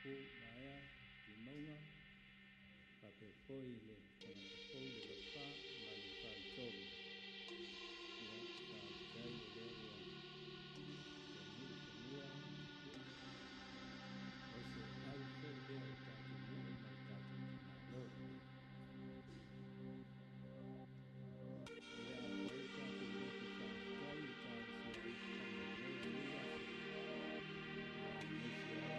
po maya di maunga pa pe poi le tanga po le pa ma le pa chom ya pa dai le ya ni lua o se au po le ta tu ni ma ta tu na lo ya pa ta tu ni pa dai ta si ai pa le ni ya ni si ya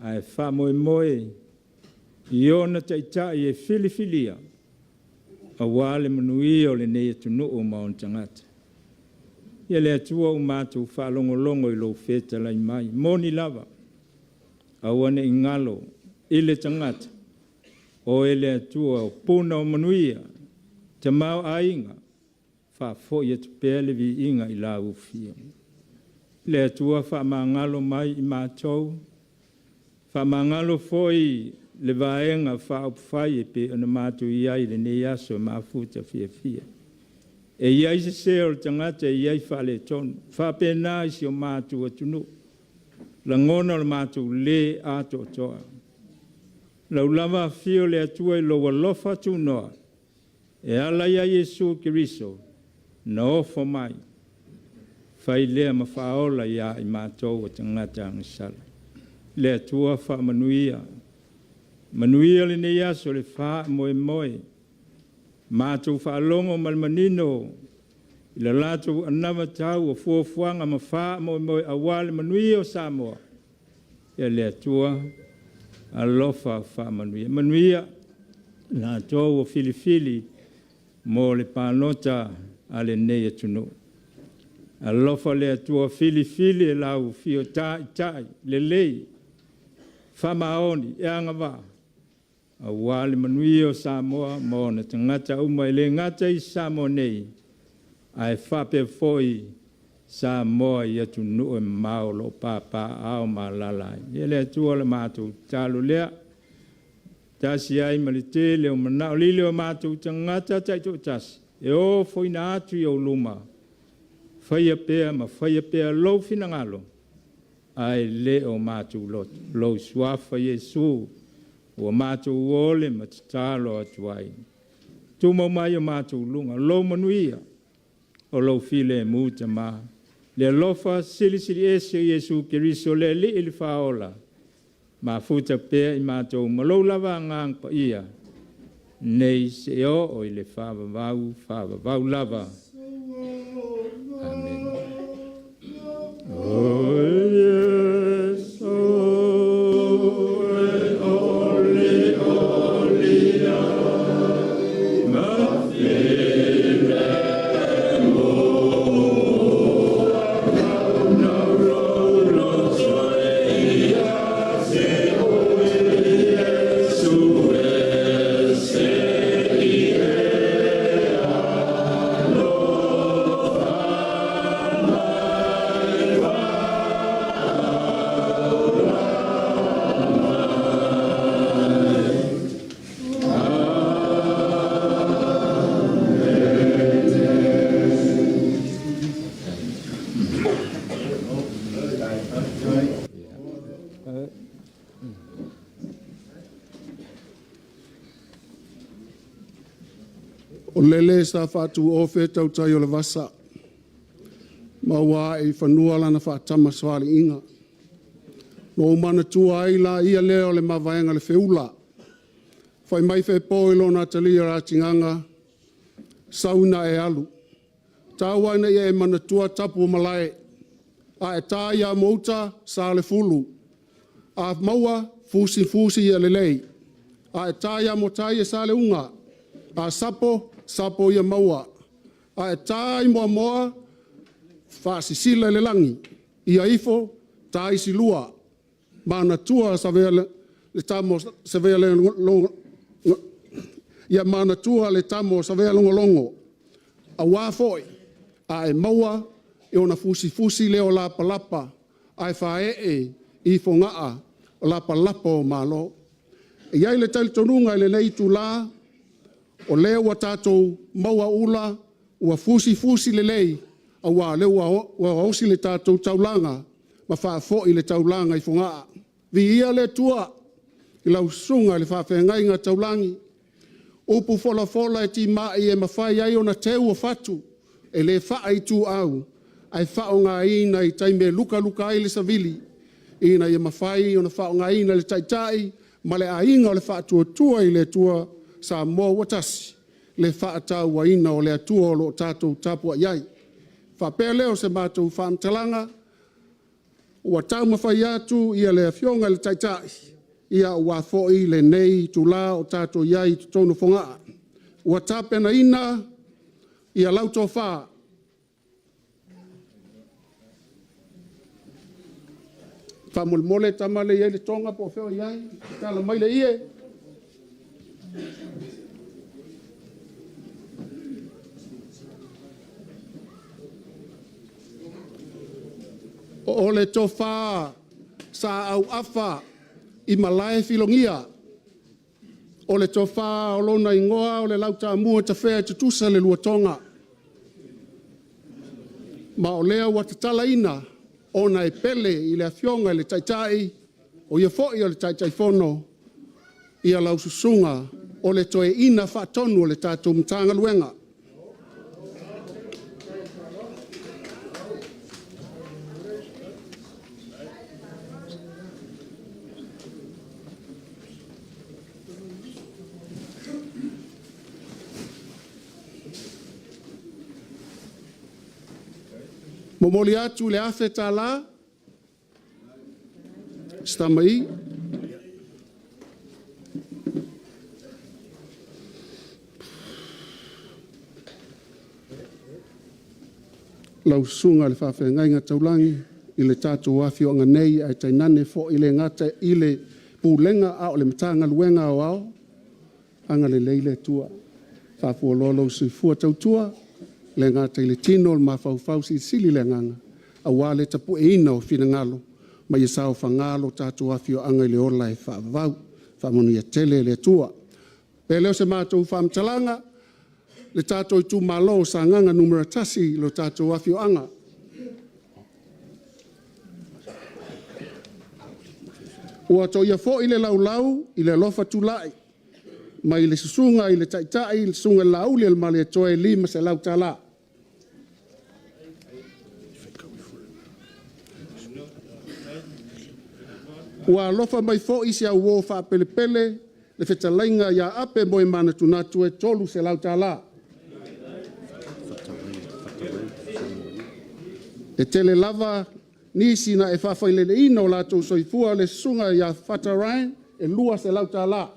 ai wha moe moe, i ona taitai e filifilia, a wale manui o le nei tunu o maon tangata. Ia le atua o mātou wha longo i lo feta lai mai, moni lava, a wane ingalo, ile tangata, o ele atua o puna o manuia, te mau ainga, wha fo ia tu pele vi inga i la ufia. Le atua wha mangalo mai i mātou, wha mangalo foi le vaenga wha upwhai e pe ana mātou iai le ne aso mafuta fia fia. E iai se seo tangata e iai wha le tonu, wha pena isi o mātou atunu, la ngona le mātou le ato toa. Lau lava fio le atua i loa lofa tu noa, e ala ia Yesu Kiriso, na ofo mai, whai lea ma whaola ia i mātou o tangata angisala. Le atua wha manuia, manuia le nei aso le wha moe moe, mātou wha alongo malmanino, i la lātou anama tau o fuafuanga ma wha moe moe awale manuia o Samoa. Ia le atua, alofa wha manuia. Manuia, lātou o filifili, mo le pānota a le nei atunu. Alofa le atua filifili e lau fio tai, le lei, wha maoni, e anga wā. A wale manuia o Samoa, mo na tangata uma le ngata i Samoa nei, ai whape foi Samoa i atunu e maolo papa ao malalai. Ele atua le mātou talo lea, tasi ai malite leo manao li leo mātou tangata taito tasi. E o foi na atu i o luma, whaia pea ma whaia pea lau fina ngalo, ai leo mātou loto, lau suafa Yesu, o mātou ole ma tatalo atuai. Tuma mai o mātou lunga, lau manuia, o lau file e muta ma. Le lofa sili ese Yesu Kiriso le li ili faola. Ma futa pea i mātou malau lava ngang pa ia. Nei se o i le whawawau lava. Amen. Oh, yes, oh, and only, my favorite. Lele sa fatu ofe tau tai o le vasa. Ma wā e whanua lana whaatama swali inga. No mana tua aila ia leo le mawaenga le Faleula. Whai mai whai pōilo na talia ratinganga. Sauna e alu. Tāwaina ia e mana tua tapu o malai. A e tā ia mouta sa le fulu. A maua fusi ia le lei. A e tā ia motai e sa le unga. A sapo ia maua. A e tai moa, whaasisila le langi. Ia ifo, tai si lua. Mana tua sa vea le tamo sa vea le longo. Ia mana tua le tamo sa vea longo. A wafoi, a e maua, e ona fusi leo lapa. A e whae ifo ngaa, lapa o malo. E iai le tali tonunga le nei tu la, o leo wa tātou maua ula, ua fusi le lei, a wā leo ua hausi le tātou taulanga, ma whaafo i le taulanga i whongaa. Vi ia le tua, i lau sunga le whaafengai ngā taulangi. Upu fola e ti mai e mawhai ai o na teu o fatu, e le wha i tu au, ai whao ngā ina i taime luka ai le savili, ina i mawhai o na whao ngā ina le taitai, ma le ainga o le wha tua i le tua, sa mo watasi le whaatau wa ina o le atua o lo tātou tapua iai. Whapea leo se mātou whaamtalanga ua tau mawhai atu ia le fionga le taitai, ia ua fo'i le nei tu la o tātou iai tu tonu whangaa. Ua tāpena ina ia lauto wha. Whamole tamale iai le tonga po whio iai, tala mai le ie. O le tofa sa au afa I malae filongia. O le tofa o lona ingoa o le lauta mua ta whea tutusa le luatonga. Ma o lea watatala ina o na e pele I le afionga le taitai o ia fo'i o le taitai fono ia lau susunga o le toe ina whaatonu o le tātou mtanga luenga. Momoli atu le afe tā la. Stamai. Lau sunga le whawhia ngai ngā taulangi I le tātou awhi o ngā nei ai tainane fo I le ngata I le pūlenga a o le matanga luenga o ao. Anga le leile tua. Whawhua lolo sui fua tautua. Le ngata I le tino le mawhauwhau si sili le nganga. A wale tapu e ina o whina ngalo. Ma ia sao whangalo tātou awhi o anga I le ola e whaavau. Whamonu ia tele le tua. Pe leo se mātou whamtalanga. Le tātou Itumalo Sagaga numera tasi lo tātou awhi o anga. Ua to ia fo I le laulau I le lofa tulai. Ma I le susunga I le taitai I le sunga lau le male toe lima se lau tala. Ua lofa mai fo I se au wo wha pele pele le whetalainga ia ape moe mana tunatu e tolu se lau tala. E tele lava nisi na e whawhaile le ino lato soifua le sunga ia whatarai e lua se lau tala.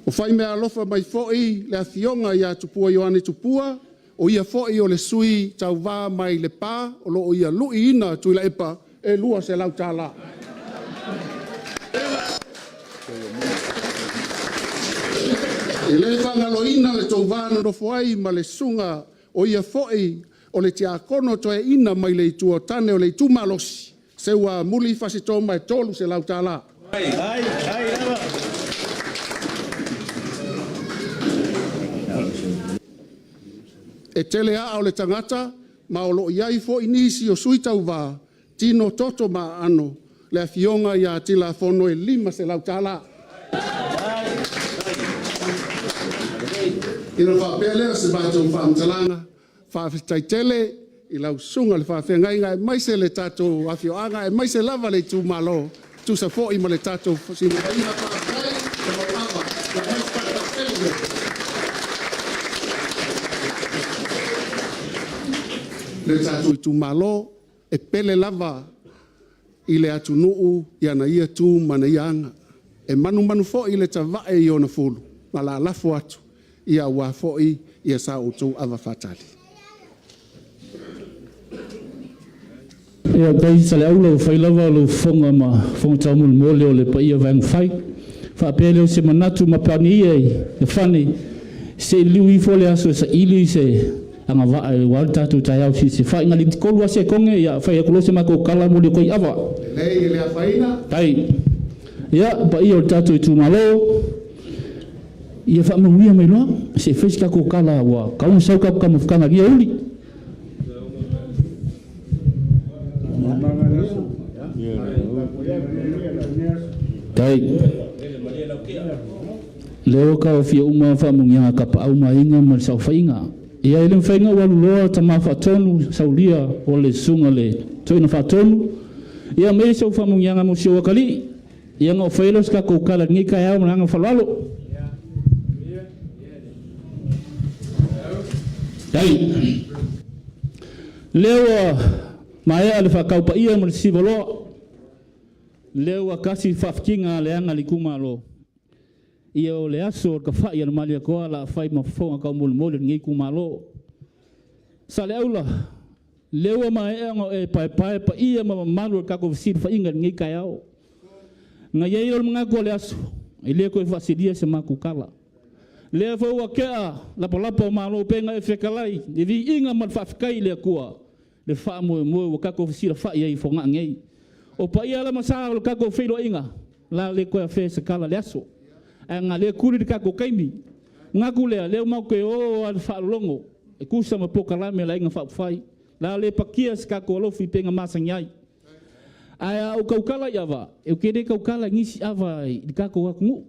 O whai mea alofa mai fo'i le athionga ia tupua Ioane tupua, o ia fo'i o le sui tau wā mai le pā, o lo o ia lui ina tui la epa e lua se lau tala. E le whangalo ina le tau wāna rofo ai ma le sunga o ia fo'i o le tia kono toe ina mai le itua tane o le Itumalosi, se ua muli fasito mai tolu se lau tala. E tele a o le tangata, ma o lo iai fo inisi o sui tau wā, tino toto ma ano, le afionga ia tila fono e lima se lau tala. Ina whapelea se mātou whaamtalanga, whaafitai tele, I lau sunga le whaafengainga, e maise le tātou afioanga, e maise lava le Itumalo, tu sa fo ima le tātou sinu. Ina whaafai, te mautawa, le maise whaafengainga. Le tātou Itumalo e pele lava I le atu nuu ia na ia tu mana ia anga. E manu fo I le tavae I ona fulu. Ma la lafo atu ia ua fo I ia sa utu ava fatali. Ia kai sa le aula fai lava lo fonga ma fonga tamu mole o le pa ia vang fai. Fa pele se manatu ma pani e fani se lui fo le aso sa ili se anga va wal tatu tayau si fa ngali kolu se konge ya fa ya kolose ma ko kala mo le koi ava le afaina tai ya ba io tatu Itumalo ia fa mo ia mai lo se fiska ko kala wa ka un sau ka mo fkana ia uli tai leo ka fi uma fa mo ia ka pa uma inga mo sau fa inga ia ele whainga walu loa ta ma whatonu saulia o le sunga le toina whatonu. Ia mei sau whamungianga mo siwa kali. Ia ngā whailos ka koukala ngika e au mananga whalalo. Dai. Leo mai ale fa kau pa ia mo si volo. Leo kasi fa finga le anga li kumalo. Ia o le aso ka fa ia malia ko la fai ma fonga ka mul mol ngi kumalo. Sa le aula. Leo mai ngo e pai pai pa ia ma malu ka ko si fa inga ngi kayao. Nga ye ol mga ko le aso. Ile ko fa sidia se maku kala. Le fa wa ka la polapo malo penga e fekalai. De vi inga ma fa kai le ko. Le fa mo mo ka ko si fa ia i fonga ngi. O pa ia la masa o ka ko filo inga. La le ko fe se kala le aso. Nga le kuri de ka ko kaimi. Nga ku le mau ke o al fa longo. E ku sa ma pokala me la inga fa fai. La le pakia se ka ko lo fi penga masangai. Aya o kaukala yava, eu kere kaukala ngisi ava i ka ko aku.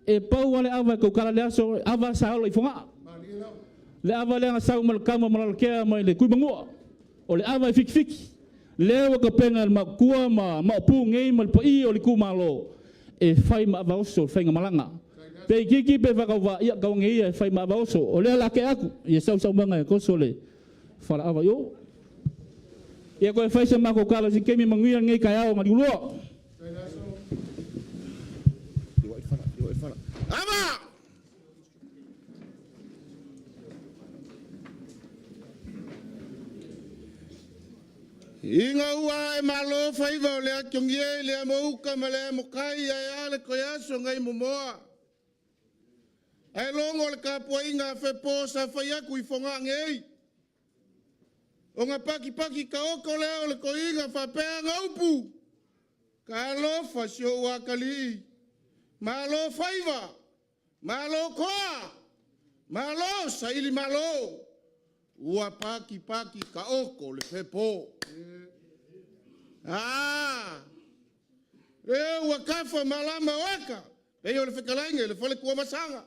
E pau wale ava kaukala le aso ava sa o i fonga. Le ava le sa mal kama mal ke mai le ku bango. O le ava fik fik. Le o ka penga ma kua ma pu ngei mal pa i o le ku malo. E fai ma va oso fai malanga. Pe kiki pe va ka va ia ka ngei e fai ma va oso. O le la ke aku, ia sa manga ko sole. Fala ava yo. Ia koe fai se mako kala si kemi manguia ngai kai au ngadi ulo. Ama! Inga ua e malo fai vau lea kiongie lea mauka ma lea mokai ai ale koe aso ngai momoa. Ai longo le kapua inga fe posa fai aku i fonga ngei. O ngā paki ka oko leo le koinga whapea ngaupu. Ka alofa sio wakali. Malo faiva. Malo koa. Malo saili malo. Ua paki ka oko le pepo. Leo wakafa malama waka. Leo le whekalainga le whale kua masanga.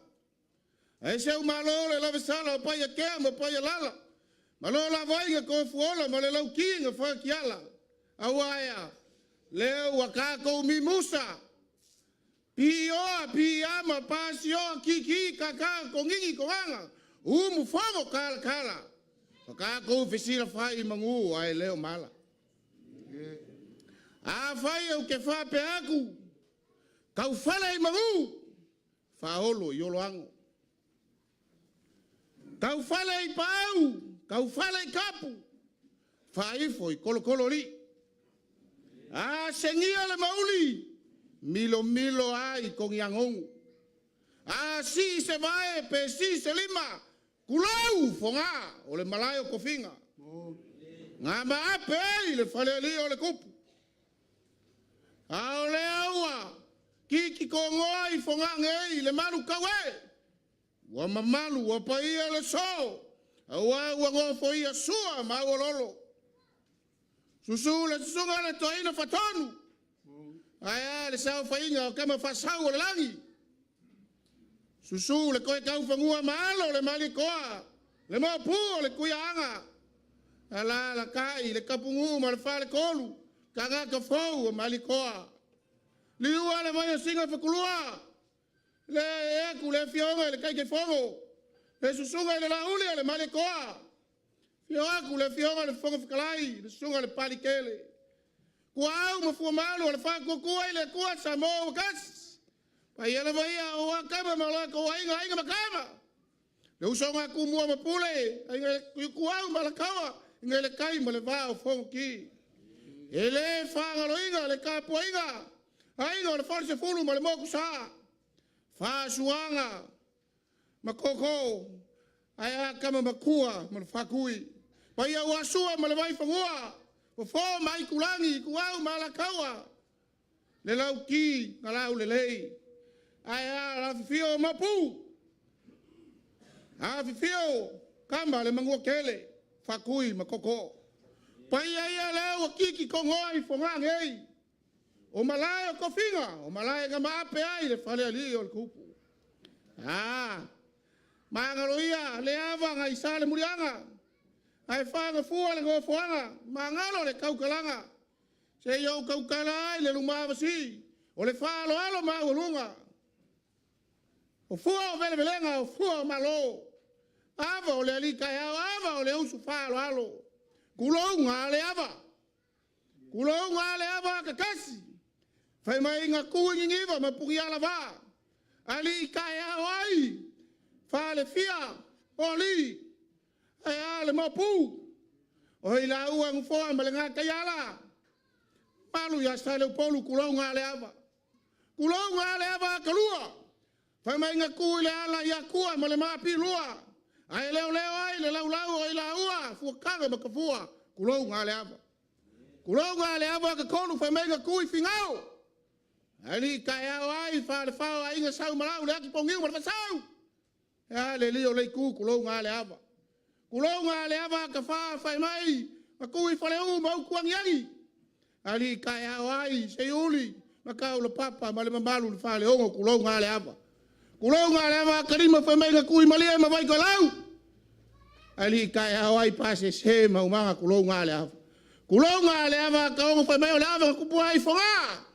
E seu malo le lave sala o paia kea mo paia lala. Malola vainga ko fuola ma le lau kinga fa kiala. Awaya. Leo wakako mi musa. Piyama pasio kiki kaka kongingi konganga. Umu fongo kala. Wakako fisira fai mangu ai leo mala. Fai o ke fa pe aku. Kau fala i mangu. Fa holo yolo ango. Kau fala i pau. Kau fala i kapu. Fai foi kolo li. Sengia le mauli. Milo ai kong yangong. Si se vai pe si se lima. Kulau fonga. O le malayo kofinga. Nga maape le fale li o le kupu. O le aua. Kiki kongoa i fonga ngei le malu kawe. Wa mamalu wa paia le so. Awa ngo foi a sua magololo. Susu le sunga le toina fatonu. Aya le sao fainga kama fasau le langi. Susu le koe kau fangua malo le mali koa. Le mo pu le kuia anga. Ala la kai le kapungu ma le fale kolu. Kanga ka fou mali koa. Liua le mai singa fakulua. Le eku le fionga le kai ke fongo. Le susunga le lauli le male koa. Fionga le fionga le fonga fikalai. Le sunga le palikele. Kuau mo fuamalo le fa kokua le kua samo kas. Pa yele vaia o akama mala ko ainga makama. Le usonga ku mua mapule. Ainga kuau malakawa. Inga le kai mo le va o fonki. Ele fa ngaloinga le kapoinga. Ainga le forse fulu mo le moku sa. Fa suanga. Makoko, aya kama makua, malfakui. Paya wasua malawai fangua. Wafo mai kulangi, kuau malakawa. Le lau ki, ngalau le lei. Aya la fifio mapu. Fifio, kamba le mangua kele. Fakui makoko. Paya ia leo kiki kongoi fongang hei. O malaya kofinga, o malaya ngama ape ai le fale ali o le kupu. Mangaloia le ava ngai sale murianga. Ai fanga fua le go fuanga. Mangalo le kaukalanga. Se yo kaukala le lumava si. O le falo alo ma ulunga. O fua o vele velenga o fua malo. Ava o le alika ea ava o le usu whaalo alo. Kulonga le ava. Kulonga le ava kakasi. Whai mai inga kuingi ngiva ma puki ala va. Alika ea wai. Whale fia. Oli. Ea le mapu. O i la ua ngufoa ma le ngā kaiala. Malu ya stale Upolu kulonga le ava. Kulonga le ava kalua. Whai mai inga kui le ala ia kua ma le maapi lua. Ai leo ai le lau o i la ua. Fuakanga ma ka fua. Kulonga le ava. Kulonga le ava ka konu whai mai inga kui fingao. Ali ka ea ai whale whao a inga sau malau le aki pongiu ma le whasau. Ea le lio le ku kulonga le ava. Kulonga le ava ka whai mai. Ma kui whale u ma ukuang yangi. Ali ka ea ai se uli. Ma kau le papa ma le mamalu le whale ongo kulonga le ava. Kulonga le ava karima whai mai inga kui malia ma vai ko lau. Ali ka ea ai pase se ma umanga kulonga le ava. Kulonga le ava ka ongo whai mai o le ava kupua ai whangaa.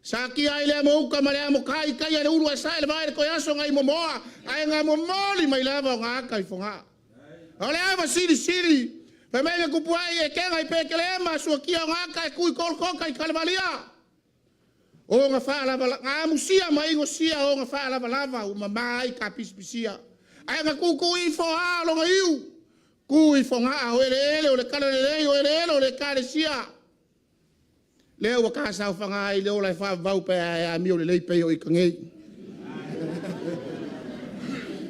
Saki ai le mo ka male mo kai kai le uru sa le vai ko yaso ngai mo moa ai nga mo moli mai lava nga kai fonga ole ava siri pe me ku puai e ke ngai pe ke le ma so ki nga kai ku ko kai kalvalia o nga fa lava nga musia mai ngo sia o nga fa lava o mai ka pispisia ai nga ku i fo a lo nga iu ku i fonga o le kala le o le kale sia leo wa ka sa fa ngai leo lai fa vau pe a mi o le pe o i kangai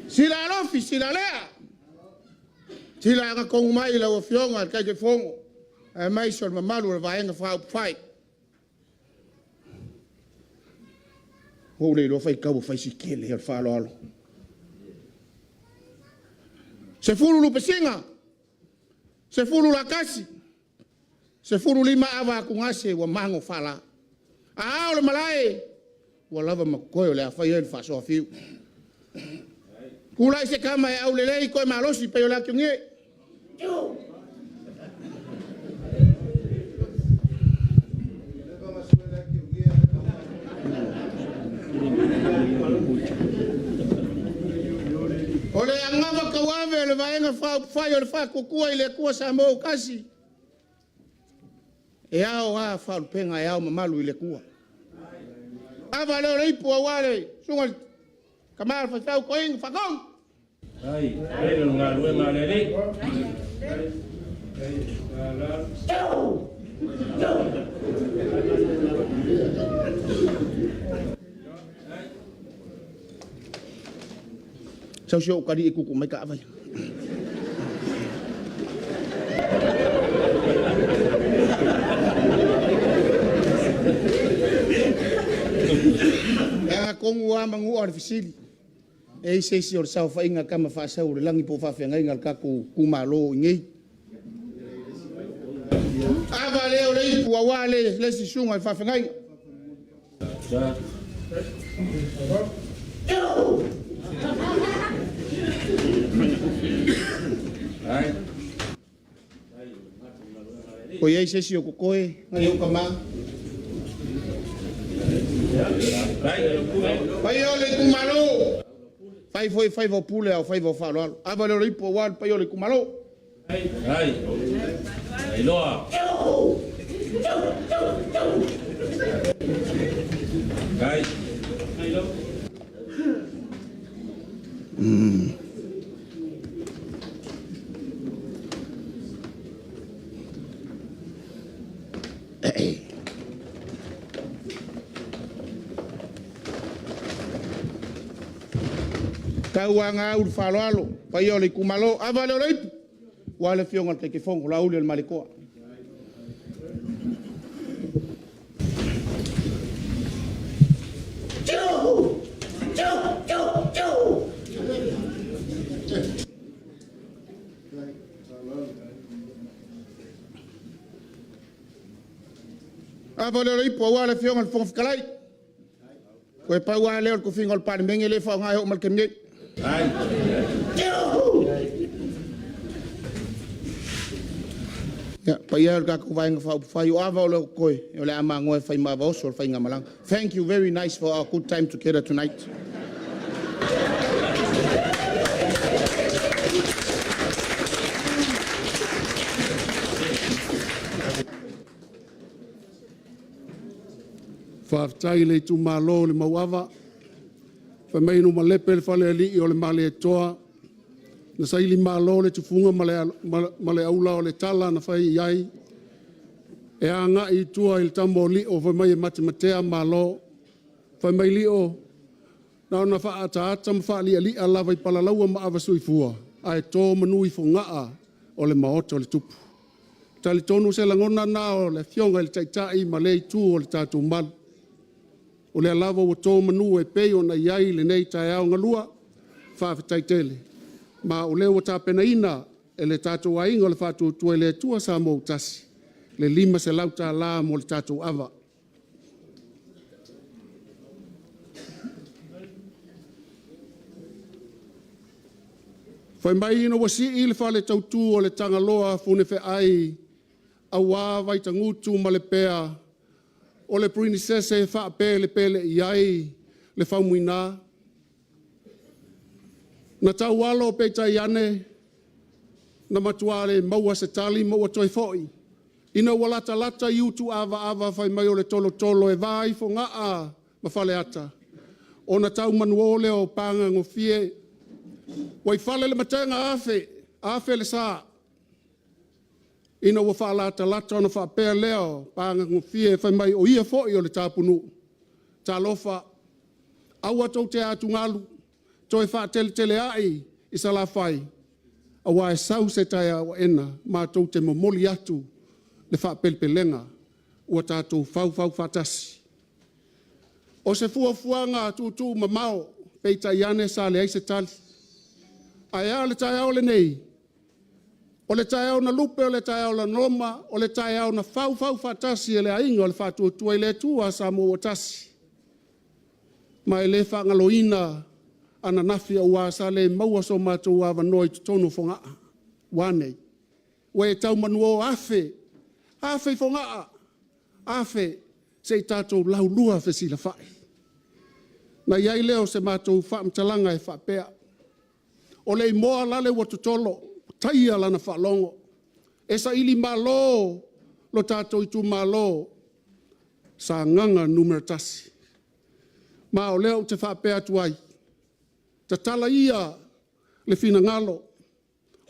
sila lofi sila lea sila ka kong mai la o fionga ka ke fongo e mai so ma malu va enga fa fai ho le lo fai ka bo fai si kele fa lo se fulu lu pesinga se fulu la kasi se furu lima ava kungase wa mango fala. A o le malai. Wa lava makoe le afai el fa so fiu. Kulai se kama e au lelei koe malosi pe o la kiungie. O le angava kawawe le vaenga fai o le fa kukua i le kua sa mo kasi. E ao a whalu penga e ao mamalu i le kua. Awa leo le ipu a wale, sunga kamara whakau ko inga whakau. Ai, ele não galou é malere. Sao siyo kari iku kumai ka avay. Nga kongu wa mangu artificiali. E se si or sao fa inga kama fa sa ur langi po fa fe ngai ngal ka ku kumalo ngai. Ava leo le pu wa le si sunga fa fe ngai. Ai. O ye se si o koe ngai o kama. Pai ole kumalo. Fai vo pule au fai vo falo. Ava le ipo wa pai ole kumalo. Ai. Ai loa. Ai. Ai lo. Kauanga ur falo alo, pai ole kumalo, ava le ipo. Wale fionga ke fongo la uli el malikoa. Ava le ipo wale fionga el fongo fikalai. Koe pa wale el kufingo el pani mengi le fa ngai o malkemnge. Ai. Ya, paya ka ku vai nga fa you ava lo koi yo le ama ngoi fa ma va so fa ngamalang. Thank you, very nice for our good time together tonight. Whaafitai le Itumalo le mauawa. Whamainu ma lepe le whale ali o le male toa. Na saili malo le tufunga male aula o le tala na whai iai. E anga i tua il tambo li o whamai e matematea malo. Whamai li o na ona whaata ata ma whaali ali a lava i palalaua ma awasui fua. Ai tō manui fo ngaa o le maoto le tupu. Tali tonu se langona na o le fionga le taitai ma le tu o le tātou malu. O le alava o tō manu e pei o na iai le nei tai au ngalua, whaafitai tele. Ma o leo tāpena ina e le tātou ainga o le whātou tua le tua sa mō tasi. Le lima se lau tā la mo le tātou awa. Whai mai ino wasi i le whale tautu o le tangaloa fune whe ai a wā vai tangutu ma le pea o le princese wha pele pele iai le whaumuina. Na tau walo pe tai ane na matuare maua se tali maua toi foi. Ina walata lata yutu ava whai mai o le tolo tolo e vai fo ngaa ma whale ata. O na tau manuole o panga ngofie. Wai whale le matenga afe le saa. Ina wa whalata lata ona whapea leo panga ngofie whai mai o ia foi o le tāpunu. Tā lofa. Aua tau te atu ngalu. Toi wha tele ai i sa la whai. Awa e sau se tai awa ena ma tau te momoli atu le wha pelpelenga ua tātou fau whatasi. O se fuanga tūtū mamao peita iane sa le aise tali. Ai au le tai au le nei. O le tai au na lupe, o le tai au la noma, o le tai au na fau whatasi e le ainga o le whatua tua i le tua sa mo o tasi. Ma e le whangaloina ana nafi au a sa le maua so mātou awa noi tonu fonga wanei. We tau manuo afe fonga afe se tātou laulua fe sila whai. Na iai leo se mātou whaamtalanga e whapea. O le moa lale watu tolo, taia lana whalongo. E sa ili malo, lo tātou Itumalo, sa nganga numeratasi. Ma o leo te whapea tuai. Ta tala ia le fina ngalo.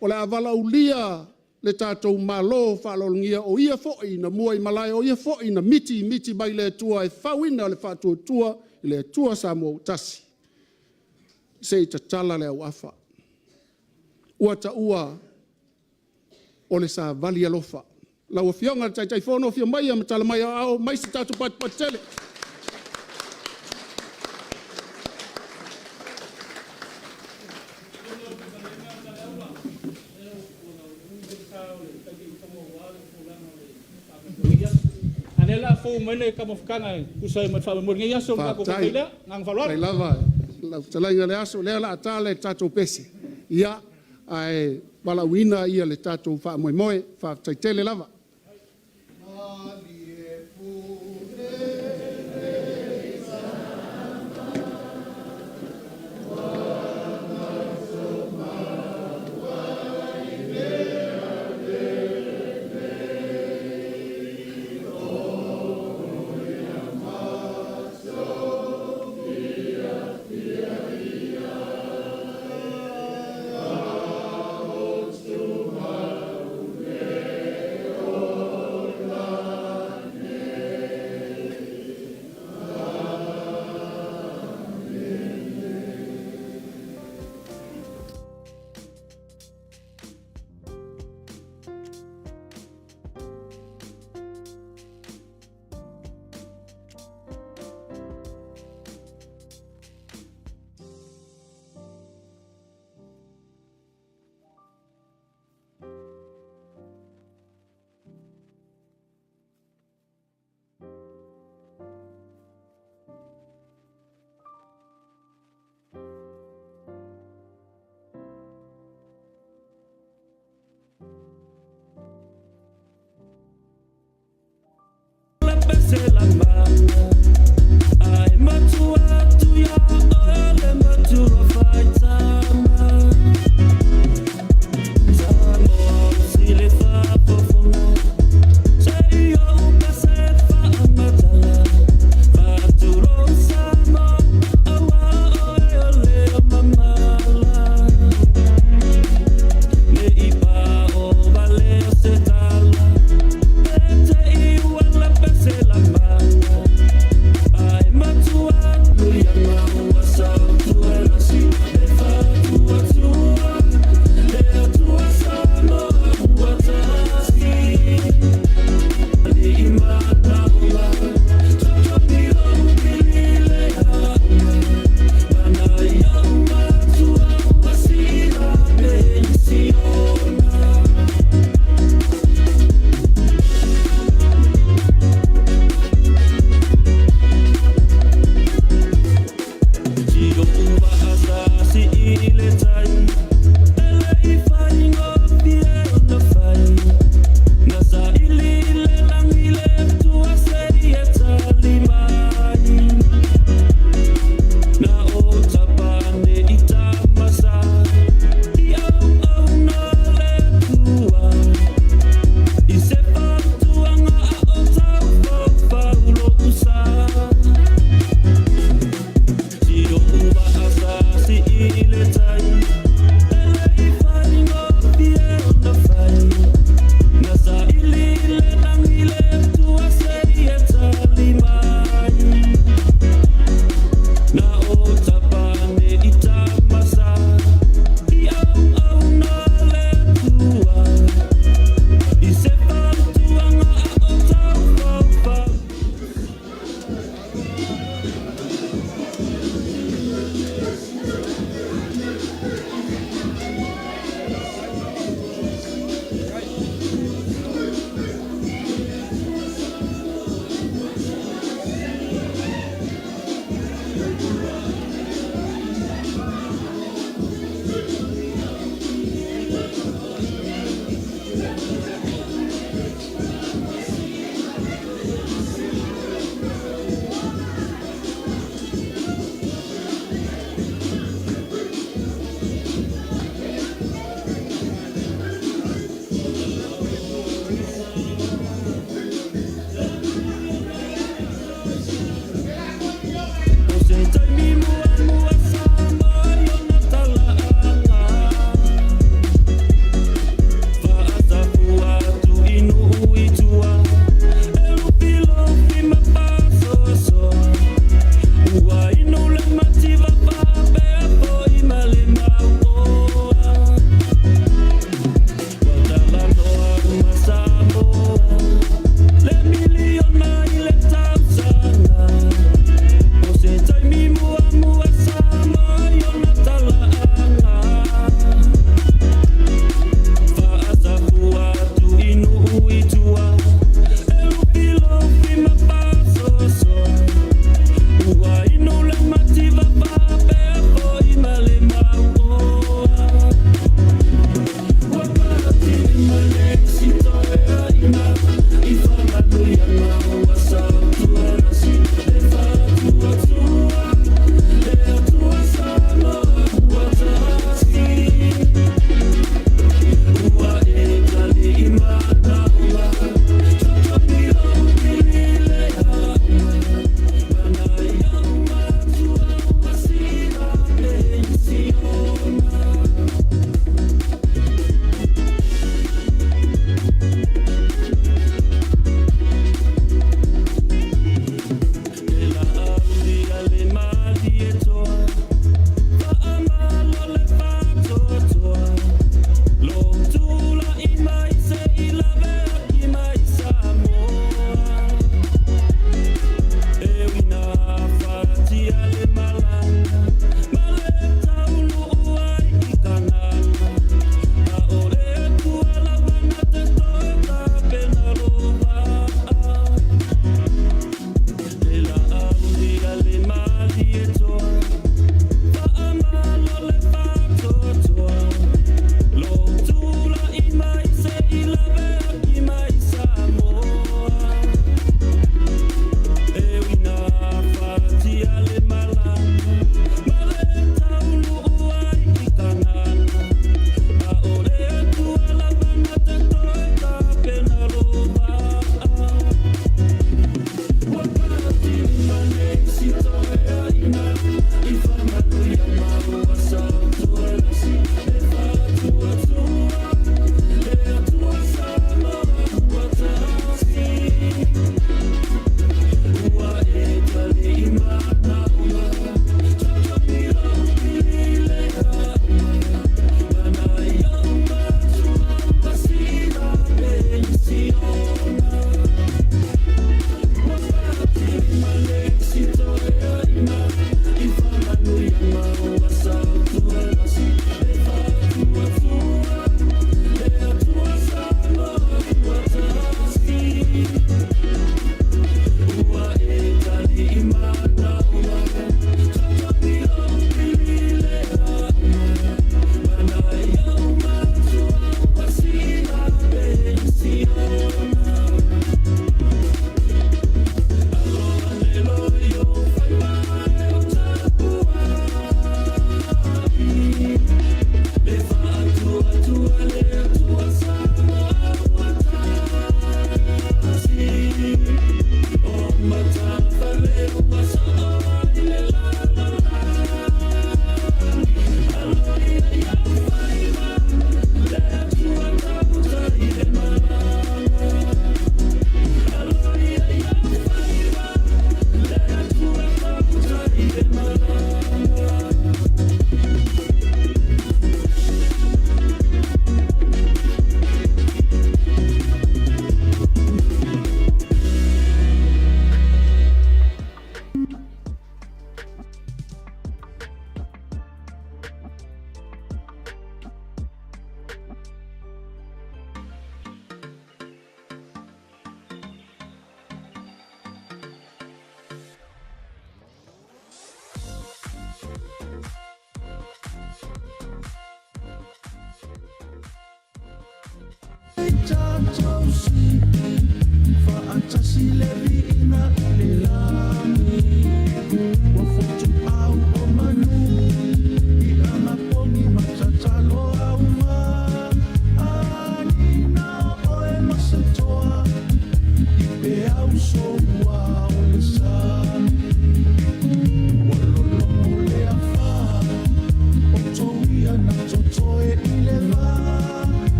O le avala ulia le tātou malo whalolungia o ia foi na mua i malai o ia foi na miti mai le tua e whawina le whatua tua i le tua sa mo tasi. Se ta tala le au afa. Ua ta ua o le sa vali alofa. La ua fionga tai whono fio mai ama tala mai au mai se tātou patele. Anela fo mene kamo fkanga kusai mat fa mo ngia so ka ko pila ngang falor. Lai lava. La tsalinga le aso le la tale tātou pesi. Ia ai bala wina ia le tātou fa moe fa taitele lava.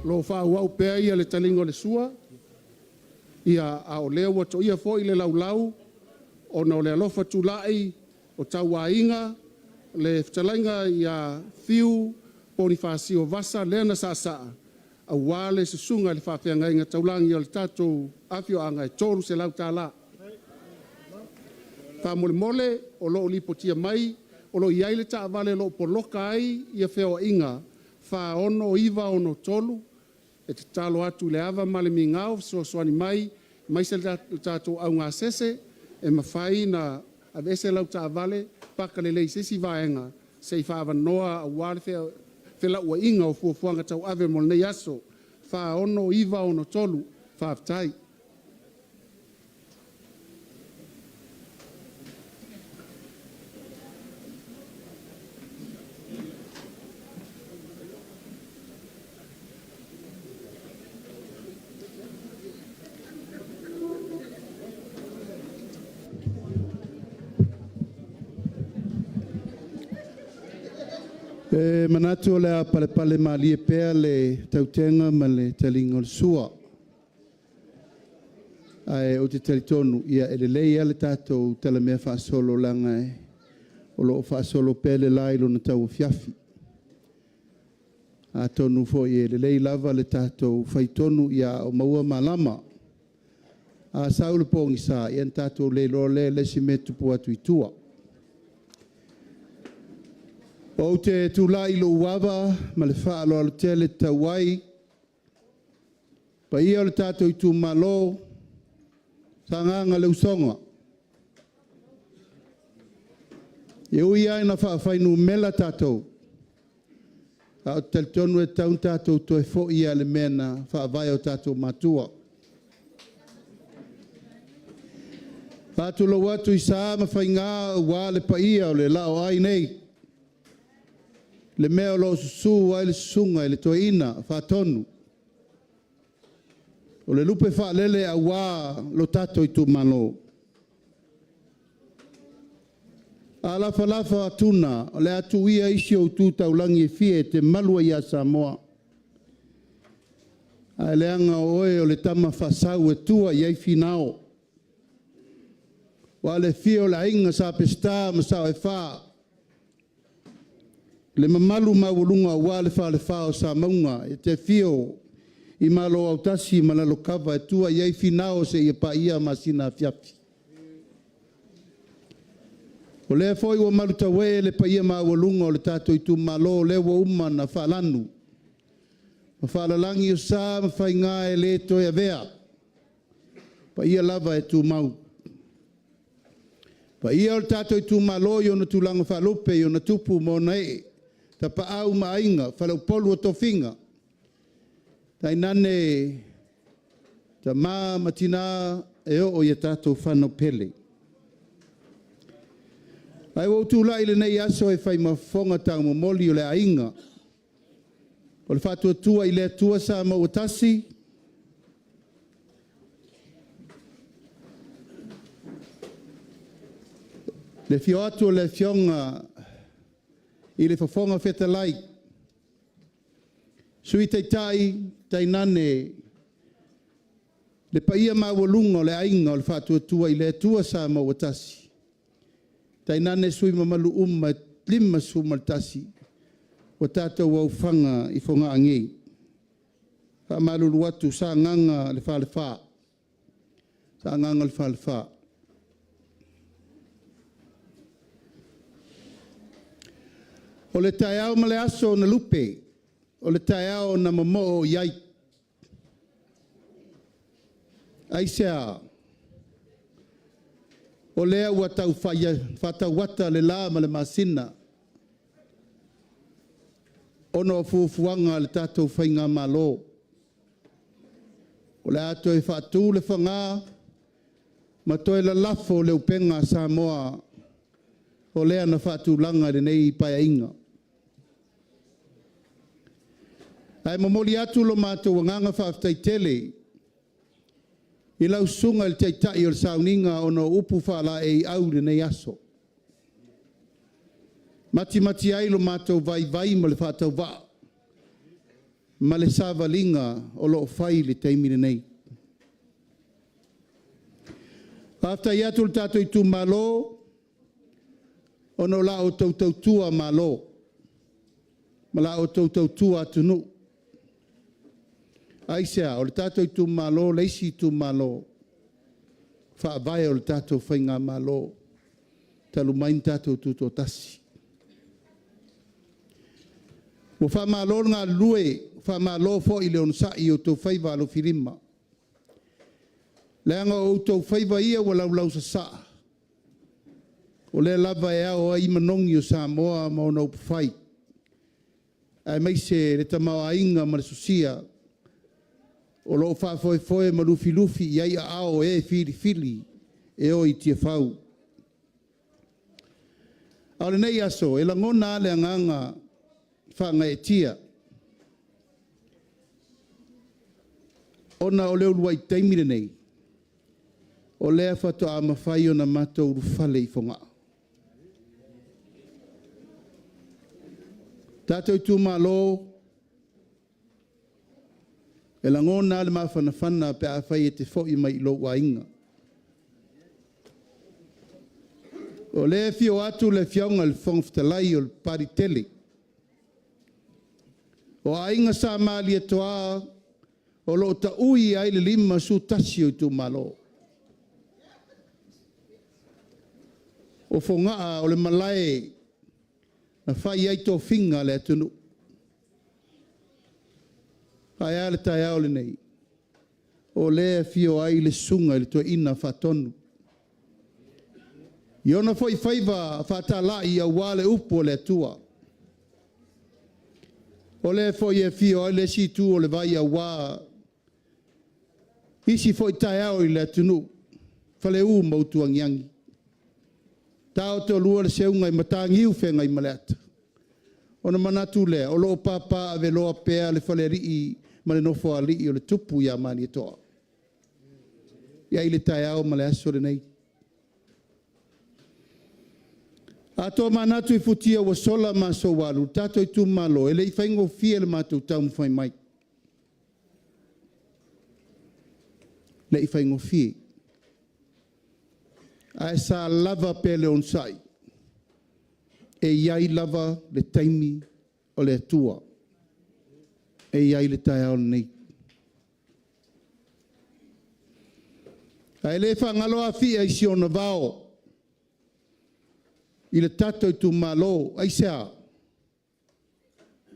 lo whāuau pēa ia le talingo le sua, ia a o leo wato ia fo i le laulau, o na o le alofa tūlai, o tau wainga, le whtalainga ia fiu, Bonifasio Vasa, lena sa a wale se sunga le whawhianga inga taulangi o le tātou awhio anga e tōru se lau tāla. Wha mole mole, o lo lipotia mai, o lo iai le taa vale lo poloka ai, ia wheo inga, wha ono iwa ono tolu, e te talo atu le awa male mi ngau, so soani mai se le tātou au ngā sese, e mawhai na a vese lau taa vale, paka le lei sesi vaenga, se i wha noa a wale whela ua inga o fuafuanga tau ave mo nei aso, wha ono iwa ono tolu, wha aftai. Manatu o le a pale malie pea le tautenga ma le talinga o le sua. Ai o te talitonu ia ele leia le tātou tala mea whaasolo langa e. O lo whaasolo pea le lailo na tau fiafi. A tonu fo i ele lei lava le tātou whaitonu ia o maua malama. A saule pongi sa ian tātou leilo le si me tupu atu i tua. O te tūlai lo uawa, ma le whaalo alo te le tauai, pa ia o le tātou i Itumalo, sa nganga le usonga. E ui ai na whaawhainu mela tātou, a o te tonu e taun tātou to e fo ia le mena whaawai o tātou matua. Pātulo watu i saa ma whainga ua le pa ia o le lao ai nei, le mea lo susu ai le sunga i le toina whaatonu. O le lupe whaalele a wā lo tato i Itumalo. A lafa atuna, o le atu ia isi o tu taulangi e fie te malua ia Samoa. A le anga oe o le tama whasau e tua iai finao. Wa le fie o le inga sa pesta ma sa e whaa. Le mamalu mawulunga wa le wha o sa maunga e te fio i malo au tasi malalo kava e tua iai finao se i pa ia masina fiafi. O le foi o malu tawe le pa ia mawulunga o le tato i Itumalo le wa uma na whalanu. Ma whalalangi o sa ma whainga e le to e vea. Pa ia lava e tu mau. Pa ia o le tato i Itumalo i ona tulanga whalupe i ona tupu mo nei. Ta pa au mainga, whala Upolu o tofinga. Tai nane, ta matina e o ia tātou whanau pele. Ai o tūlai le nei aso e whai mafonga tau momoli o le ainga. O le whatua tua i le tua sa mauatasi. Le fio atu o le fionga i le whafonga whetalai. Sui tai nane, le paia mawalunga o le ainga o le whatua tua i le tua sa mawatasi. Tai nane sui mamalu umma lima su maltasi, o tātou au whanga i whonga angei. Whamalulu atu sa nganga le wha. Sa nganga le wha. O le taiao ma le aso na lupe, o le taiao na momo o iai. Aisea, o lea ua tau whatau wata le la ma le masina. Ono fufuanga le tātou whainga malo. O le ato e whatu le whanga, ma toe la lafo le upenga Samoa, o lea na whatu langa le nei paia inga. Ai mamoli atu lo mātou wanganga whaftai tele. I lau sunga il teitai o le sauninga o no upu whala e au le nei aso. Mati ai lo mātou vai ma le whatau wā. ma le savalinga o loo fai le taimile nei. Afta iatu le tato Itumalo, ono la o tautautua malo, ma la o tautautua atunu. Aisea, o le tato Itumalo, leisi Itumalo, whaavai o le tato whainga malo, talu main tato tuto tasi. Mo whamalo ngā lue, whamalo fo i leon sai o tau whaiva alo whirima. Leanga o tau whaiva ia wa lau sa saa. O le lava e ao ai manongi o Samoa ma o nau whai. Ai meise le tamau a inga ma le susia. O lo whaafoe ma lufi i ai a ao e fili e o i tia whau. Aole nei aso, e langona le anganga whanga e tia. Ona o leo luai taimire nei. O lea whatoa a mawhai o na matou rufale i whonga. Tātou Itumalo, e langona le mawhanawhana pe a whai e te whoi mai i lo wa inga. O lea fio atu le fionga le whongwhtalai o le paritele. O a inga sa maali e toa, o lo ta ui ai le lima su tasi o Itumalo. O whongaa o le malae, na whai ai tō whinga le atunu. Ai ale tai ao le nei. O lea fio ai le sunga le tua ina whatonu. Iona foi whaiva whatala i a wale upo le tua. O lea foi e fio ai le si tu o le vai a wā. Isi foi tai ao i le atunu. Whale u mautua ngiangi. Tao te olua le seunga i matangiu whenga i maleata. O na manatu lea, o loo papa ave loa pea le whale rii ma le nofo a rii o le tupu i a mani e toa. Ia i le tai ao ma le aso le nei. A toa manatu i futia wa sola ma so walu, tato Itumalo, e le i whaingo fia le matou tau mwhai mai. Le i whaingo fia. A sa lava pe le on sai. E iai lava le taimi o le atua. E iai le tai ao nei. A ele whangalo a fia i si ona vao. I le tato Itumalo, ai sea.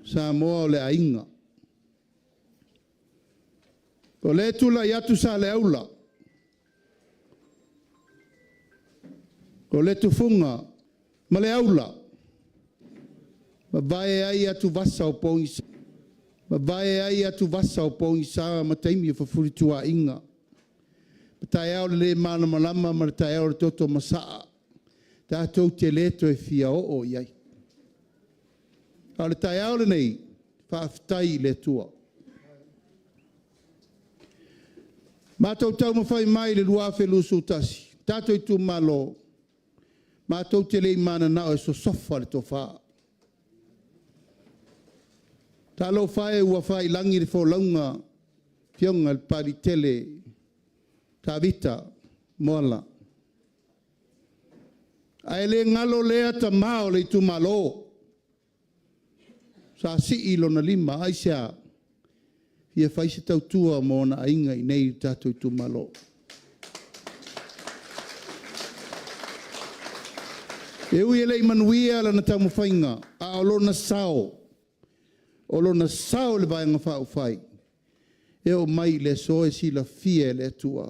Sa moa o le ainga. O le tula i atu sa le aula. O le tufunga, ma le aula. Ma vae ai atu vasa o pongi sa. Ma vae ai atu vasa o pongi sa ma taimi o whafuri tua inga. Ma tai au le mana malama ma tai au le toto masaa. Tātou te leto e fia o iai. Au le tai au le nei, whaaftai le tua. Mātou tau mawhai mai le lua whelusu tasi. Tātou Itumalo. Mātou te lei mana nao e so sofa le tō whaa. Tā lo whae ua whai langi le wholaunga fionga le pari tele tā vita moala. Ai le ngalo lea ta mao le Itumalo. Sa si ilo na lima aisea. Ia whai se tautua mo na ainga i nei tātou Itumalo. E ui e lei manuia lana tau mawhainga, a o lona sao. O lona sao le vai ngā whau whai. E o mai le so e si la fie le tua.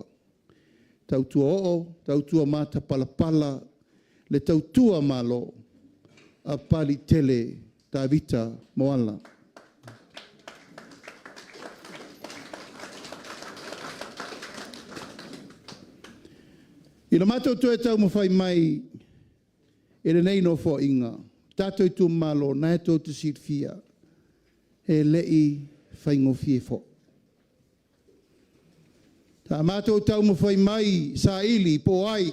Tautua oo, tautua mata palapala, le tautua malo, a pali tele, tā vita moala. I la mātou tu e tau mawhai mai, e le nei no fo inga. Tātou Itumalo, nai tō te sirfia. E lei whaingo fie fo. Tā mātou tau mo whai mai sa ili po ai.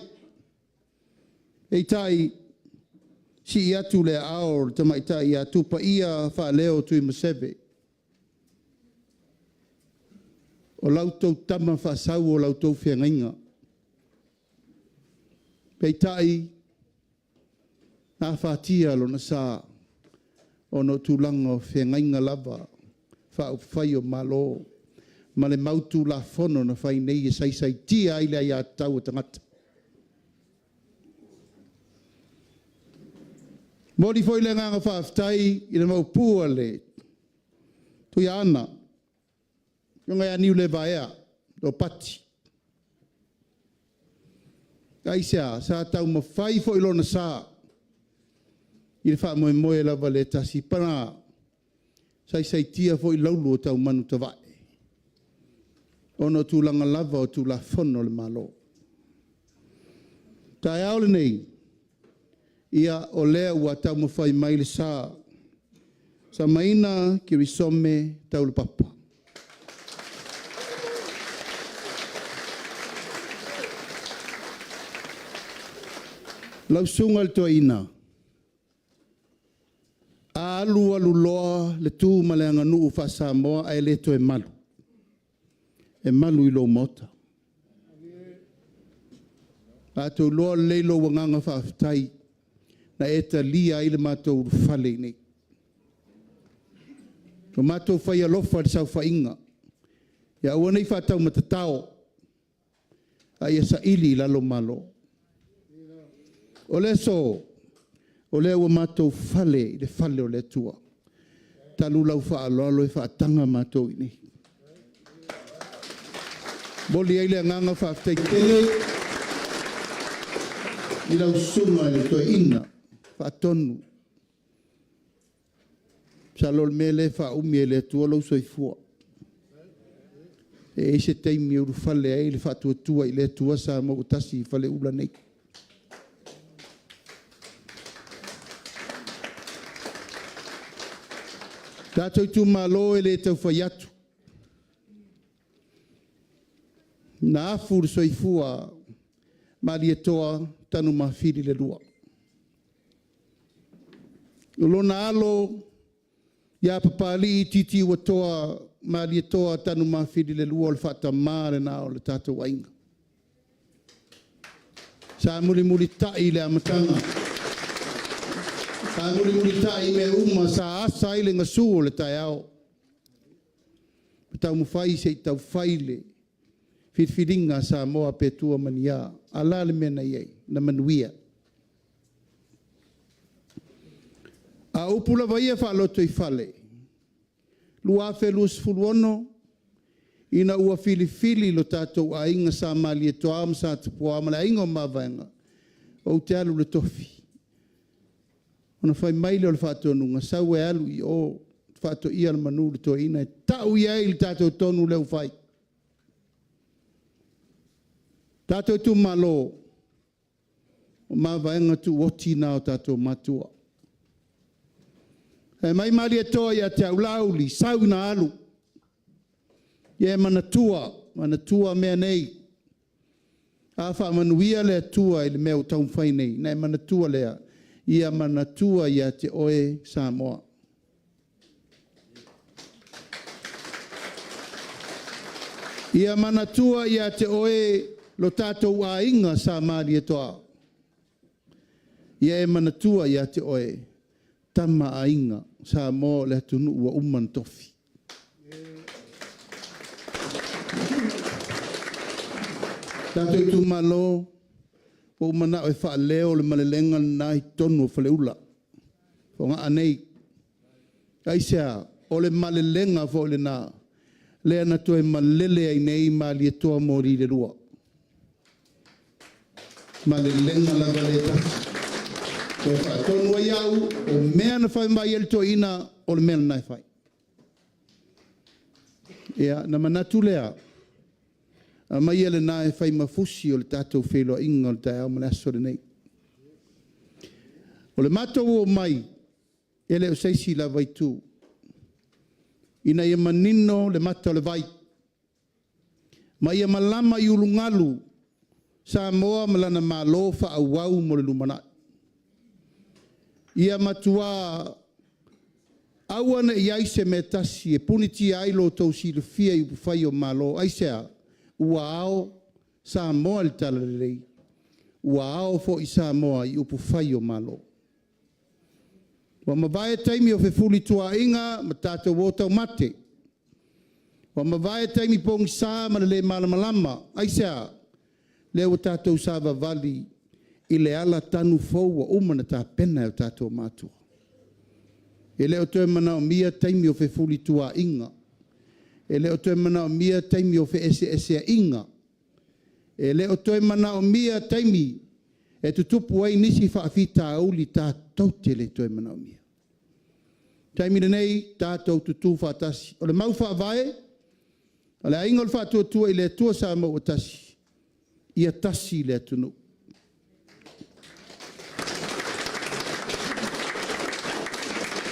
E tai si atu le aor tamai tai atu pa ia wha leo tui masebe. o lautou tama whaasau o lautou whiangainga. Peitai, nā whātia lo na sā, o no tūlanga o whiangainga lava, whai o malo, ma le mautu la whono na whai nei e sai tia ai lea ia tau o tangata. Mori foi le nganga whaaftai i le maupua le, tui ana, yunga ia niu le vaea, o pati. Aisea, sa tau ma whai fo ilona sa, i le wha moe moe lava le tasi pana, sai tia fo i laulu o tau manu ta vae. Ono tūlanga lava o tūla whono le malo. Tai aole nei, ia o lea ua tau ma whai mai le sa, sa maina ki risome tau le papa. Lau sunga le toa ina. A alu loa le tū ma le anga nuu wha Samoa ai le to e malu. E malu i lo mota. A tō loa leilo wanganga whaafitai na e ta lia i le mātou whale nei. O mātou whai alofa le sau whainga. Ia ua nei whātau matatao. A ia sa ili lalo malo. O le so, o le ua mātou whale i le whale o le tua. Talu lau wha aloalo i whaatanga mātou i nei. Boli ai le nganga whaafitai tele. I lau sunga i le toi ina. Whaatonu. Sa lol mele whaumi e le tua lau soifua. E eise teimi uru whale ai le whaatua tua i le tua sa mau tasi i whale ula nei. Tātou tu malo e le tau whai atu. Nā afu soifua mari e toa tanu mawhiri le lua. Ulona alo ia papali i titi ua toa mari e toa tanu mawhiri le lua o le whata mare nā o le tātou wainga. Sa muri tai le amatanga. Sa muri tai me uma sa asa i le ngasu o le tai ao. Tau mawhai se i tau whaile. Whiringa sa moa petua mania. Ala le mena iei, na manuia. A upula vaia whaaloto i whale. Lua whelus fuluono. Ina ua fili lo tātou a inga sa mali e toa am sa tupua ma le inga o mawaenga. O te alu le tofi. Ona whai maile o le whaatonunga. Sau e alu i o whaato ia le manu le toa ina. Tau ia i le tātou tonu leu whai. Tātou tu malo. O mawaenga tu oti nā o tātou matua. E mai mali e toa ia te au lauli. Sau na alu. Ia manatua mea nei. A wha manuia lea tua i le mea o taun whai nei. Nei manatua lea. Ia manatua ia te oe Samoa. Ia manatua ia te oe lo tātou a inga sa mari e toa. Ia e manatua ia te oe tama a inga sa mo le tunu ua uman tofi. Tātou tu malo, o mana o wha leo le malelenga na i tonu o Faleula. O ngā anei, aisea, o le malelenga fo le nā, lea na toe malele ai nei mali e toa mori le rua. Malelenga lava le ta. O wha tonu ai au, o mea na whai mai el to ina, o le mea na whai. Ea, na manatu lea, a mai ele nā e whai mafusi o le tātou whelo inga o le tai au male aso le nei. O le mātou o mai, ele o seisi la vai tū. Ina ia manino le mata o le vai. Ma ia malama i ulungalu, sa moa malana malo wha au mo le lumana. Ia matua Awana iai se me tasi e puniti ai lo tau si le fia i upufai o malo. Aisea, ua ao sa moa le tala lelei. Ua ao fo i sa moa i upufai o malo. Wa mawai taimi o fefuli tua inga ma tātou wotau mate. Wa mawai taimi pong sa ma le malamalama. Aisea, leo tātou sa vavali i le ala tanu fau wa umana tā pena o tātou mātua. E leo toe mana o mia taimi o fefuli tua inga. E leo toe mana o mia taimi o fe ese inga. E leo toe mana o mia taimi e tutupu ai nisi whaafita auli tātou te le toe mana o mia. Taimi nei tātou tutu whaatasi. O le mau whaavae, o le ainga o le whaatua tua i le tua sa mau atasi. Ia tasi le atunu.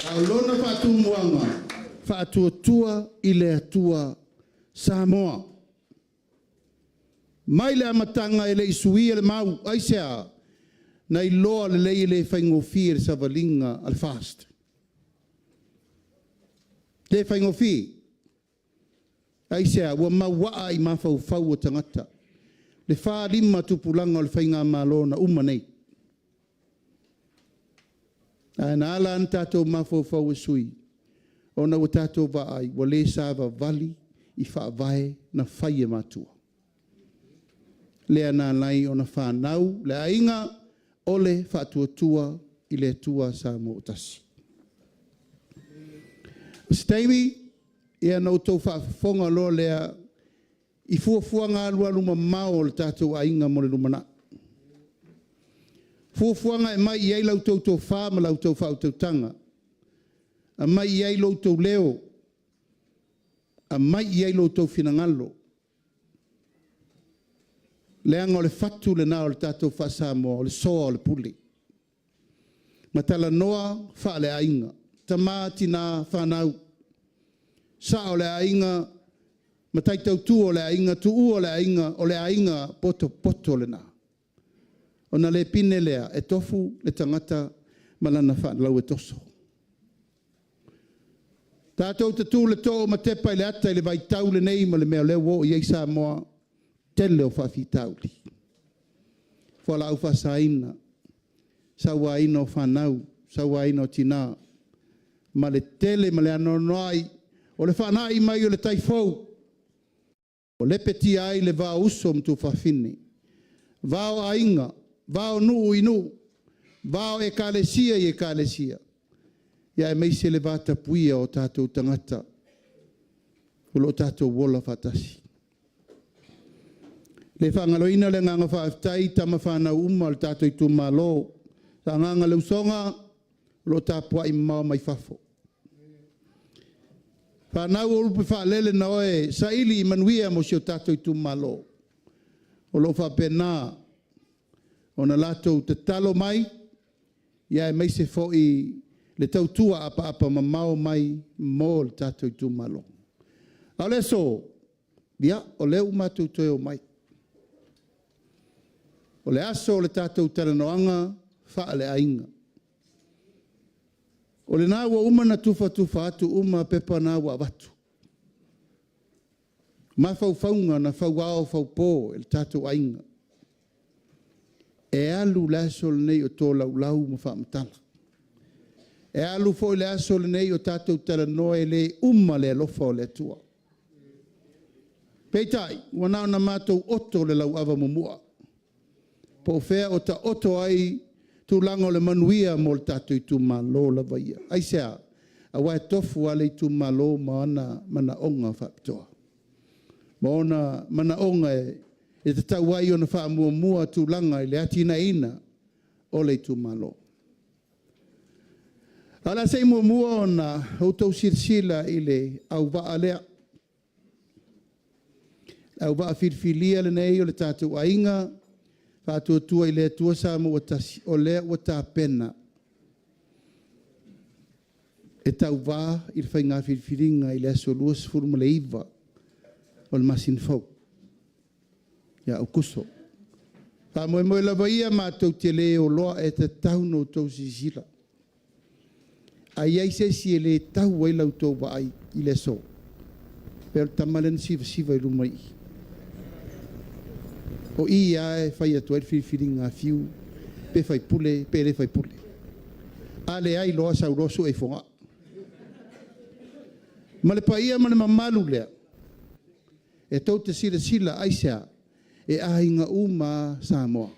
Aulona whaatu muanga, whaatua tua i le atua Samoa. Mai le amatanga e le isui e le mau, aisea, na i loa le lei le whaingofi e le savalinga al fast. Le whaingofi, aisea, ua mawaa i mawhau fau o tangata. Le wha lima tupulanga o le whainga malona umanei. Na ala an tātou mawhau e sui. O na ua tātou vaai, wa le sāwa vali i whaavae na whai e matua. Lea nā lai o na whanau, le ainga ole whaatuatua i le tua sa mo tasi. Staimi, ia nau tau whaafonga lo lea i fuafua ngā lua luma mao le tātou ainga mo le lumana. Fuafuanga e mai iai lau tau tau wha ma lau tau whau tau tanga. A mai iai lau tau leo. A mai iai lau tau finangalo. Leanga o le fatu le nao le tātou whasamo, o le soa o le puli. Matala noa wha le ainga. Tama tina whanau. Sa o le ainga, matai tau tu o le ainga, tu o le ainga poto le nao. Ona le pine lea, e tofu le tangata malana whanau e toso. Tātou tatu le tō ma tepa le ata le vai tau le nei ma le mea lewo i eisa moa tele o whawhi tauli. Whala au whasaina, sawa ino whanau, sawa ino tina, ma le tele ma le anonoai, o le whanai mai o le taifou, o le peti ai le vā uso mtu whawhine, vāo ainga, vāo nuu inu, vāo e kālesia i e kālesia. Ia e meise le vāta puia o tātou tangata, o lo tātou wola whatasi. Le whangaloina le nganga whaaftai tama whanau uma le tātou Itumalo, sa nganga le usonga, lo tāpua i mau mai whafo. Whanau o lupi whaalele na oe, sa ili i manuia mo si o tātou Itumalo, o lo whapena, o na lātou te talo mai, ia e meise fo i le tautua apa mamao mai mo le tātou Itumalo. A le so, bia, o leu mātou toi o mai. O le aso o le tātou taranoanga, wha le ainga. O le nā ua uma na tufa atu, uma pepa nā ua watu. Ma fau faunga na fau ao fau pō, e le tātou ainga. E alu le aso le nei o tō lau ma whaamtala. E alu fo le aso le nei o tātou taranoa e le uma le alofa o le atua. Peitai, wana na mātou oto le lau ava mumua. Po fea o ta oto ai tu lango le manuia mo le tātou Itumalo la vaia. Aisea, a wai tofu ale Itumalo mana onga whapitoa. Maona mana onga e te tau ai o na wha mua tu langa i le atina ina o le Itumalo. Ala sei mua o na outou sirsila i le au waa lea. Au waa firfilia le nei o le tātou ainga, whātua tua i le tua sa mo o lea o tā pena. E tau waa i le whainga firfiringa i le Aso Lulu furuma le iwa o le masin fau. Ia o kuso. Wha moe la vaia mātou te le o loa e te tau no tau sisila. ai ai se si le tau ai lau tō wa ai i le so. Pero tamalen siva i rumai. O i ai fai atu ai whiwhiringa fiu, pe fai pule, pe le fai pule. A le ai loa saurosu e fonga. Ma le paia ma le mamalu lea. E tau te sila aisea, e ahinga uma Samoa.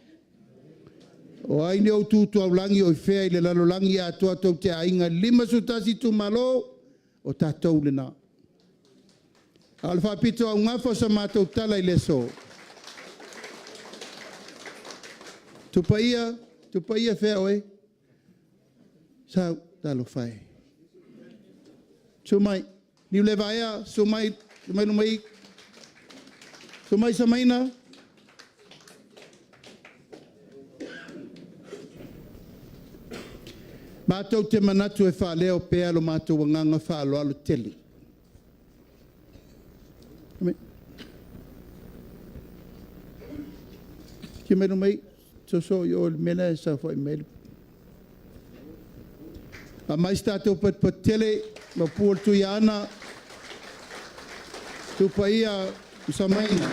O ai ne o tūtu au langi o i whea i le lalo langi a toa tau te ainga 5 sutasi Itumalo o tātou le nā. Al whapito au ngafo sa mātou tala i le so. Tupaia whea oe. Sao, talo whae. Sumai, niu le vaea, sumai lumai. Sumai samaina. Mātou te manatu e whaaleo pēa lo mātou wanganga whaalo alo teli. Ki mero mai, so i o mena e sa whai mele. A mai statou pat tele, ma puol tu i ana, tu pa ia usamaina.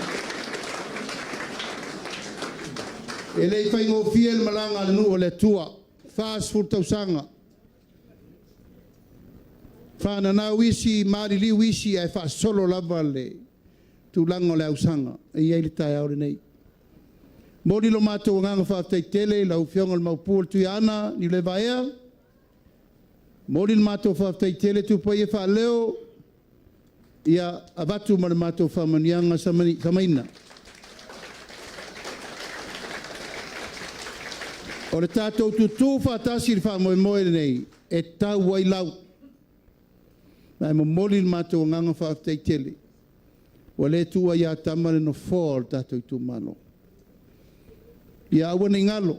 E lei whai ngō fiel malanga anu o le tua. Fast food tausanga. Whana nā wisi, marili wisi, ai wha solo lava le tūlanga le ausanga. E iei le tai aure nei. Mori lo mātou nganga whaatai tele, lau whionga le maupua tui ana, ni le vaea. Mori lo mātou whaatai tele, tupa ia wha leo, ia avatu ma le mātou whamanianga samaina. O le tātou tutu whaatasi le whamoe nei, e tau wai lau. Nai mo moli le mātou nganga whaatai tele. Wa le tua ia tamare no fōr tātou Itumalo. Ia awana ingalo.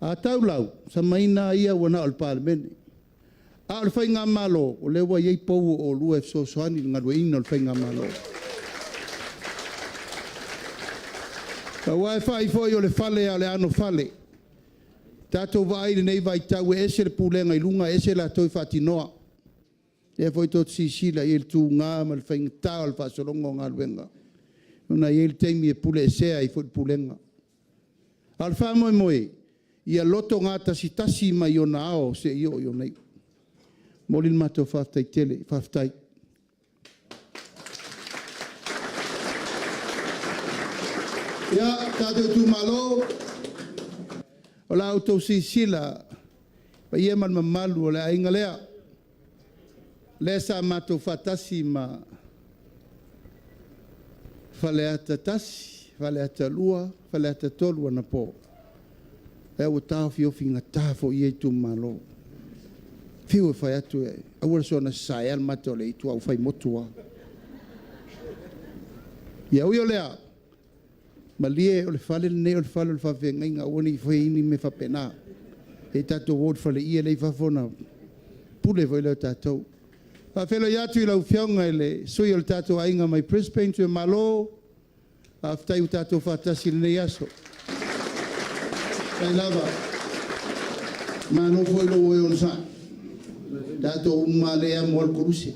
A tau lau, sa maina ia wana al parmene. A le whai ngā malo, o le wa iei pou o lua e soani ngarua ina le whai ngā malo. Ka wai whai foi o le fale a le ano fale. Tātou vai nei vai tau e ese le pūlenga i lunga ese la toi whatinoa. E foi tot sisila i el tū ngā ma le whainga tau al whasolongo ngā luenga. Nuna i el teimi e pule esea i foi pūlenga. Al whamoe moe, i a loto ngā tasi mai o na ao se i o nei. Molin mato whaftai tele, whaftai. Ia, tātou Itumalo, o la auto sila pa ia man mamalu o le ainga lea le sa matou fatasi ma faleata tasi faleata lua faleata tolu ana po e o tau fiofinga tafo i Itumalo fiu e fai atu e awara sona sai al matou le itu au fai motua ia ui o lea malie o le fale nei o le fale o le whawhenga inga oni fai ini me whapena. E tatou wod fale ia lei whawhona. Pule voi leo tatou. Whawhelo iatu i lau whionga e le sui o le tatou ainga mai Brisbane tu e malo. Aftai u tatou whatasi le nei aso. Kai lava. Mano foi lo oi on sa. Tatou umalea mo al kuruse.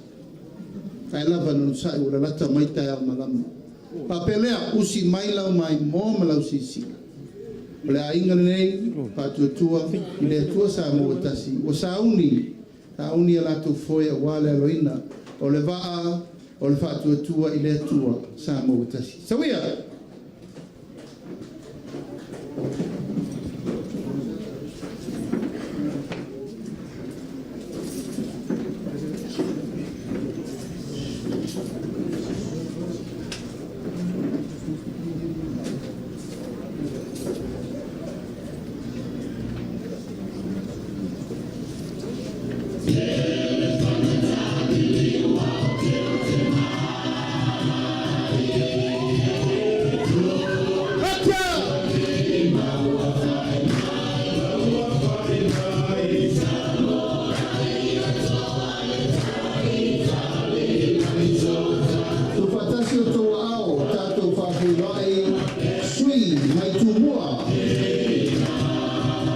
Kai lava non sa ura lata mai tai au malama. Papelea usi mai lau mai mo ma lau sisi. O le ainga nei, patuatua, i le tua sa mo tasi. O sa uni a latu foi a wale aloina. O le waa, o le patuatua i le tua sa mo tasi. Sawia!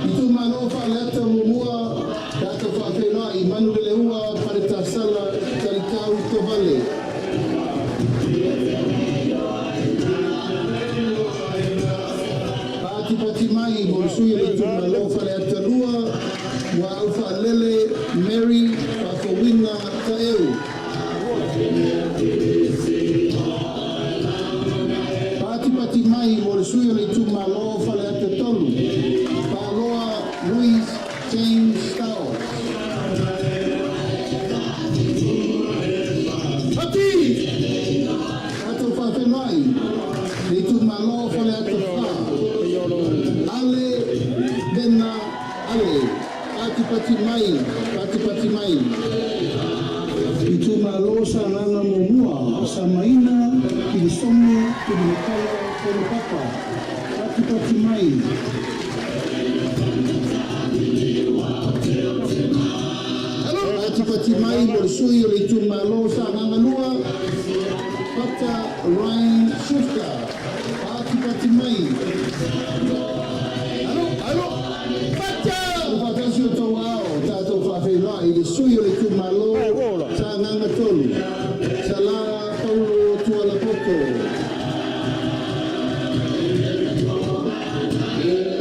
Itumalo Faleula, Tato Faleula, mai mo le sui le Itumalo fale atalua wa au Faleula Mary Fafowina Taeu. Pati mai mo le sui le Itumalo fale atatolu. Paloa Louis James Stowell. Pati! Ato whawhenai, le Itumalo fale atawha. Ale, Bena, Ale. Pati mai. Itumalo sa nanga momua, sa maina, kilisomu, kilimekala, kolopapa. Pati mai. Pati mai mo le sui o le Itumalo sa nanga lua. Pata Ryan Shifter. Pati mai. Alo. Pata! Upatasi o tau ao, tātou whawhenai, le sui o le Itumalo sa nanga tolu. Sa la Paulo Tualapoto.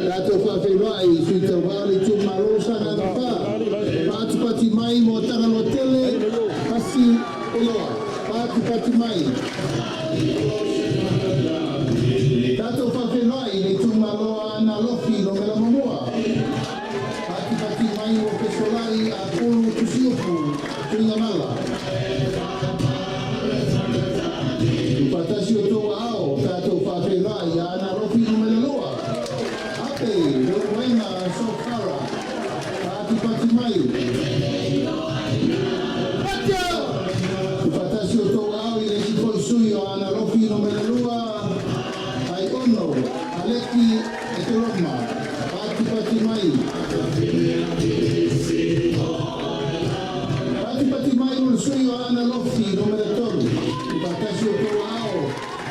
Tātou whawhenai, sui tau ao le Itumalo sa nanga pā. Pati mai mo tanga no tele, pasi oloa. Pati mai. Tātou whawhenai, le Itumalo ana lofi no mela mamua. Pati mai mo pesolai a Upolu tusiopu, tuingamala. Upatasi o tō ao, tātou whawhenai ana lofi no mela loa. Ape, lo wena sofara. Pati mai. Upatasi o tō ao i le kikoi sui o ana lofi no mela loa. Ai ono, aleki e te roma. Pati mai. Pati mai mo le sui o ana lofi no mela tolu. Upatasi o tō ao,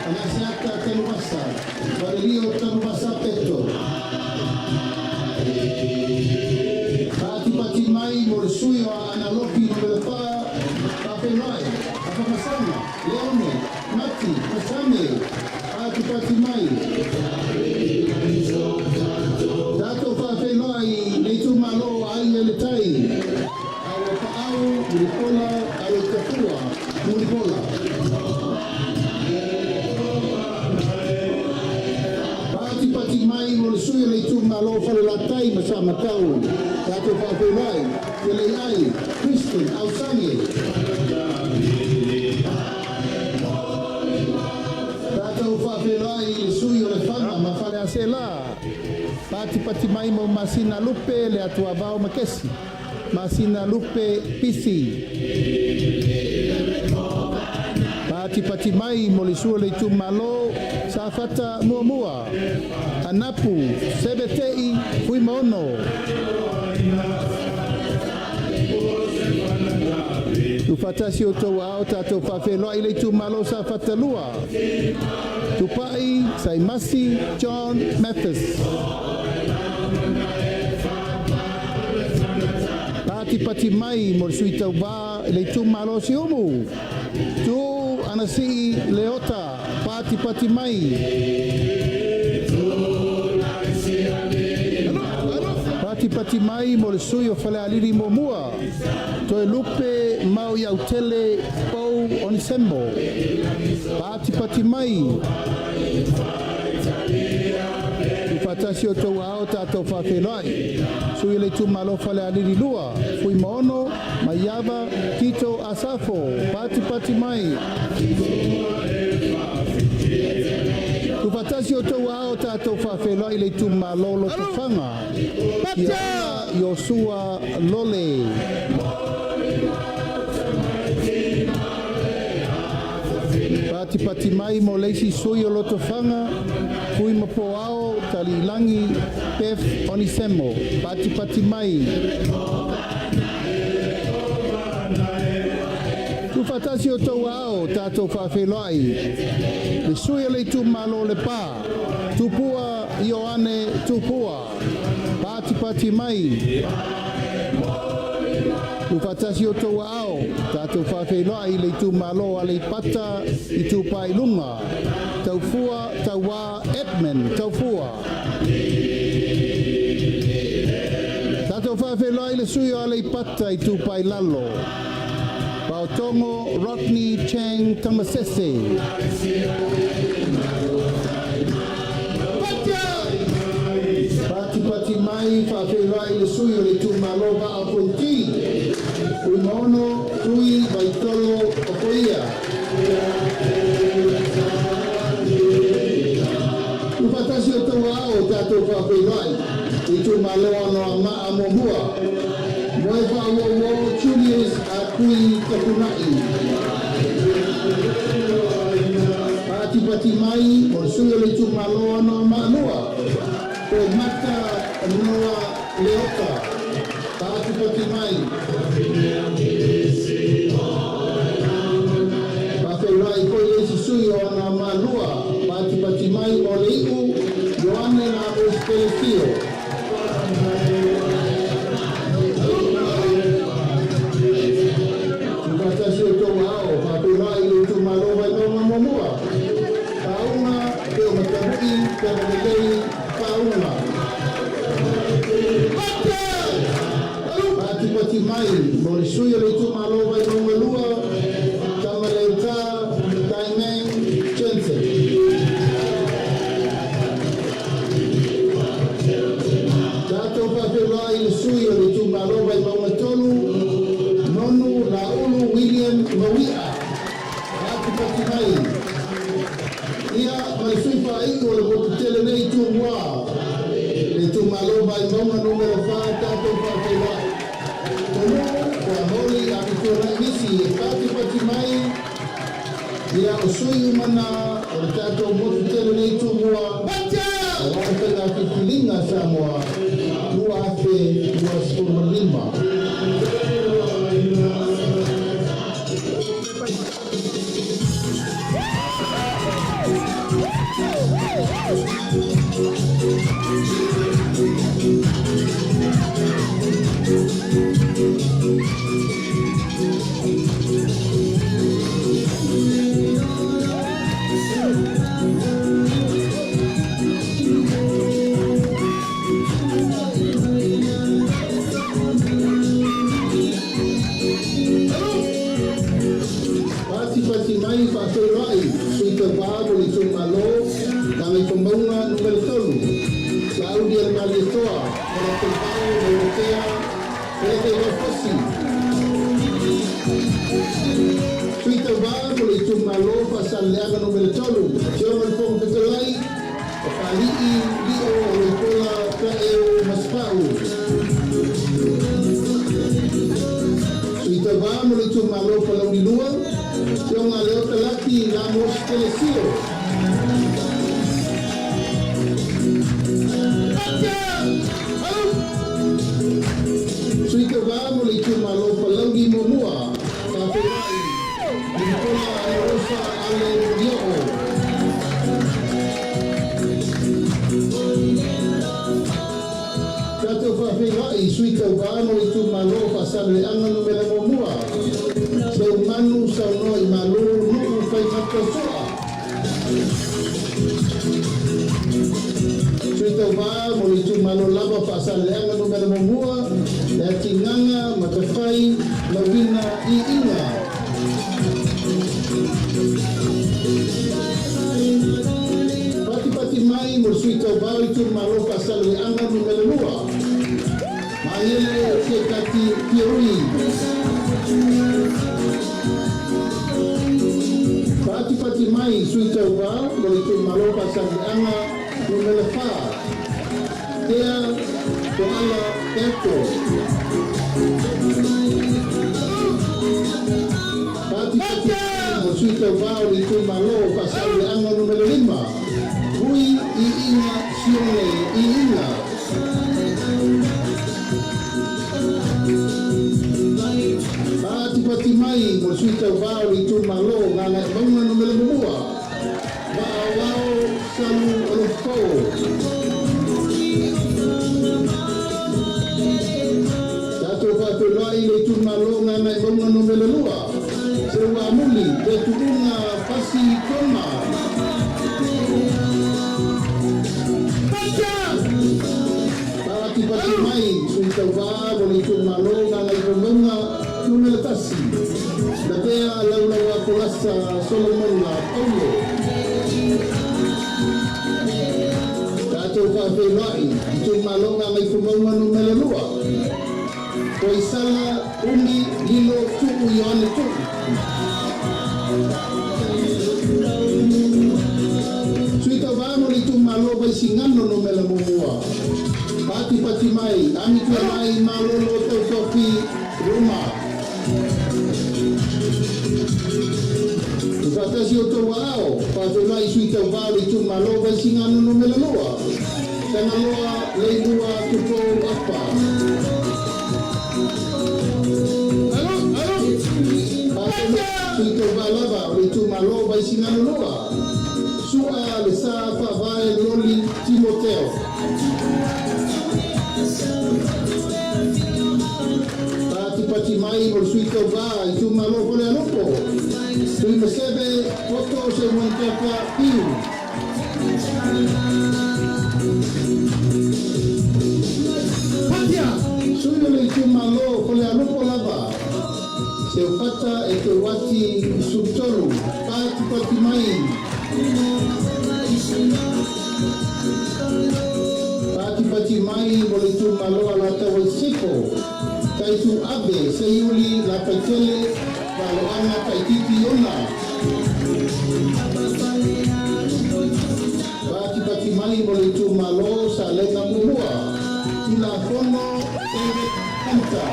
anasiaka tanumasa. Valerio tanumasa peto. Pati mai mo le sui o ana lofi no mela pā. Whawhenai, Apamasana, Leone, Mati, Pasame. Pati mai. Tātou whawhenai, le Itumalo ai le tai. Awa paau, muripola, alo tapua, muripola. Pati mai mo le sui le Itumalo Faleula tai masa matau. Tātou whawhenai, le ai, Kristen, Ausange. Tātou whawhenai le sui o le whanga ma whare asela. Pati mai mo Masina Lupe le atua vau makesi. Masina Lupe pisi. Pati mai mo le sui le Itumalo sa fata mua. Anapu, sebetei, fui maono. Upatasi o tau ao tātou whawhenai le Itumalo sa fatalua. Tupai, Saimasi, John Mathis. Pati mai mo le sui tau wā le Itumalo si umu. Tu anasi leota, pati mai. Pati mai mo le sui o whale aliri mo mua. Toe lupe mau iau tele pou onisembo. Pati mai. Upatasi o tau ao tātou whawhenai. Sui le Itumalo whale aliri lua. Fui maono, maiava, Tito Asafo. Pati mai. Upatasi o tau ao tātou whawhenai le Itumalo lo tawhanga. Ia Yosua Lole. Pati mai mo leisi sui o loto whanga. Fui mapo ao talilangi pef onisemo. Pati mai. Tufatasi o tau ao tātou whawhenai. Le sui o le Itumalo le pā. Tupua Ioane tupua. Pati mai. Upatasi o tau ao, tātou whawhenai le Itumalo a le pata i tupai lunga. Tau fua, tau wā, Edmund, tau fua. Whawhirai le sui o le pata I tupai lalo. Pautongo Rodney Chang Tamasese. Pati mai whawhirai le sui o le Itumalo a Ponti. Umono tui Vaitolo Okoia. Upatasi o tawa o tato whawhirai. Itumalo no ama amomua. Moe whawo Julius a kui tapunai. Pati mai o sui o le Itumalo no ama amua. Ko mata noa leoka. Pati mai. Whawhirai ko Yesu sui o na malua. Pati mai o le iku Yoane na o Stelefio. Kasi ito wao, Whawhirai le Itumalo vai no mamomua. Kaunga ke o matabuki ke magalei kaunga. Pati mai, mo le sui o le Itumalo vai no malua. Tamaleuka, Taimeng, Jensen. Tato Whawhirai le sui o le Itumalo vai no matolu. Nonu Laulu William Mawia. Pati mai. Ia mai fifa iko le botele nei tuwa. Le Itumalo vai noma numero 5 tato Whawhirai. Tomo kwa holi akitora nisi pati mai. Ia o sui umana o le tato botele nei tuwa. Wapega kikilinga Samoa. Lua afe, lua spurmalima. Pati mai Whawhirai, sui te wābo le Itumalo, tangai pambaunga numero 3. Claudia le Malitoa, ora te pao le Rotea, ora te wafosi. Sui te wābo le Itumalo, whasaleanga numero 3. Tiona le Ponga Petalai, o Palii, Lio, o le Kola, Kaeo, Maspau. Sui te wābo le Itumalo, Faleula, Tiona leo talaki na mos telesio. Sui te wāmo le Itumalo Faleula momua. Whawhirai. Nicola Arosa Ale Dio. Tato Whawhirai sui te wāmo le Itumalo Whasaleanga numero momua. Sau manu sau noi malu nuku fai matosoa. Sui tau wā mo le Itumalo lava whasaleanga numero momua. E tinganga matawhai mawina I inga. Pati mai mo sui tau wā Itumalo whasaleanga numero 2. Maele ke kati pioi. Pati mai sui tau wā mo le Itumalo whasaleanga numero 4. Tea ko ala eto. Pati mo sui tau wā mo le Itumalo whasaleanga numero 5. Hui I inga sione I inga. Pati mai mo sui tau wā mo le Itumalo ngana maunga numero 2. Wao salu olofo. Tato Whawhirai le Itumalo ngana maunga numero 2. Se wā muli te tuunga pasi koma. Pati mai sui tau wā mo le Itumalo Solomon la Upolu. Tātou whawhenai, Itumalo ngai whumauanu melalua. Koi sala umi lilo tuku i ane tuku. Suita vamo ni Itumalo vai singano no melamumua. Pati mai, ami tua mai malolo tau topi Roma. Fatasi o tau ao, whawhenai suita vamo Itumalo vai singano no melalua. Tanga loa leilua tupo apa. Suito balava o Itumalo vai singano loa. Sua le sa whawai loli Timoteo. Pati mai o suito va Itumalo kole alopo. Tui mesebe poto se mwantepa piu. Patia! Suyo le Itumalo kole alopo lava. Se fata e te wati subtolu, pati mai. Pati mai mo le Itumalo ala tawa siko. Kaitu abe se Iuli la paitele valoana kaititi ona. Pati mai mo le Itumalo sa lenga mumua. Ina kono ere kanta.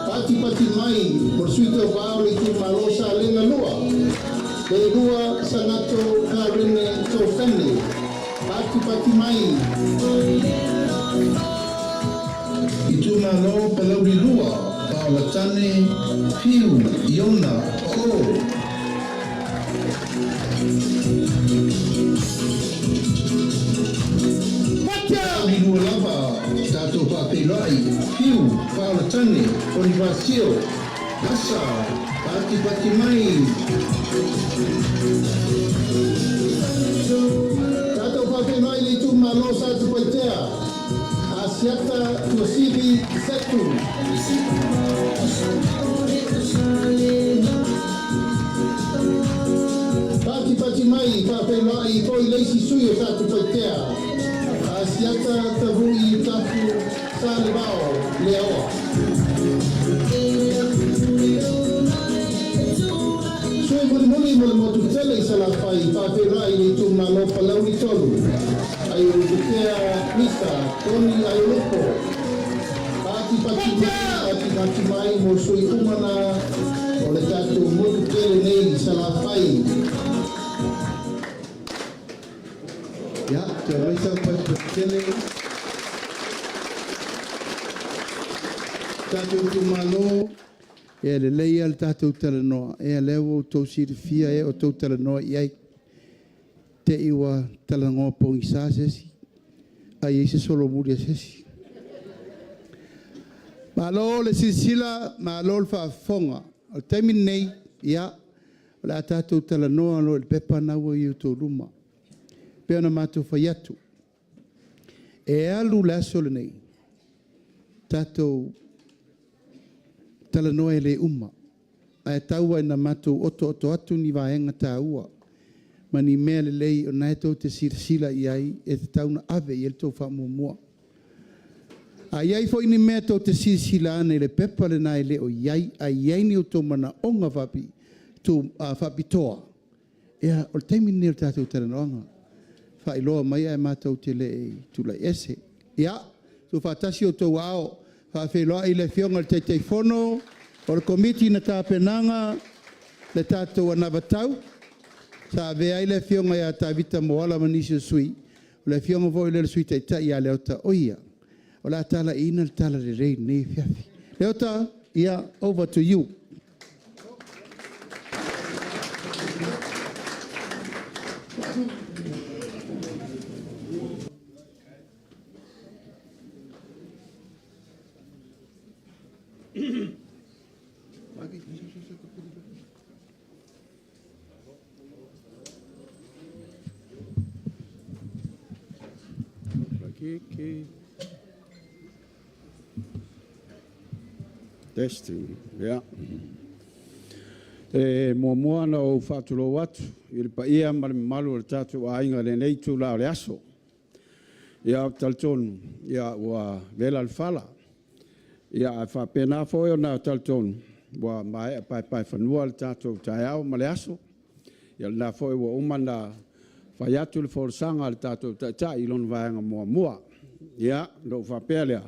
Pati mai bersuito vao le Itumalo sa lenga lua. Le lua sanato karene tofene. Pati mai. Itumalo palauri lua. Paola tane fiu iona ko. Rilu lava, tātou Faleula, Piu, Paola Tane, Onivasio, Asa, Pati mai. Tātou Faleula le Itumalo sa tupaitea, Asiata tuasibi setu. Pati mai, Faleula i koi leisi suyo sa tupaitea. Asiata tavui tapu salibao leoa. Sui muli mo motu tele i salafai Faleula i Itumalo palauri tolu. Ai urutea mista, toni ai lopo. Pati mai mo sui umana o le tatu motu tele nei i salafai. Ya, teresa pasitele. Tātou Itumalo e le leia le tātou talanoa. E lewo tau sirifia e o tau talanoa iai. Te iwa talangoa pongi sa sesi. Ai eise solo muri a sesi. Malo le silsila, malo le whaafonga. O taimi nei, ia, o le tātou talanoa lo le pepa naua i o tau ruma. Pea na mātou whai atu. E alu le aso le nei. Tātou talanoa e le uma. A e taua e na mātou oto atu ni vaenga tā ua. Ma ni mea le lei o nai tau te sila i ai e te tauna ave i el tau whamua. A iai fo ini mea tau te sila ane le pepa le nai le o iai. A iai ni o tau mana onga whapi toa. Ea o le taimi ni o tātou talanoanga. Faleula mai e mātou te le tulai ese. Ia, tu whatasi o tau ao. Faleula i le fionga le teitei fono. O le komiti na tāpenanga. Le tātou anavatau. Sa vea i le fionga ia tā vita moala manisi sui. O le fionga voi le sui teitai ia leo ta oia. O la tala ina le tala le rei nei fiafi. Leo ta, ia, over to you. Testing. Yeah. Mua na o whāturo watu. I le paia ma le malu le tātou a inga le nei tū lao le aso. Ia taltonu. Ia ua vela le whala. Ia a whapena fōi o nā taltonu. Ua mai a pai whanua le tātou tai au ma le aso. Ia nā fōi ua umana whai atu le wholesanga le tātou tai ilon vaenga mua. Ia, no whapea lea.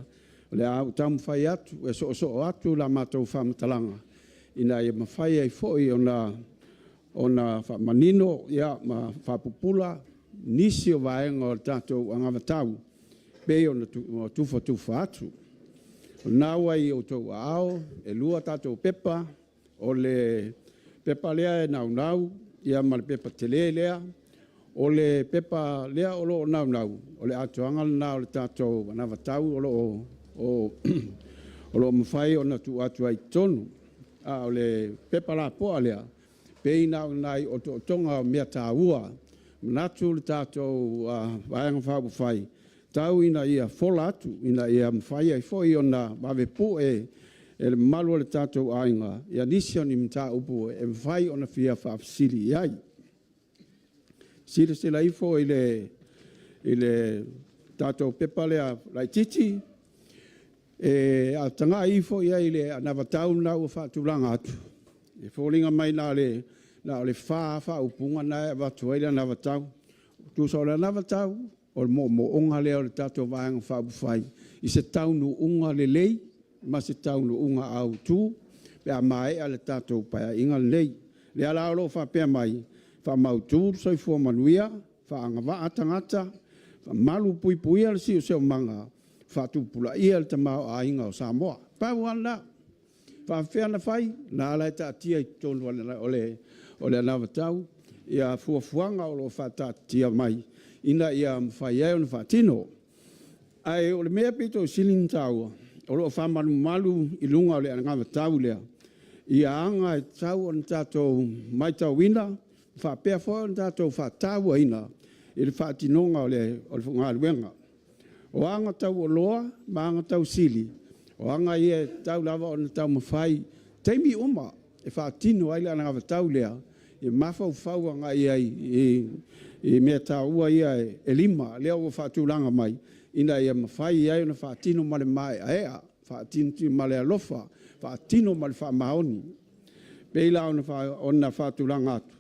Le au tamu whai atu, e so atu la mātou whamatalanga. Ina ia mawhai ai fōi ona manino, ia ma whapupula, nisi o vaenga o le tātou angavatau. Pei ona tufa atu. Nāua i o tau ao, e lua tātou pepa, o le pepa lea e nau, ia ma le pepa tele lea, o le pepa lea o lo nau, o le atoanga na o le tātou anavatau, o lo mawhai o na tu atu ai tonu, o le pepa la poa lea, pei nau nai o tonga mea tāua, manatu le tātou vaenga whai, tau ina ia fola atu, ina ia mawhai ai fōi o na mawe po e le malu le tātou ainga, ia nisio ni mta upu e mawhai o na fia whaafsiri iai. Sira sila ifo i le tātou pepa lea lai titi, a tanga ifo iai le anavatau na ua whaatulanga atu. E fōlinga mai na le wha upunga na e watu ai le anavatau. Tusa o le anavatau, o le mo onga lea o le tātou vaenga whaabufai. I se taunu unga le lei, ma se taunu unga au tū, pe a mai a le tātou paia inga le lei. Le ala alo whapea mai, wha mautūr soi fua manuia, wha angava atangata, wha malu pui al si o seo manga, wha tupula ia le tamau a inga o Samoa. Pau ana, wha whiana whai, na ala e tātia i tonu o le anavatau, ia fuafuanga o lo wha tātia mai, ina ia mwhai e o na wha tino. Ai o le mea pito silin taua, o lo wha malu i lunga o le anavatau lea, ia anga e tau o na tātou mai tau wina, wha pēr fōi o tātou wha tāua ina i le wha tinonga o le ngā luenga. O anga tau o loa, ma anga tau sili. O anga ia tau lava o na tau mawhai. Teimi uma, e wha tino ai le ananga tau lea, i mawhau anga ia i mea tāua ia e lima, lea o wha tūlanga mai. Ina ia mawhai ia o na wha tino male mai a ea, wha tino male alofa, wha tino male wha maoni. Peila o na wha tūlanga atu.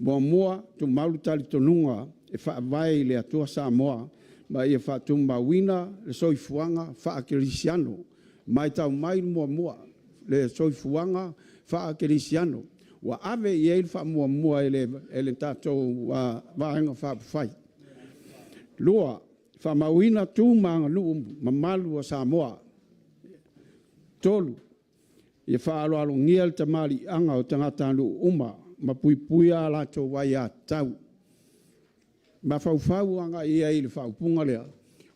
Mua tu maulu tali tonunga e wha vai le atua Samoa, ma ia wha tu mawina le soifuanga wha akirisiano. Mai tau mai mua le soifuanga wha akirisiano. Wa ave i eil wha mua ele tātou vaenga wha pwhai. Lua, wha mawina tu maanga nuu mamalu a Samoa. Tolu, ia wha alo ngia le tamari anga o tangata nuu uma, ma pui a lato wai a tau. Ma whau anga i ei le whaupunga lea.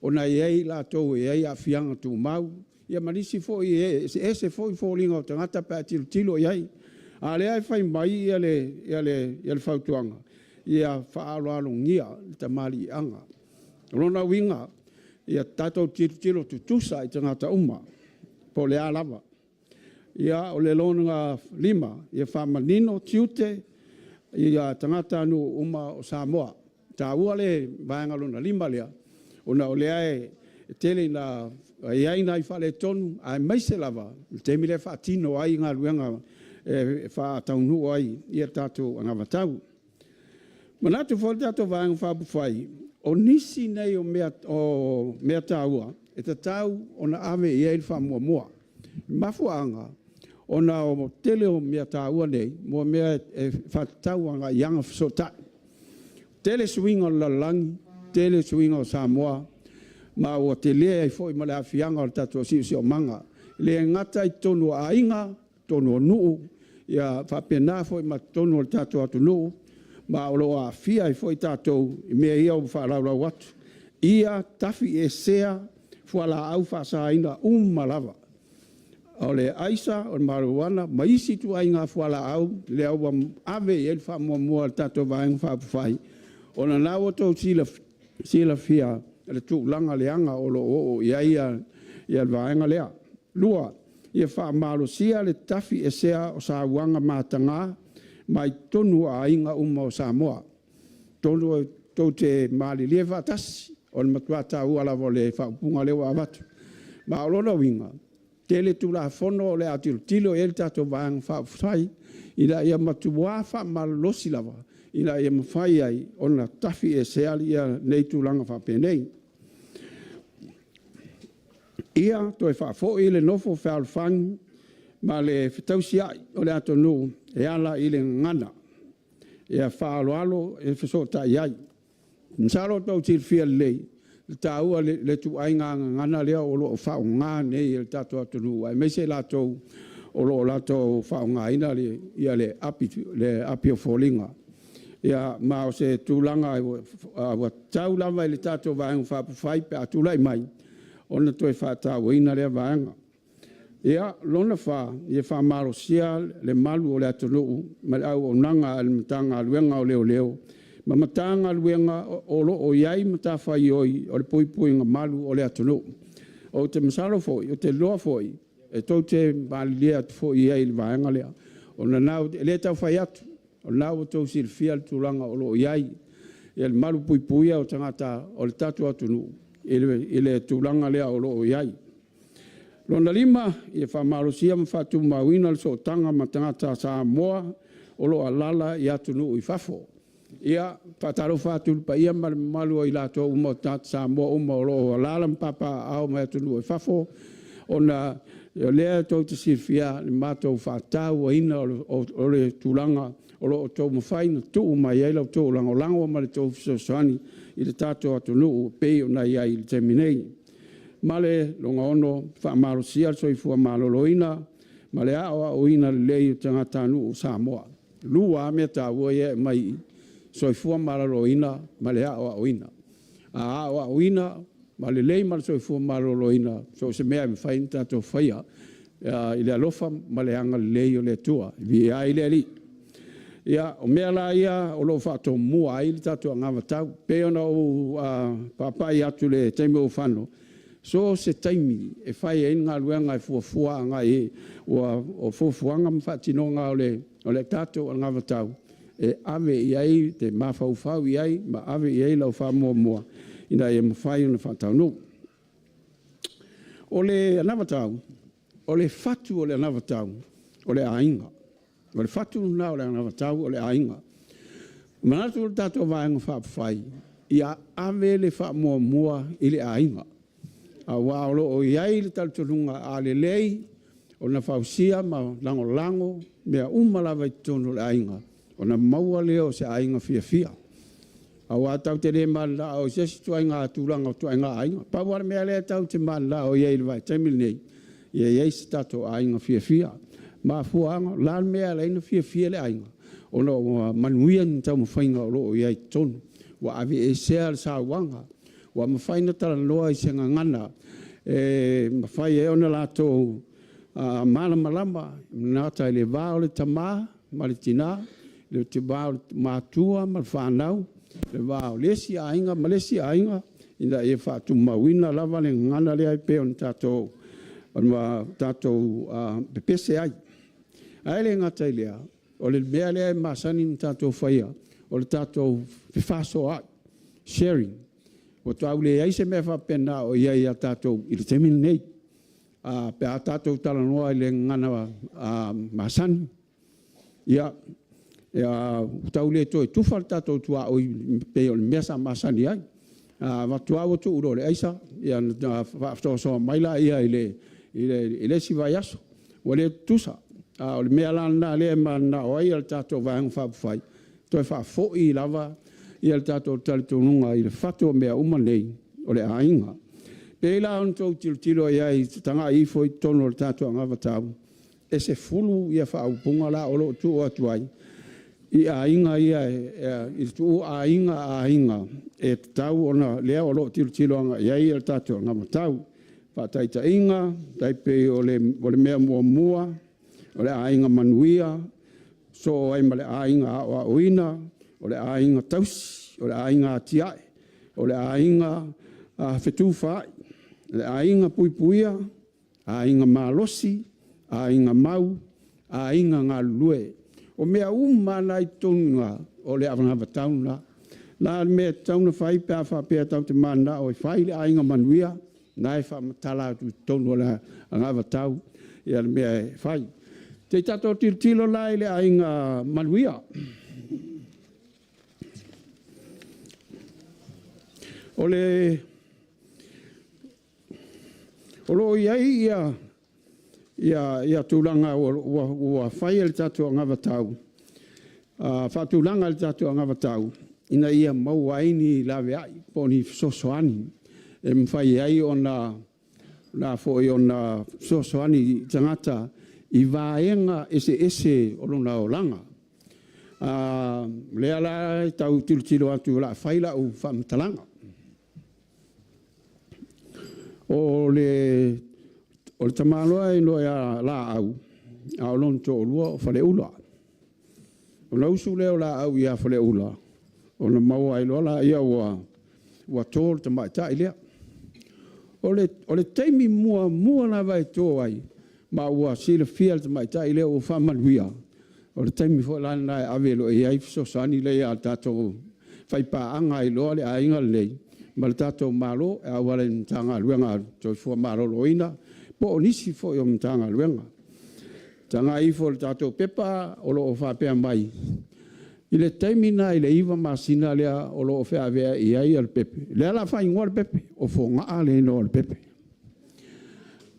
O na i ei lato i ei a fianga tu mau. Ia manisi fo i ese fo i fōlinga o tangata pēr tilo i ei. A lea i whai mai i le whautuanga. Ia whaalo ngia le tamari anga. Rona winga, ia tatou tilo tutusa i tangata uma. Po lea lava. Ia o le longa lima, ia whamanino tiute, ia tangata anu uma o Samoa. Tā ua le vaenga lona lima lea, ona o lea e tele na iai nai whale tonu, ai maise lava, te mire whaatino ai ngā luenga e whaataunu ai, ia tātou angavatau. Manatu whole tātou vaenga whabuwhai, o nisi nei o mea tā ua, e ta tau ona ave iai whamua. Mafuanga, ona o tele o mea tāua nei, mo mea e whatau anga ianga whasotai. Tele suinga o Lalangi, tele suinga o Samoa, ma o te lea i fōi male awhianga o tatua si o manga. Le ngata i tonu a inga, tonu o nuu, ia whapena fōi ma tonu o tatua atu nuu, ma o lo a whia i fōi tātou, i mea ia o whalaura watu. Ia tafi e sea, whala au whasaina malava. O le aisa, o le maruana, ma isi tu ai ngā whala au, le au ave i el whamua tatou vaenga whapufai. O na nao tau sila fia, le tu langa leanga o lo o ia vaenga lea. Lua, ia whaamalosia le tafi e sea o sa wanga mātanga mai tonu a inga uma o Samoa. Tonu tau te maali lie whatasi o le matua tau ala vo le whaupunga leo a watu. Ma o lona winga, te le tula fono o le atiru tilo e le tato vāng whaufai, ila ia matua whaamalosi lava, ila ia mawhai ai o na tafi e sea ia nei tūlanga whapenei. Ia toi whaafo i le nofo whaalfangi ma le whetausi ai o le ato nuu e ala i le ngana. Ia whaaloalo e whesota i ai. Nsaro tau tirwhia lei. Le tāua le tu ainga ngana lea o lo whao ngā nei le tato ato nuu. Ai meise lato o lo lato whao ngā ina ia le api o fōlinga. Ia mao se tūlanga wa tau lama i le tato vāengu whapufai pe atulai mai. Ona toi whātau ina lea vāenga. Ia lona wha, ia whamaro sia le malu o le atonuu, ma au o nanga al matanga aluenga o leo leo. Ma matanga aluenga o lo o iai mata whai oi o le pui nga malu o le atonuu. O te masalo foi, o te loa foi, e tau te mali lea tu foi iai le vāenga lea. O na nau, le tau whai atu, o nau o tau sirfia le tūlanga o lo o iai. Ia le malu pui o tangata o le tatu atonuu. Ile tūlanga lea o loo iai. Lona lima, ia whamalosia mwhatu mawina le so tanga matangata Samoa o loo alala i atunu i whafo. Ia pataro whatu pa ia malu o i lato uma o tata Samoa uma o loo alala mpapa au mai atunu i whafo. Ona lea tau te sirfia le mato whatau o ina o le tūlanga o loo tau mawhaina tuu mai eila o tau lango ma le tau fisosani i le tato atunu pei o nai ai le teminei. Male longa ono whaamaro sia so i fua maloloina, male awa o ina le lei o tangata anu o Samoa. Lua mea ta ua ia mai so i fua maloloina, male awa o ina. A awa o ina, male lei male so i fua maloloina, so se mea me whain tato whaia, i le alofa male anga le lei o le tua, vi ai le li. Ia, o mea la ia, o lo whato mua ai le tato angawa tau, peona o papai atu le teime o whano. So se taimi, e whai e ngā luenga e fuafuanga e, o fuafuanga mwhatinonga o le tato angawa tau. E ave i ai, te mawhauwhau i ai, ma ave i ai lau whamua mua, ina e mwhai o na whatau no. O le angawa tau, o le whatu o le angawa tau, o le ainga. O le whatu na o le angawa tau, o le ainga. Manatu o le tato vāenga whapawhai, ia ave le whamua mua i le ainga. A wāolo o iai le talitonunga a le lei, o na whausia ma lango, mea umalawa i tono le ainga, o na maua leo se ainga fia. A wātau te le mala o sesi tuainga tūlanga o tuainga ainga. Pawara mea lea tau te mala o iai le vai taimil nei, iai se tato ainga fia. Ma fuanga, lan mea leina fia le ainga. O no manuia ni tau mawhainga o lo o iai tono. Wa avi e sea le sa wanga. Wa mawhaina tala loa i senga ngana, mawhai e ona lato malama, nata i le vāo le tamā, ma le tina, le te vāo mātua, ma le whānau, le vāo lesi ainga, ma lesi ainga, ina e whātu mawina lava le ngana lea i peo ni tātou, pepese ai. Ai le ngata i lea, o le mea lea i māsani ni tātou whaia, o le tātou whiwhaso ai, sharing. O tau le ai se mea whapena o iai a tātou i le temini nei. Pe a tātou talanoa i le ngana masani. Ia, tau le toi tufal tātou tua o pe o le mea sa masani ai. Watua o tu uro le aisa, ia whaftosoa maila ia i le siwai aso. O le tusa, o le mea lana le mana o ai al tātou vāengu whapufai. Toi whafo i lava, ia le tātou talitonunga i le whatu o mea uma nei o le ainga. Pēla on tau tilo iai tanga i foi tono le tātou angawa tau. E se fulu ia whaupunga la o lo tu o atuai. I ainga ia, i tu ainga, e tau ona lea o lo tilo anga iai le tātou angawa tau. Whataita inga, taipe o le mea mua, o le ainga manuia, so ai ma le ainga a oina, o le ainga tausi, o le ainga tiae, o le ainga whetūwhai, o le ainga puipuia, ainga malosi, a inga mau, a inga ngā lue. O mea umana I tonga o le awanga tauna. La mea tauna whai pēr whapea tau te mana o whai le a inga manuia, nai whamatala tu tonu la ngawa tau, ia le mea whai. Te tato tilo lai le a inga manuia. Ole lo iai ia tūlanga ua whai le tatu a ngawa tau. Whatūlanga le tatu a ngawa tau. Ina ia mau aini lawe ai, poni sosoani. E mwhai ai o na fōi o na sosoani tangata I vaenga ese o lona o langa. Lea la tau tilo atu la whaila o whamtalanga. O le tamaloa I noa la au, a lon to lua o Faleula. O na usu leo la au ia Faleula. O na maua I loa la ia ua tōr ta mai ta ilea. O le teimi mua na vai tō ai, ma ua sila fiel ta mai ta ilea o whamanuia. O le teimi fo lana nai avelo I ai fisosani le a tato whaipaanga I loa le a inga lei. Ma le tato malo e awale mtanga luenga toi fua malo loina. Po o nisi fo I o mtanga luenga. Tanga I fo le tato pepa o lo o whapea mai. I le taimina I le iwa masina lea o lo o whea vea I ai al pepe. Lea la wha ingoa al pepe o fo ngaa le no al pepe.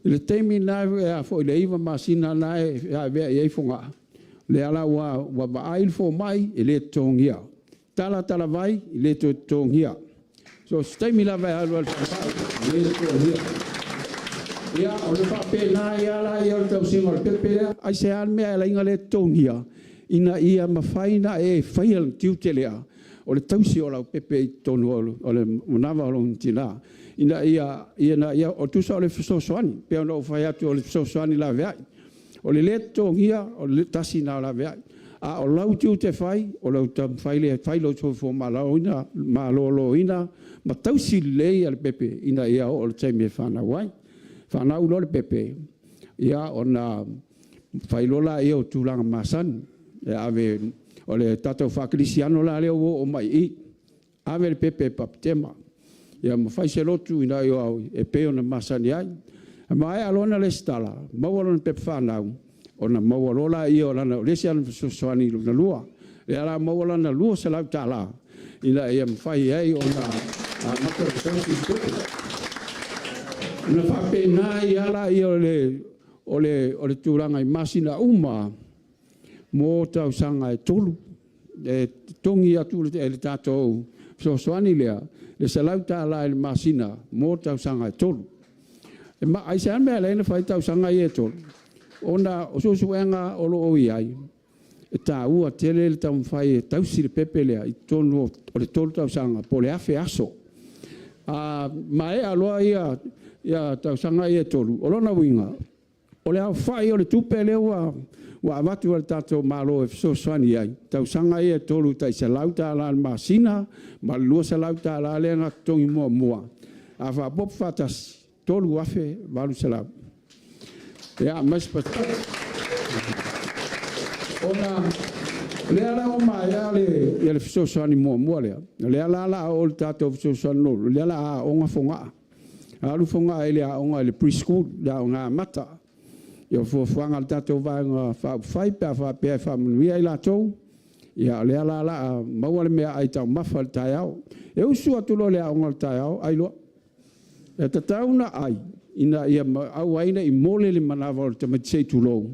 I le taimina e fo I le iwa masina na e whea vea I ai fo ngaa. Lea la wa waail fo mai I le tongia. Tala vai I le tongia. So taimina vai alu al pepe. Le tongia. Ia o le whape na ia la I al tau singa al pepe lea. Ai se an mea la inga le tongia. Ina ia mawhaina e whaial tiutelea. O le tausi o lau pepe I tonu o le manawa o long tina. Ina ia o tusa o le fisosoani. Pea no whai atu o le fisosoani la veai. O le leto ngia o le tasi na la veai. A o lau tiu te whai, o lau tam whai lo tofo ma lolo ina. Ma tausi lei al pepe. Ina ia o le taimi e whana wai. Whana ulo le pepe. Ia o na whailola ia o tūlanga masani. Ave o le tatou whakrisiano la leo o mai I. Ave le pepe paptema. Ia mawhai se lotu ina I au e peo na masani ai. Ma e alona le stala. Mawalona pepe whanau. O na mawalola I o lana. Lesi ana soani na lua. E ala mawalana lua se lau tala. Ina ia mawhai ai o na mata sosi pepe. Na whape na I ala I o le tūranga I masina uma. Mo tau sanga e tolu. E tongi atu le tātou soani lea. Le salau tā la e masina. Mo tau sanga e tolu. E ma aise an mea leina whai tau sanga I e tolu. Ona o susuenga o lo o I ai. E tā ua tele le tau mwhai e tausi le pepe lea. I tonu o le tolu tau sanga. Po le afe aso. Ma e aloa ia tau sanga I e tolu. O lona winga. O le au whai o le tupe lea wa avatu al tato malo e fisosoani ai. Tau sanga I e tolu tai se lauta ala masina, ma lua se lauta ala lenga tongi mua. A wha pop fatas tolu afe walu se lau. Ea, mas pata. Ona, lea la o mai ale le fisosoani mua lea. Lea la o le tato fisosoani nolu. Lea la a onga fonga. Alu fonga ele a onga ele preschool, la onga mata. Yo fuanga tato vanga fai pa fa manuia I latou ia le ala maua mea ai tau mafa le taiao e usu atu lo le aonga le taiao ai loa e tatauna ai ina ia au aina I mole le manawa o le tamatise tulou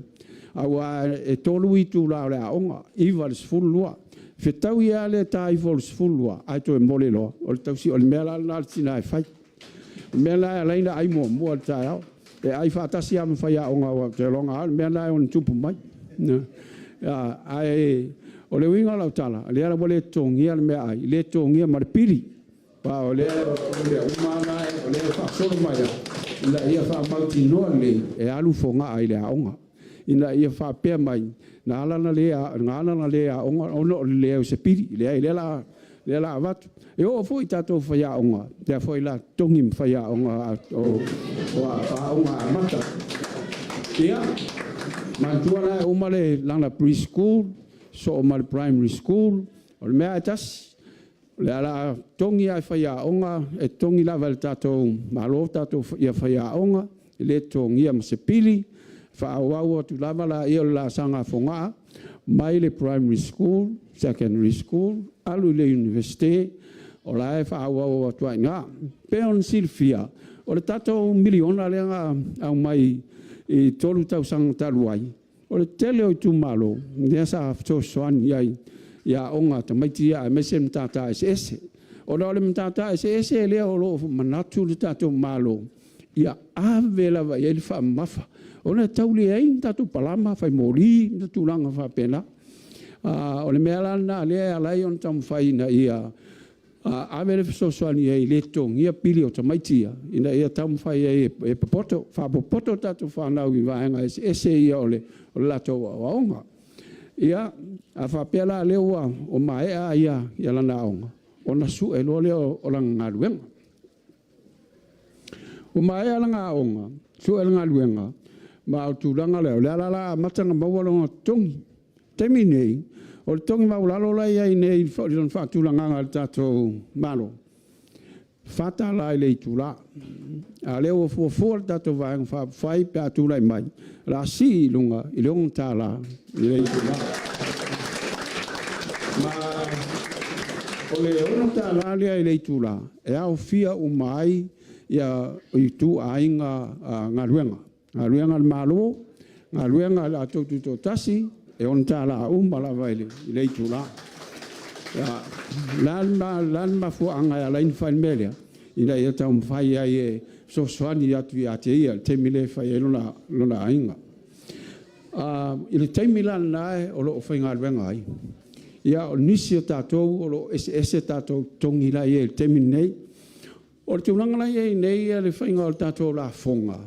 au e tolu I tu la le aonga iwa le sfulu lua fetau ia le tai fo le sfulu lua ai to e mole loa o le tausi o le mea la le tina e fai mea la leina ai mua le taiao e ai whaatasi am whai a onga wa te longa mea nai on tupu mai ai o le winga lau tala le ara wale tongia le mea ai le tongia maripiri pa o le umana o le whaasoro mai ina ia whaamauti noa le e alu fonga ai le a onga ina ia whaapea mai na alana le a onga ono o le au se piri le ai le la avatu e o foi tato whai a onga te foi la tongim whai a onga o a onga mata ia Mantuana umale lana preschool, so umale primary school, o le mea tas. Le ala tongi ai whaiaonga, e tongi lava le tātou malo tātou ia whaiaonga, le tongi a masepili, whaawau atu lava la ia la sanga whongaa, mai le primary school, secondary school, alu le university, o la e whaawau atu ai ngā. Peon silfia, o le tātou miliona leanga au mai I tolu tau sang taluai. O le tele o Itumalo, nea sa so soani ai, ia onga ta maiti ia mese mtata SS. O le mtata SS lea o lo manatu le tatou malo. Ia ave lava ia le wha mafa. O le tauli ei tatou palama, fai mori, na tulanga wha pena. O le mea lana lea alai on tam whai na ia ave le so soani ai le tong, ia pili o ta maiti ia. Ina ia tam whai ai e papoto, wha papoto tatou whanau I vaenga SS ia o le lato waonga. Ia, a whapela lewa o maea ia lana aonga. O na su e lo leo o langa ngaluenga. O maea langa aonga, su e langa luenga, ma o tūranga leo, lea la matanga mawalonga tongi. Temi nei, o le tongi maulalo lai ai nei, whaatūranga ngā tātou malo. Whata lai le tūra. A leo fuafua tātou vaenga whai pe atūrai mai. La si lunga, I leong tāla, I le tūra. Ma o le ono tāla lea I le tūra, e au fia umai ia I tū ainga ngā ruenga. Ngā ruenga le malo, ngā ruenga la tōtuto tasi, e ono tāla umala vaile I le tūra. Lan mafuanga ia lain whain melea, ina ia tau mwhai ai e so swani atu I ate ia, te mile whai e lona ainga. I le taimila nae o lo whai ngā ruenga ai. Ia o nisi o tātou, o lo ese tātou tongi lai e le taimini nei. O le tūranga lai e nei e le whai ngā o tātou la whonga.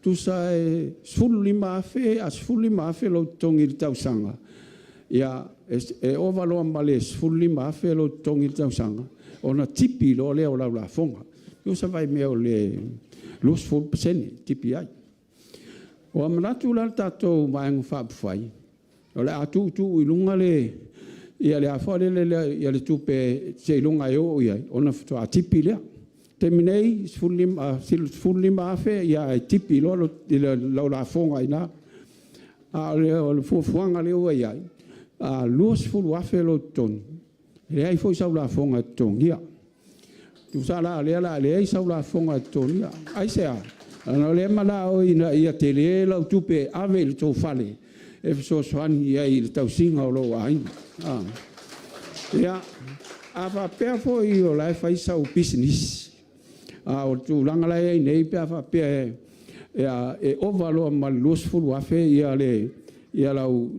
Tusa e sfulu lima afe lo tongi le tausanga. Ia e ovaloa male sfulu lima afe lo tongi le tausanga. O na tipi lo leo la whonga. Tusa vai mea o le lus 4% tipi ai. O amanatu la tātou maenga whaapuwhai. O le atu I lunga le, ia le awhare ia le tupe se lunga e o iai, ona whatua a tipi lea. Te minei, sfulima afe, ia e tipi lo lau la whonga ina. O le fuafuanga leo iai. Luas fulu afe lo toni. Le ai foi sau la whonga toni ia. Tu sa la le ai sau la whonga toni ia. Ai sea. Ano le mala o ina ia te le lau tupe ave le tau fale. E so swani ia I le tau singa o lo aina. Ia, a wha pea fo I o lai whai sau business. O tu langa lai nei pea wha pea e ovaloa ma luas fulu afe ia le ia lau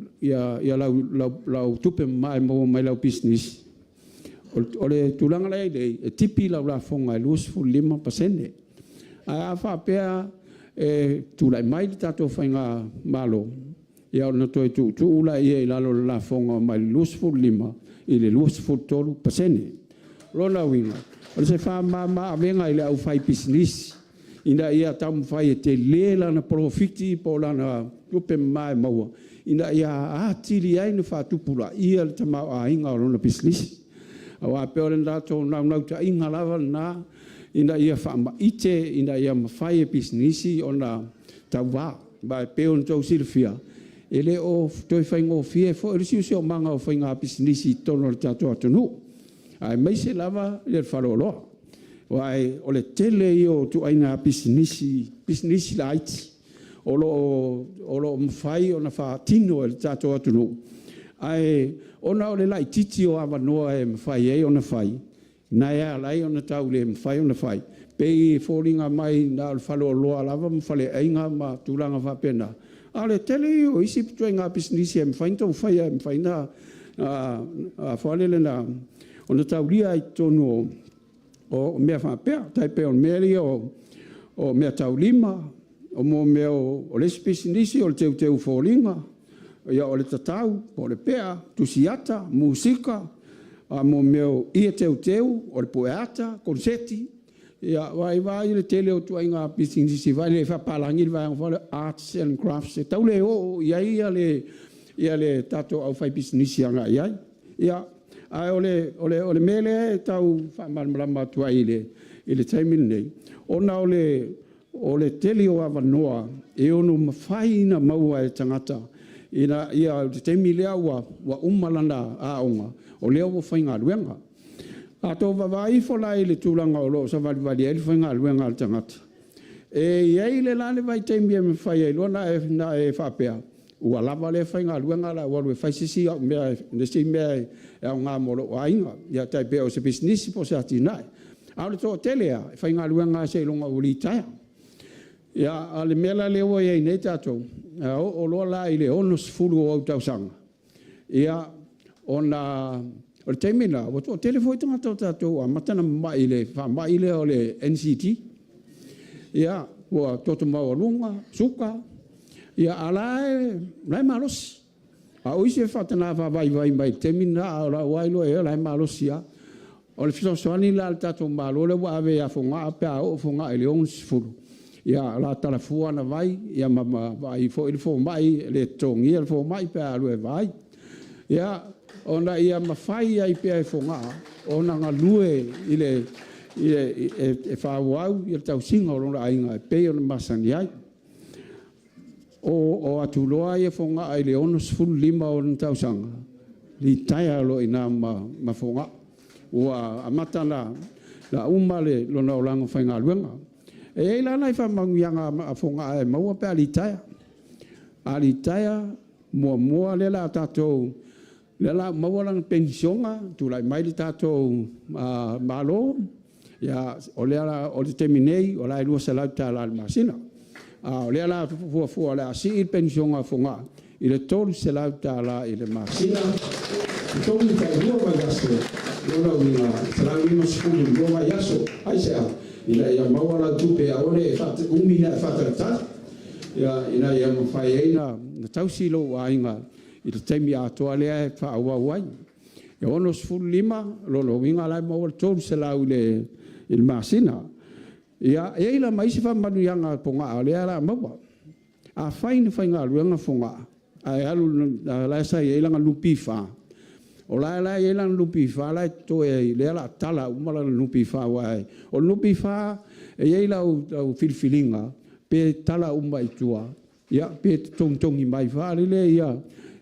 tupe mai mo mai lau business. O le tu langa lai nei e tipi lau la fonga e luas fulu 5%. A wha pea tu lai mai tato whainga malo. Ia o na toi tu ula ia I lalo la fonga mai luas fulu 5 I le luas fulu 3%. Rona winga. O se wha ma avenga I le au whai business. Ina ia tamu whai e te lela na profiti po lana tupe mai maua. Ina ia tiri ai na wha tupura. Ia le tamau a inga o lona business. A wā peo le ndato nau ta inga lava na. Ina ia wha ma ite, ina ia ma whai e business o na tau wā. Ba peo na tau silfia. E le o toi whai ngō fie fo. E risi o manga o whai ngā business I tono le tato atonu. Ai mai se lava le whaloloa. Wai o le tele I o tu aina business la iti. O lo mwhai o na wha tino e le tato atunu. Ai ona o le lai titi o awa noa e mwhai e o na whai. Na ea lai o na tau le mwhai o na whai. Pei fōringa mai na le whaloloa lava mwhale ainga ma tūranga whapena. A le tele I o isi putua ngā business e mwhai tau whai e mwhai na whalele na o na tau ria I tono o mea whapea, tai pe o mea ria o mea tau lima, o mo mea o le business o le teu whoringa, ia o le tatau, o le pea, tusiata, musika, mo mea o ia teu, o le poeata, konseti, ia vai le tele o tu inga business si vai le fa palangi vai fa arts and crafts tau le o ia le tato au fai business anga ia ai ole mele tau fa malama tu ai le timing nei ona ole tele o avanoa e ono mafaina maua e tangata ina ia te temilea wa umalana aonga o leo o fainga luenga a to vai fola ile tulanga o lo sa vali ile fainga luenga al tangata e ia ile lale vai temia me fai ile na e fa pea ua lava le fainga luenga la wa fai sisi me ne si me e nga mo lo ainga ia tai pe o se business po sa tinai a le to telea fainga luenga se longa ulita ia ale mela le o ia nei tato o lo la ile onos fulu o tausanga ia ona o temina o to telefone tato a matana mai le o le NCT ia o toto mau lunga suka ia alai malos a oise fatana vai mai temina ora wailo e lai malos ia o le fisosani la tato malo le wa ave a fonga pa o fonga ile ons fulu ia la talafua na vai ia mama vai fo il fo mai le tongi il fo mai pe alu vai ia ona ia mafai ai pe fonga ona nga lue ile e fa wau ia tau singa ona ainga pe ona masani ai o atuloa ia fonga ai le onus ful lima ona tau sanga li taia lo ina ma fonga ua amata la umale lona olango fainga luenga e la nai fa mangianga afonga e maua pe alitaya mo le la tato le la maua lang pensionga tu lai mai tato malo ya o le terminei o la lua sala ta la masina o le la fu la si pensionga fonga ile tol sala ta la ile masina tol ta lua ba yaso lona winga sala winga skulu lua yaso ai se ina ia mawala tupe aole fat umina fatarata ina ia mafai ina tausilo ainga il temi ato ale fa wai e onos ful lima lo winga la mawal tol sela ule il masina ia ila mai se fa manu yanga ponga ale ala mawa a fain fainga luanga fonga ai alu la sa ila lupi fa o la yelang lupi fa la to e le la tala umala lupi fa wai o lupi fa e yela o filfilinga pe tala umba itua ya pe tong mai fa le ya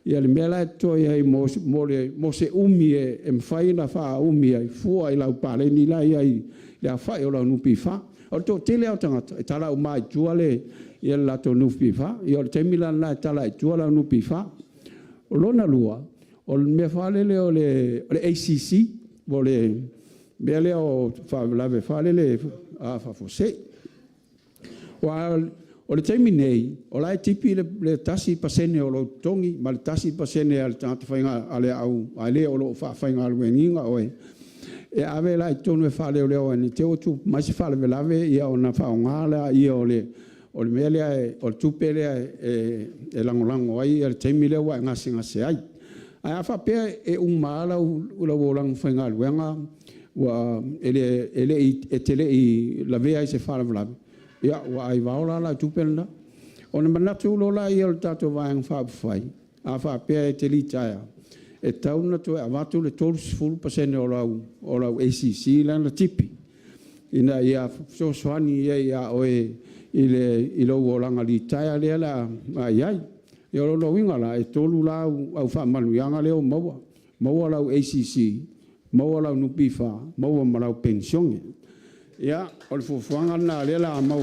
le mela to e mo se umi e mfaina fa umi ai fu ai la pale ni la ai le fa o la lupi fa o to tele o tanga tala umba itua le ya la to lupi fa yo temila la tala itua la lupi fa o lona lua o me falele o le ACC o le bele o fa lave falele a fa fose o le terminei o la tipi le tasi pasene o lo tongi ma le tasi pasene al tanto fainga ale au ale o lo fa fainga al weninga o e ave la tonu fale o le o ni te o tu ma si fale lave ia ona fa ngala ia o le mele o tupele e langolango ai al termile wa ngasi ai a fa pe e mala o la volang fainga luenga wa ele tele i la vea se fa la ya wa ai va la tupelna ona manatu lo la il tato va en fa fai a fa pe telita e tauna to avatu le tols full pasene o la ACC la tipi ina ia so swani ia o ile volanga li taia le la ai yo lo winga la e tolu la au fa manuanga leo maua la ACC maua la nupifa maua la pension ya o fu fuanga na le la mau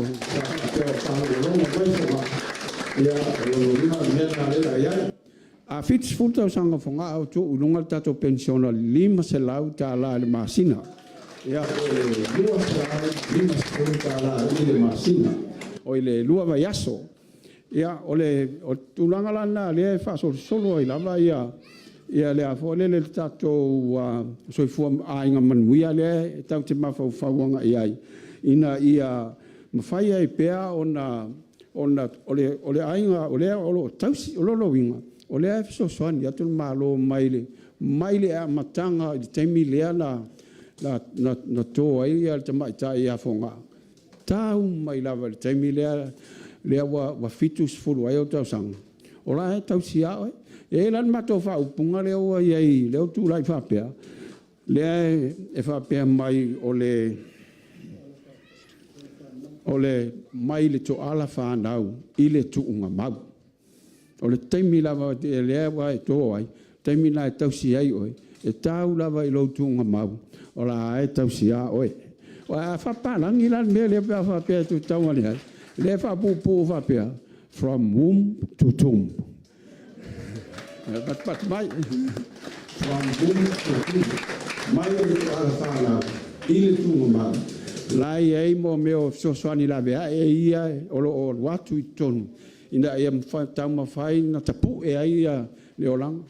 ya lo winga ya a fits futa sanga fonga au tu lunga tato pension lima se la ta la masina ya lima se la ile masina o ile lua va yaso ia o tulanga lana le fa solo i lava ia le afo le tato so fu ainga manuia le tau te mafa fawanga ina ia mafai ai pea ona ole ainga ole tausi lo winga ole so soan ia tu malo maile a matanga i temi le ana na tō ai ia te mai tai a whonga. Tau mai lava le taimi lea wa fitu sifuru ai o tau sanga. O la he tau si ao e. E lan mato wha upunga leo wa iei, leo tū lai whapea. Lea e whapea mai o le mai le to ala whanau i le tuunga mau. O le taimi lava e lea wa e tō ai, taimi la e tau si ai oi, e tau lava i lo tuunga mau. O la e tau si a oi. O a whapalangi lan mea lea pia whapea tu tau ani ai. Lea whapupu whapea, from womb to tomb. But mai, from womb to tomb. Mai o le to ala whanau i le tuunga mau. Lai ei mo meo sosoani la vea e ia o watu i tonu. Ina ia tau mawhai na tapu e ai le olanga.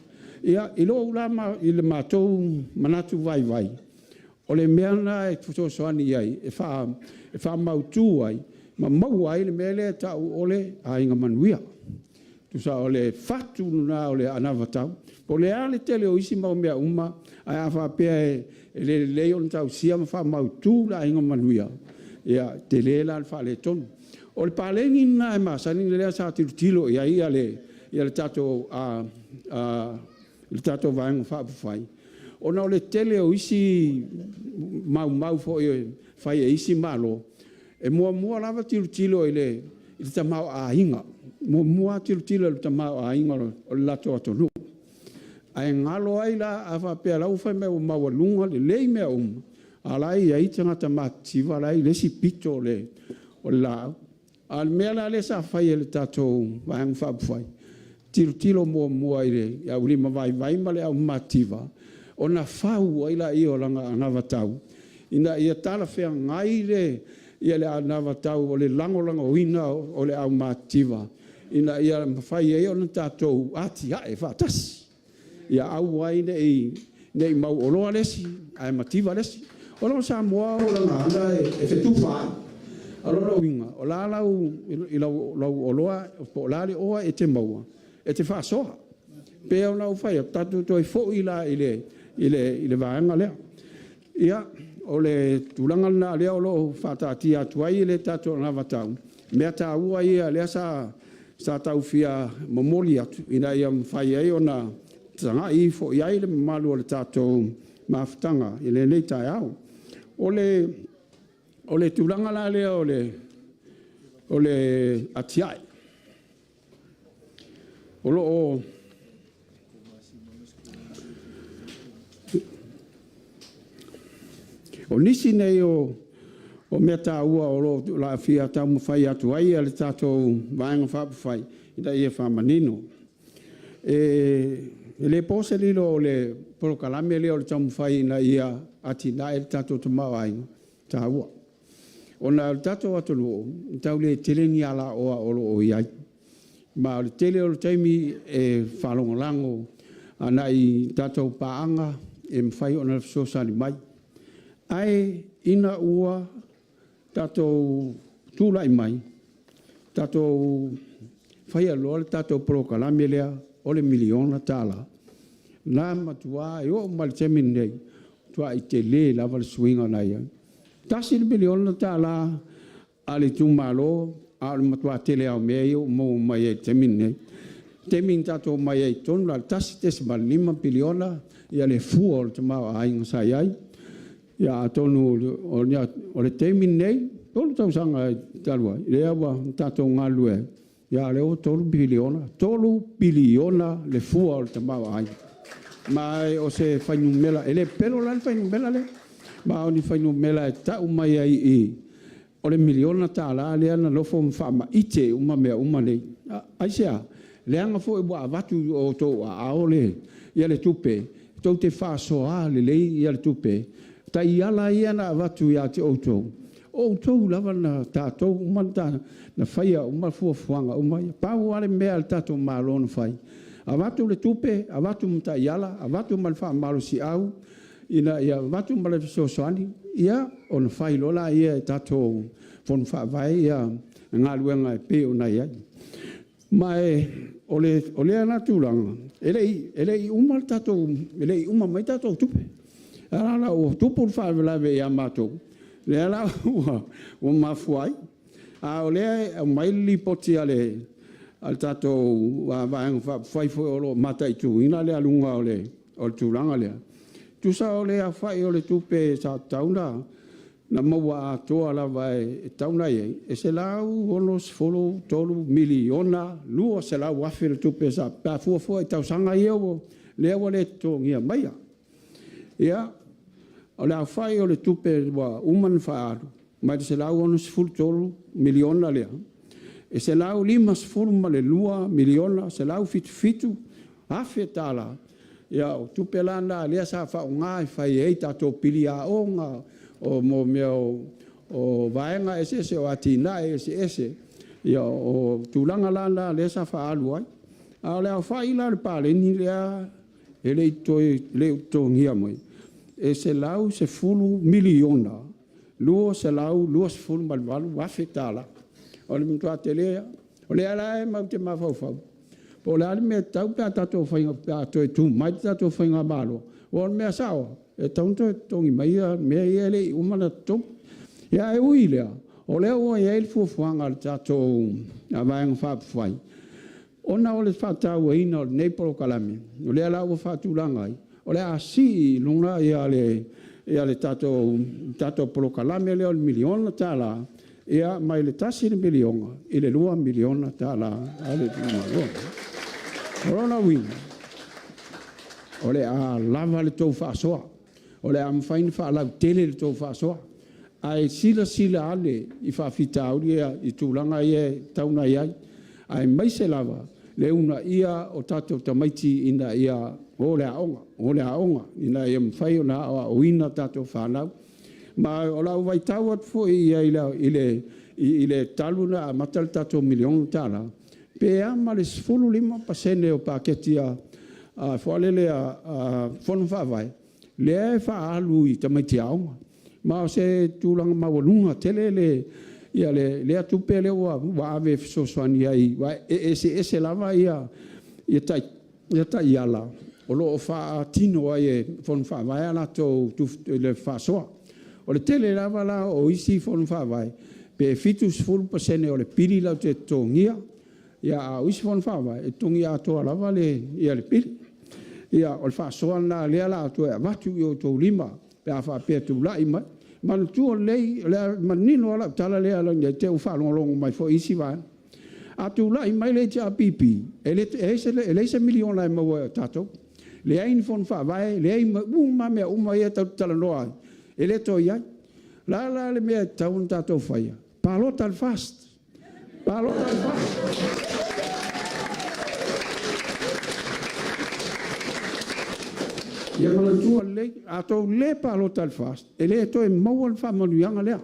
Ia ilo ulama i le mātou manatu vai. O le mea na e sosoani ai e wha mautu ai. Ma mau ai le mele tau ole a inga manuia. Tu sa o le fatu na o le anawatau. Po le ale tele o isi mau mea uma ai a whapea e le leo na tau sia ma wha mautu la inga manuia. Ia te le la wha le tonu. O le palengi na e masani le lea sa tilo ia le tato le tato vaenga wha pufai. O na o le tele o isi mau fo i whai e isi malo. E mua lava tilo i le tamau a inga. Mua tilo i le tamau a inga o le lato atonu. Ai ngalo ai la a whapea lau whai mea o maua lunga le lei mea alai ai tangata mativa lai le si pito le o le lao. Al mea la le sa whai e le tatou vaenga whapufai. Tilo mua i le ia ulima vai ma le au mativa. O na whau ai la i o langa anawatau. Ina ia tala whea ngai le ia le anawatau o le langolanga o ina o le au mativa. Ina ia mawhai e o na tatou ati ae whatasi. Ia au ai nei mau oloa lesi, ai mativa lesi. Olo sa moa o langa ana e whetu whaa. Alo winga, o la lau i lau oloa, o la le oa e te maua, e te whaa soha. Pea o lau whai, tatu toi fo i la i le vaenga lea. Ia, o le tulanga na lea o lo whatati atu ai le tatu na watau. Mea ta ua ia lea sa tau fia mamoli atu, ina ia mwhai ai o na tanga i fo i ai le malu o le tatou mawhitanga i le nei tai au. O le tūranga la lea o le atiai. O nisi nei o mea tā ua o lo la fia tau mawhai atu ai le tatou vaenga whapawhai i da ia whamanino. E le pose lilo o le polokalame leo le tamu whai na ia ati na e le tato te mawaiga tā ua. O na le tato atolu o, tau le teleni ala oa olo o iai. Ma le tele o le taimi e whalongolango ana i tato paanga e mwhai o na le sosani mai. Ai ina ua tato tūlai mai, tato whai aloa le tato polokalame lea o le miliona tala. Nā matua e o mali te minei, tua i te le lava le swinga na ia. Tasi le miliona tala a le Itumalo, a le matua tele au mea i o mo mai e te minei. Te min tato mai e tonu, la tasi te se mali 5 biliona, ia le fua o le tamau a inga sa iai. Ia tonu o le te minei, tolu tau sanga talua, le awa tato ngalu e. Ia leo 3 biliona le fua o le tamau ai. Mai o se whainumela, e le pelo la le whainumela le. Ma o ni whainumela e tau mai ai i. O le miliona tā la lea na lofo mwhama ite uma mea uma nei. Aisea, leanga fo e bua avatu o tō a ao le. Ia le tupe, tau te whaasoa le lei ia le tupe. Ta i ala ia na avatu ia te outou. Outou lava na tātou uma na whaia uma fuafuanga uma. Pau ale mea le tātou mālona whai. Avatu le tupe, avatu mta iala, avatu malfa malo si au, ina ia avatu mala sosoani, ia on whai lola ia tātou fon wha vai ia ngā luenga e pe o nei ai. Mai ole ana tūlanga, elei uma tātou, elei uma mai tātou tupe. Ala o tupu whaavela ve ia mātou. Le ala o mafuai. A o lea mai li poti ale al tātou vaenga whaifoi o lo mata i tū. Ina le alunga o le tūranga lea. Tusa o lea whai o le tupe sa tauna na maua atoa la vai tauna ye. E se lau ono sifolo tolu miliona lua se lau wafi le tupe sa pa fuafua i tausanga ia o lea wa le tongia maia. Ia o le whai o le tupe wa uman whaaru. Mai se lau ono sifolo tolu miliona lea. E se lau lima sifolo ma le lua miliona se lau fitu hafe tala. Ia o tupe lana lea sa whaunga i whai ei tato pili a onga o mo meo o vaenga ese o atina ese ia o tulanga lana lea sa whaalu ai. A lea whai la le pale ni lea e le tongia mai. E se lau se fulu miliona. Lua se lau, lua se fulu malwalu wafe tala. O le mtua te lea. O lea lae mau te mawhau. Po le ali mea tau pia tato whainga pia to e tu mai tato whainga malo. O le mea sawa. E taunto e tongi mai mea i ele i umana tong. Ia e ui lea. O lea ua i ele fuafuanga le tato a vaenga whaapuwhai. Ona o le whatau e ina o le neipolo kalame. O lea lau whaatulanga ai. O lea si lunga i ale tato polo kalame lea o le miliona tala. Ia mai le tasi le miliona. I le 2 miliona tala. Ale miliona. Rona win. O le a lava le tau whaasoa. O le a mwhaini whaalau tele le tau whaasoa. Ai sila ale i whaafita auria i tūlanga ia tauna iai. Ai mai se lava le una ia o tatou tamaiti ina ia o le aonga. Ina ia mwhai o na o ina tatou whanau. Ma o lau vai tau at fo ia i le taluna a matal tatou milion tala. Pe ama le 15% o paketia whalele a whonu whawai. Le e whaalu i tamaiti aonga. Ma o se tūlanga mawalunga tele le atupe le wa ave soswani ai. Ese lava ia tai ala. O lo o wha tino ai e whonu whawai ala tō le whasoa. O le tele lava la o isi whonu whawai. Pe fitus 15% o le pili lau te tōngia. Ia a uisi whanu whawa, e tungi atoa lava ia le pili. Ia o le whasoa na lea la atoa e watu i o tō lima, pe a whapea tū lai mai. Manu tua lei, manino ala tala lea langia, te u whalongolongo mai fo isi vai. A tū lai mai le te a pipi, e leisa miliona e maua tatou. Le aini whanu whawa, le aini mea umai e tau tala noa. E le tō iai. La le mea taun tatou whaia. Palota al fast. Palota al fast. Ia ngala tua le, ato le palota al fast. E le to e maua le whamanuianga lea.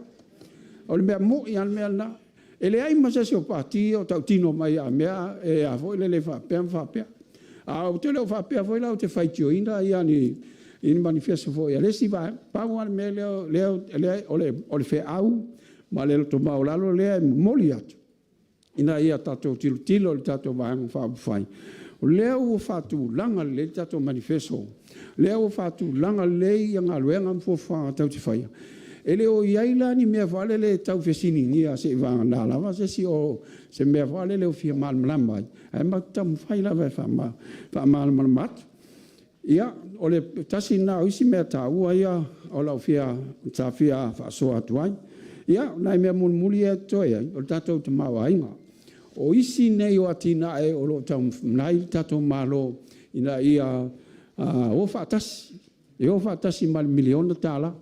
O le mea mo i an mea na. E le ai masasi o pati o tau tino mai a mea e a foi le whapea mwhapea. A o te leo whapea foi lau te whaitio ina ia ni manifesto foi. A lesi vai, pau an mea leo o le whea au, ma leo to maulalo lea e moli atu. Ina ia tato tilo le tato vaenga whapufai. O leo o whatu langa le tato manifesto. Leo o whatu langa le ia ngā luenga mwhofanga tau te whaia. E leo iaila ni mea whale le tau whesini ni a se vanga nā lava se si o se mea whale leo whia malmalama ai. Ai makta mwhai lava e wha malmalama atu. Ia, o le tasi nā isi mea tā ua ia o lau whia tā whia whaasoa atu ai. Ia, nai mea mulmuli e toi ai, o tātou te maua inga. O isi nei o atina e o lo tau nai tātou malo ina ia o whaatasi. E o whaatasi mal miliona tāla.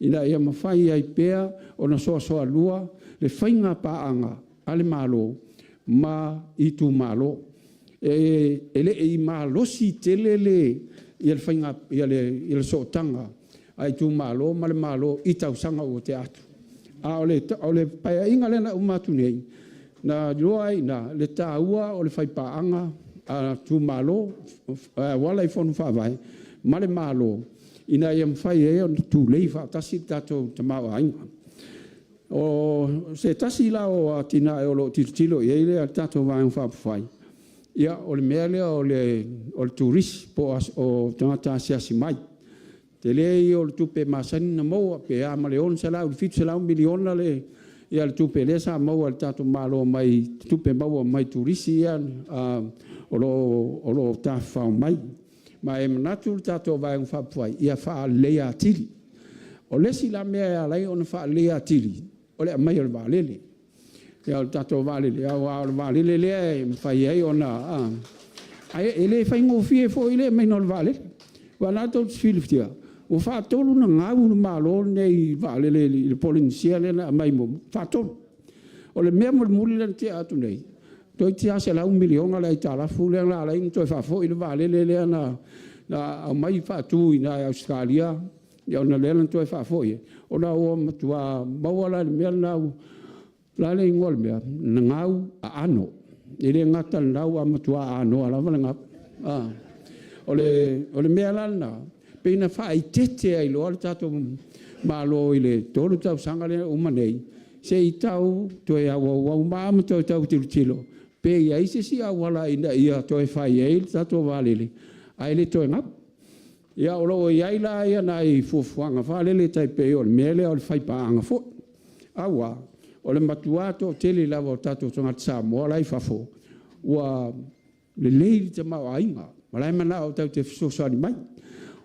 Ina ia mawhai ai pēa o na soa lua le whainga paanga ale malo ma Itumalo. E le i malosi tele le ia le whainga ia le sootanga a Itumalo ma le malo i tausanga o te atu. A o le paia inga lena umatu nei. Na roai na le tāua o le whaipaanga a Itumalo wala i whonu whawai ma le malo. Ina ia mwhai e o tū lei whaatasi tātou te maua ainga. O se tasi la o atina e o lo tilo i eile a tātou vāenga whaapawhai. Ia o le mea lea o le tūrisi po o tangata asiasi mai. te le o le tupe masani na mo pe a ma le on sala o fitu sala miliona le ia le tupe le sa mo al tato malo mai tupe mau mai turisi ia o lo ta fa mai ma e manatu tato vai un fa puai ia fa le atili o le si la mea lai on fa le atili o le mai o valele ia o tato valele a o valele le fa ia ona ai ele fa ngo fie fo ile mai no valele wa na to filftia o fa tolu na ngau no malo nei valele le polincia le mai mo fa tolu o le mea mo muli le te atu nei toi tia se la 1 miliona la itala fu le la in toi fa fo ile valele le na mai fa tu ina Australia ia ona le lan toi fa fo ye ona o matua mawala le mea la le ngol mea ngau ano ile ngata lau a matua ano ala valanga o le mea lana pena fa i tete ai lo tato malo ile tolu tau sanga le umanei se i tau to e wa ma to tau tilo pe ia ise si awala ina ia to e fa ia tato valele ai le to ngap ia o lo ia ila ia nai fufuanga valele tai pe o mele o fai pa anga fo awa o le matuato tele lava tato tonga tsa mo lai fa fo wa le leili te mau ainga malai mana o tau te fisosani mai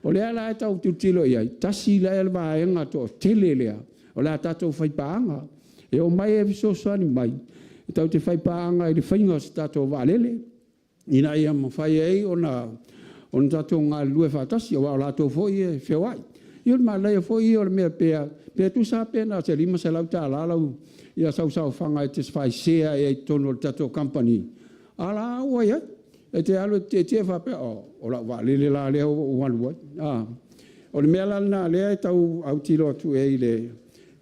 o le ala tau tutilo ia tasi la el vaenga to tele lea o la tato fai paanga e o mai e fisosani mai tau te fai paanga i le fainga tato valele ina ia mo fai ei ona tato ngā lue fatasi o la to foi e fewai io ma la foi o me pe tu sa pena se lima se lauta la ia sau fanga e te fai sea e tono tato company ala o ia e te alo te fa pe o la valele la le o wan o le mela na le tau au tilo tu e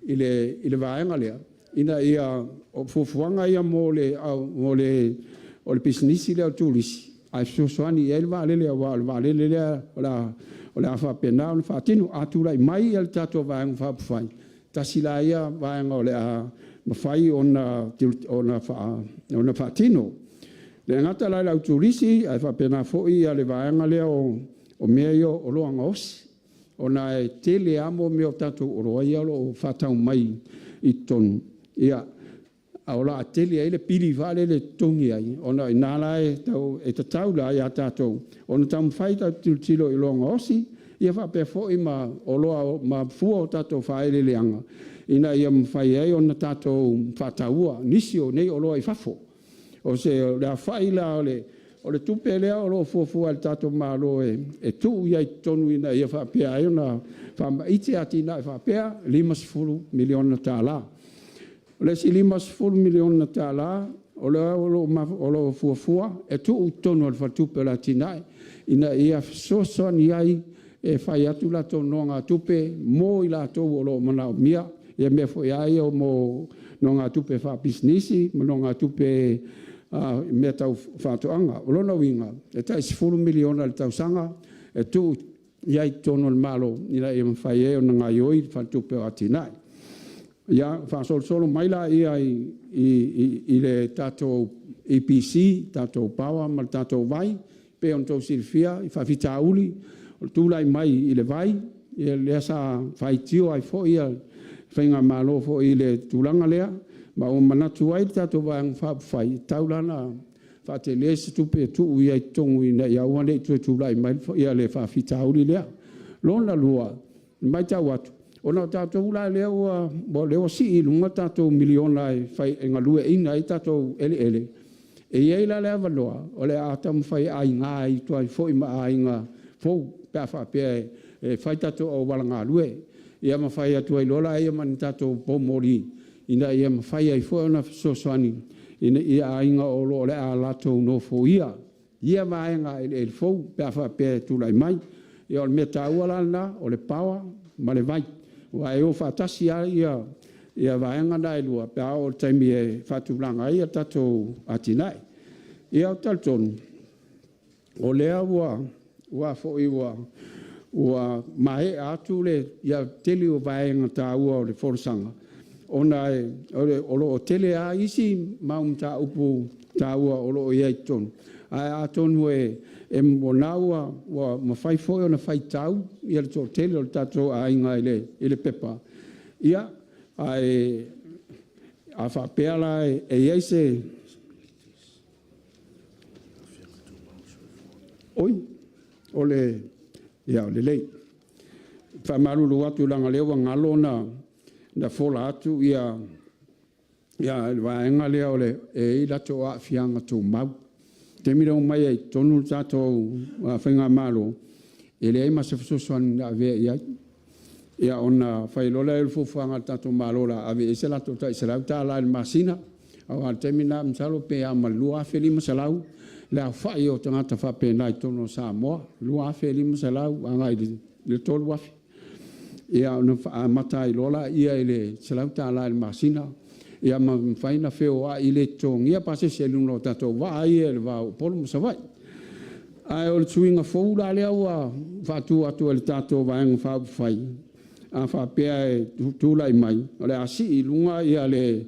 ile vaenga le ina ia o fufuanga ia mo le o le business le tulisi ai soani e valele o valele le o la fa pena on fa tino atula mai el tato vaenga fa fai tasila ia vaenga o le ma fai ona fa tino le ngata la turisi ai fa pena foi ale vaenga le o meio o lo angos ona e tele amo me o tato o roia lo fa tau mai i ton ia aula tele ele pili vale le tongi ai ona inala e tau la ia tato ona tam fai ta tilo i lo angosi ia fa pe foi ma o lo ma fu o tato fa ele le anga ina ia fai ai ona tato fa taua nisio nei o lo i fafo o se la faila o le tupe lea o lo fufu al tato malo e tu ia tonu ina ia fa pea ai ona fa ite atina fa pea 5 miliona tala o le si 5 miliona tala o lo fufu e tu tonu al fa tupe la tina ina ia so ni ai e fa ia tu la tonu nga tupe mo ila to o lo mana mia ia me fo ai o mo no nga tupe fa business mo no nga tupe me tau whātuanga, o lona winga, e tai 10 miliona le tau sanga, e tu iai tono le malo, ina e mwhai e o na ngai oi, whantupe o atinai. Ia, whasolo maila ia i le tato EPC, tato pawa, ma tato vai, pe on tau silfia, i whawhita uli, o tūlai mai i le vai, i le sa whaitio ai fo ia, whainga malo fo i le tūlanga lea, ma o manatu ai tato vang fai taulana fa te lese tupe tu ia tongu ina ia wane tu lai mai ia le fa fitauli le lona lua mai tawatu ona tato la le o bo le si lunga tato miliona fai nga lue ina i tato ele e ia la le valoa o le atam fai ai ngai tu ai foi ma ai nga fo pa fa pe fai tato o walanga lue ia ma fai atu ai lola ia man tato pomori ina ia mawhai ai fo ona sosoani ina ia ainga o lo le a lato no fo ia vaenga il fo pe fa pe tu lai mai ia o meta ua na o le pawa ma le vai wa e o fa tasia ia vaenga na lua pe o taimi e fa tu langa ia tato atinai ia o talton o le wa fo ua mai atu le ia tele o vaenga ta ua o le forsanga ona o lo tele a isi maum ta upu ta ua o lo ia ton a tonu e mbonaua wa mafai foi ona fai tau ia le totele o le tatou ainga i le pepa ia ai a whapea la e iei se oi o le ia o le lei whamaruru atu langa lewa ngalo na fola atu ia vaenga lea o le e i lato a fianga tō mau te mira o mai ai tonu tātou whainga malo e le ai ma se whasosoan na vea iai ia ona Faleula e fufuanga tātou malo la ave e se lato ta Israel ta la il masina au al temina msalo pe a malua feli masalau le a whai o tangata whape nai tono Samoa lua feli masalau angai le tolu wafi ia ona mata i lola ia ele salau ta la il masina ia ma faina feo a ile tongia pase se luno tato va ai le va Upolu savai ai o tuinga foula le wa fatu atu le tato va en fa fai a fa pe tula mai ole asi lunga ia le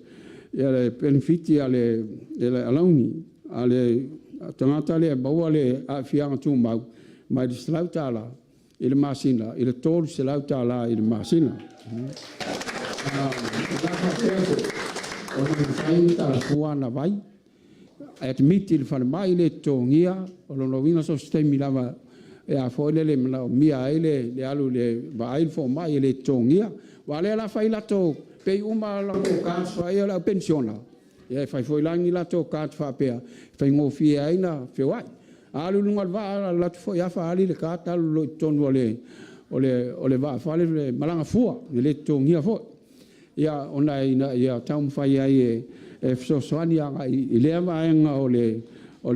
benefiti ale alauni ale tangata le baua le a fianga tu mai di slauta la il masina il tol slauta la il masina o le fai ta fua na vai admit il fa mai le tongia o lo vinga so stemmi lava e a foile le mia ele le alu le vai fo mai le tongia vale la fai la to pe uma la ka fai la pensiona e fai foi langi la to ka fa pe fai ngo fi aina fe wai alu lunga va la fo ya fa ali le ka ta lo tonu ole va fa le malanga fua le tongia fo ia ona ia taum fai ai e sosoani anga i le vaenga o le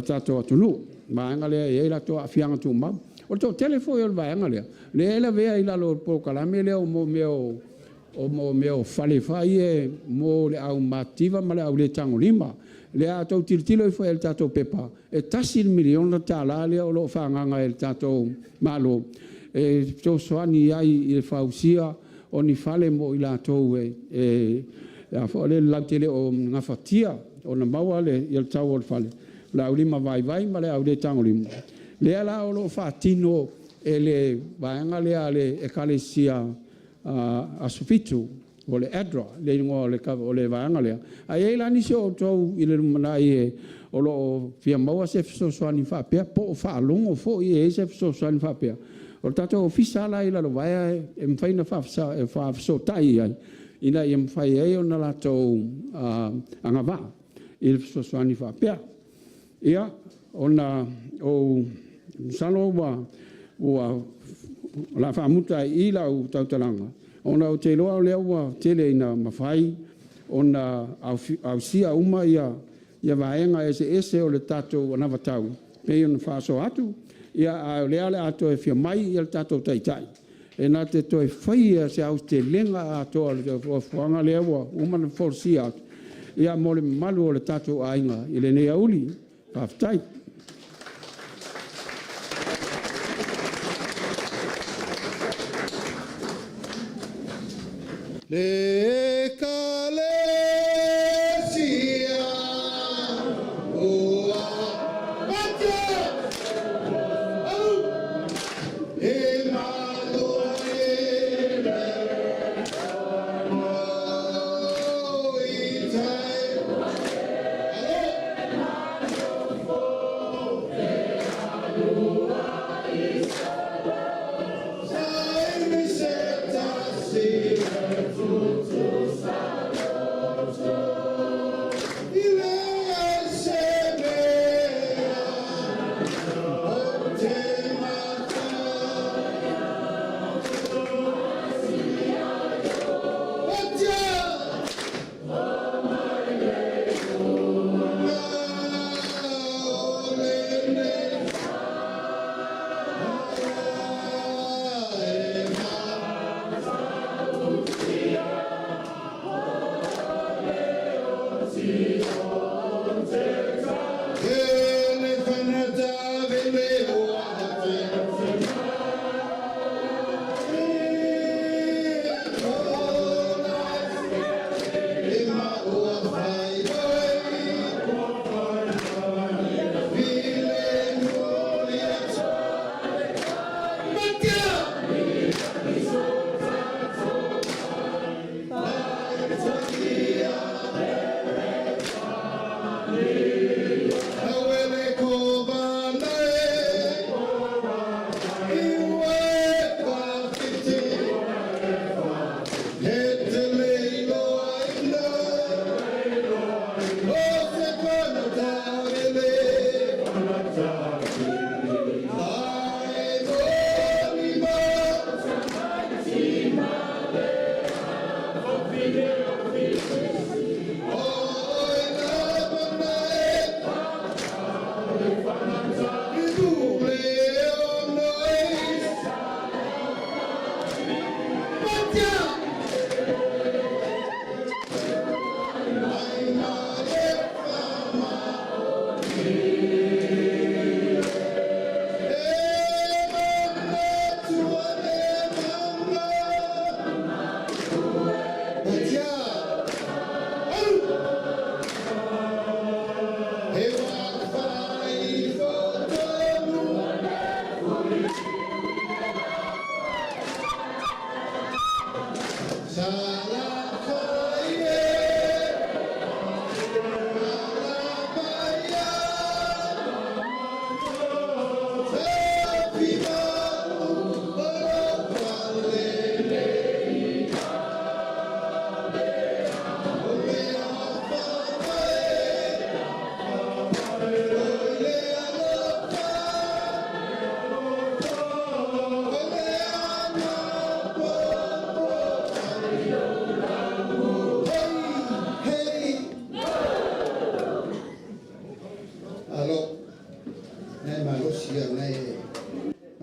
tato atulu vaenga le e la to afianga tu ma o to telefo o vaenga le la vea i la lo po kala me le o mo meo fale fai e mo le au mativa ma le au le tango lima le a to tiltilo i fo el tato pepa e tasil milion la tala le o lo fanga el tato malo e sosoani ai i fausia oni fale mo i la to e a fole la tele o ngafatia o na maua le il tau o fale la ulima vai ma le au le tango lima le la o lo fatino e le vaenga le ale e kalesia a sufitu o le adra le ngo le ka o le vaenga le ai la ni so to i le manai o lo fia maua se so so ani fa pe po fa longo fo i se so so ani fa pe o tato ofisala ila lo vai e mfaina fa so tai ai ina ia mfai ai ona latou angava il sosoani fa pea ia ona o salo wa la famuta ila o tautalanga ona o te loa lea wa tele ina mafai ona au sia uma ia vaenga ese o le tatou ana vatau pe ona fa so atu ia a lea le ato e fia mai ia le tatou taitai e nā te toi whaia se au te lenga a toa le whanga le awa umana forsi atu ia mo le malu o le tatou ainga i le nea uli paftai le kalesia ua patia e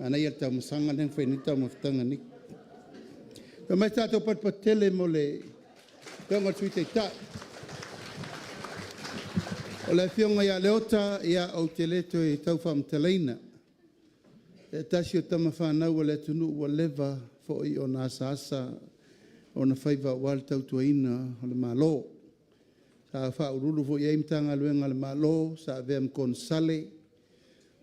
Ana ia tau masanga neng whai ni tau mawhtanga ni. Ka mai tātou patpatele mo le tonga tui te tā. O le whionga ia leota ia au te leto i tau whamteleina. E tasi o tama whanau o le tunu ua lewa fo i o nā asa o na whaiva wal tau tuaina o le malo. Sa whaurulu fo i eimtanga luenga le malo, sa veam konsale.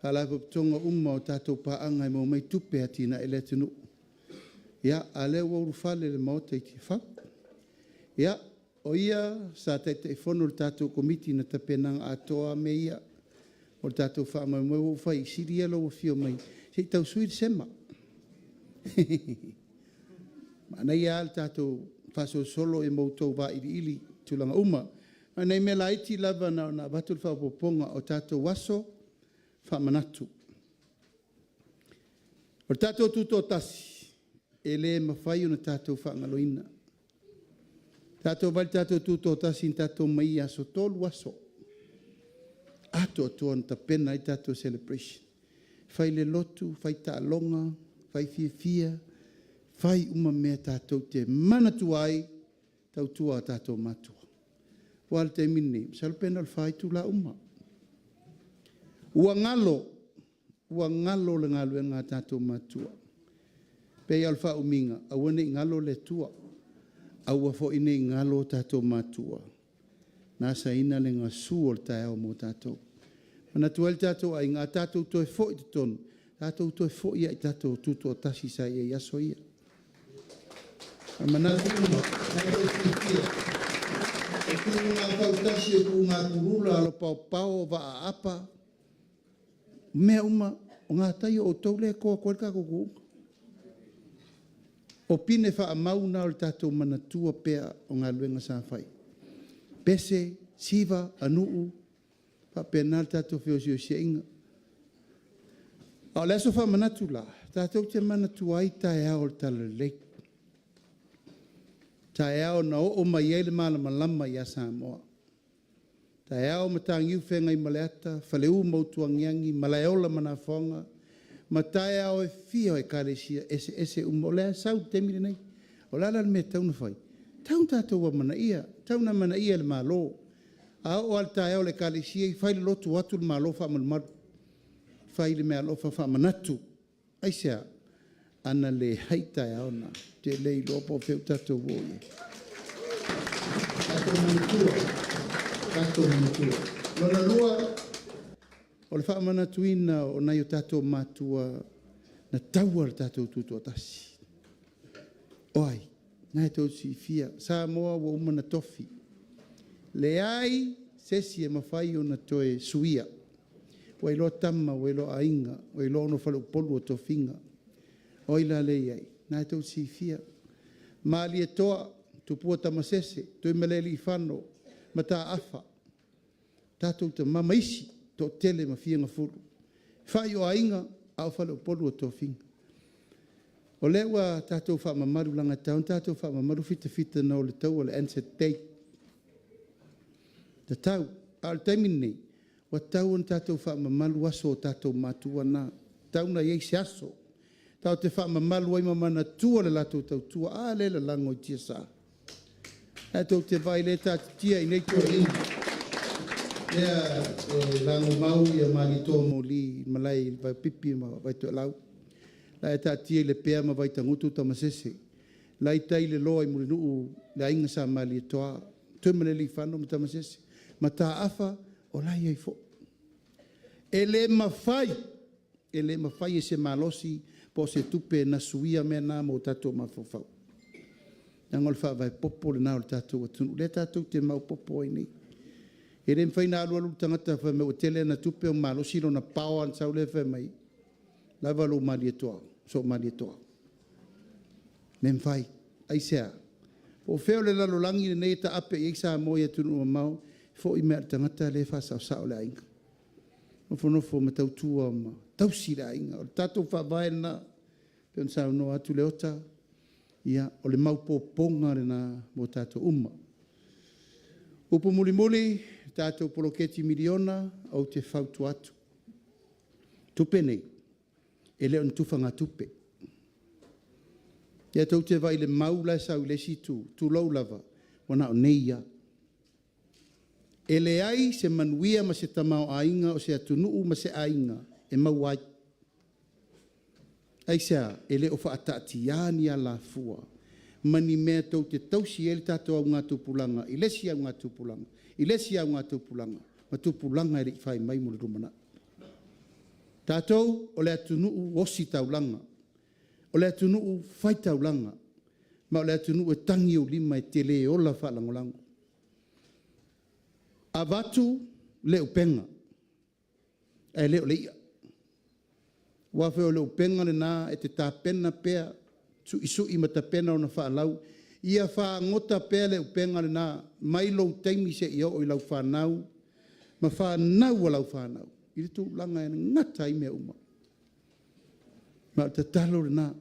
Ka la tonga o tātou paanga i mo mai tupe atina e le tunu. Ia, a le wauru whale le maota i te whau. Ia, o ia, sa te whono le tātou komiti na tapenanga atoa me ia. O tātou whaamai mwau whai, siri alo o whio mai. Se tau sui sema. Mana ia al tātou whaso solo e mautou wa ili tulanga uma. Nei me la iti lava na batul whapoponga o tātou waso whamanatu. O tātou tuto tasi. E le mawhai o na tātou whaangaloina. Tātou wali tātou tuto tasi tātou mai aso tolu aso. Ato atua na tapena i tātou celebration. Whai le lotu, whai tā longa, whai fia, whai uma mea tātou te manatu ai, tau tua tātou matua. Wal te mini, salpena le whai tu la uma. Ua ngalo le ngalo e ngā tātou matua. Pei alfa uminga, awane ngalo le tua. Awa fo ine ngalo tātou matua. Nasa ina le ngā suol tae au mo tātou. Mana tuel tātou ai ngā tātou toi fo i te tonu. Tātou toi fo ia i tātou tuto tasi sa ia yaso ia. Mana tūma, tātou tūtia. E kuru ngā kautasi e kuru ngā kurula alo pau va a apa. Mea uma, o ngā tai o taule koa koerka kukunga. O pine wha mauna o tātou manatua pea o ngā luenga sa whai. Pese, siva, anuu, wha pea nā tātou whiosio se inga. O leso wha manatu la, tātou te manatua ai tae ao tala leik. Tae ao na o mai eile malama lama i asa moa. Tae ao matangiu whenga i maleata, Faleu mautuangiangi, malaeola manafonga, Matai au e fio e karesia ese umolea sau temire nei. O lala me tauna fai. Taun tātou wa mana ia. Tauna mana ia le malo. A o altai au le karesia i fai le lotu atu le malo wha malmaru. Fai le mea lofa wha manatu. Aisea. Ana le haitai au na. Te lei lopo feu tātou woie. Tātou manutua. Tātou manutua. Lona lua. O le wha manatuina o nei o tātou matua na taua le tātou tuto tasi. Oi, ngai tau si fia, sa moa wa umana tofi. Le ai, sesi e mawhai o na toe suia. Wai lo tama, wai lo ainga, wai lo ono whale Upolu o tofinga. Oi la le ai, ngai tau si fia. Maali e toa, tupua tamasese, tui maleli i whano, mata afa. Tātou te mamaisi. To tele ma fia ngafuru. Whai o ainga, au whale Upolu o tofinga. O lewa tātou wha mamaru langa taun, tātou wha mamaru fita na o le tau o le answer date. Ta tau, al taimini, wa tau on tātou wha mamaru aso o tātou matua na. Tau na iei se aso. Tau te wha mamaru ai mamana tua le lato tau tua, a le la lango i tia sa. Tātou te vai le tātou tia i nei tua ingi. Ia lango mau ia malito mo li malai vai pipi ma vai to lau. La eta tie le pea ma vai tangutu tamasese. La itai le loa i mulinu le inga sa mali toa. Tu mele li fano tamasese. Mata afa o la ia fo. Ele mafai e se malosi po se tupe na suia me na mo tato mafofau. Nangol fa vai popo le na o tato atu. Le tato te mau popo i nei. E re mwhaina alu tangata wha me o tele na tupe o malo siro na pao an sau le wha mai. Lava lo mali e toa, so mali e toa. Me mwhai, aisea. O wheo le lalo langi nei ta ape i eksa mo ia tunu o mau, fo i mea tangata le wha sao le ainga. Nofo ma tau tua ma tausi le ainga. O tatou wha vai na, pe on sao no atu le ota, ia o le mau poponga le na mo tatou uma. Upo muli, tātou poloketi miliona au te whautu atu. Tupe nei. e leo ntufa ngā tupe. Ia tau te vai le maula sau le situ, tu lau lava, wana o neia. E le ai se manuia ma se tamau ainga o se atunuu ma se ainga, e mauai. Ai sea, e le o whaatatiani a la fua. Mani mea tau te tausi e le tato au ngā tupulanga, i lesi au ngā tupulanga, i lesi au ngā tupulanga, ma tupulanga e re whai mai mo le rumana. Tātou o le atunuu osi taulanga, o le atunuu whai taulanga, ma o le atunuu e tangi o lima e te le ola whalangolango. A watu le upenga, e le o le ia. Wafe o le upenga le nā e te tāpena pea, su isu i mata pena o na whaalau, ia wha ngota pea le upenga le nā, mai lau teimi se i o i lau whanau, ma whanau a lau whanau. I le tū langa e ngata i mea uma. Ma te talo le nā.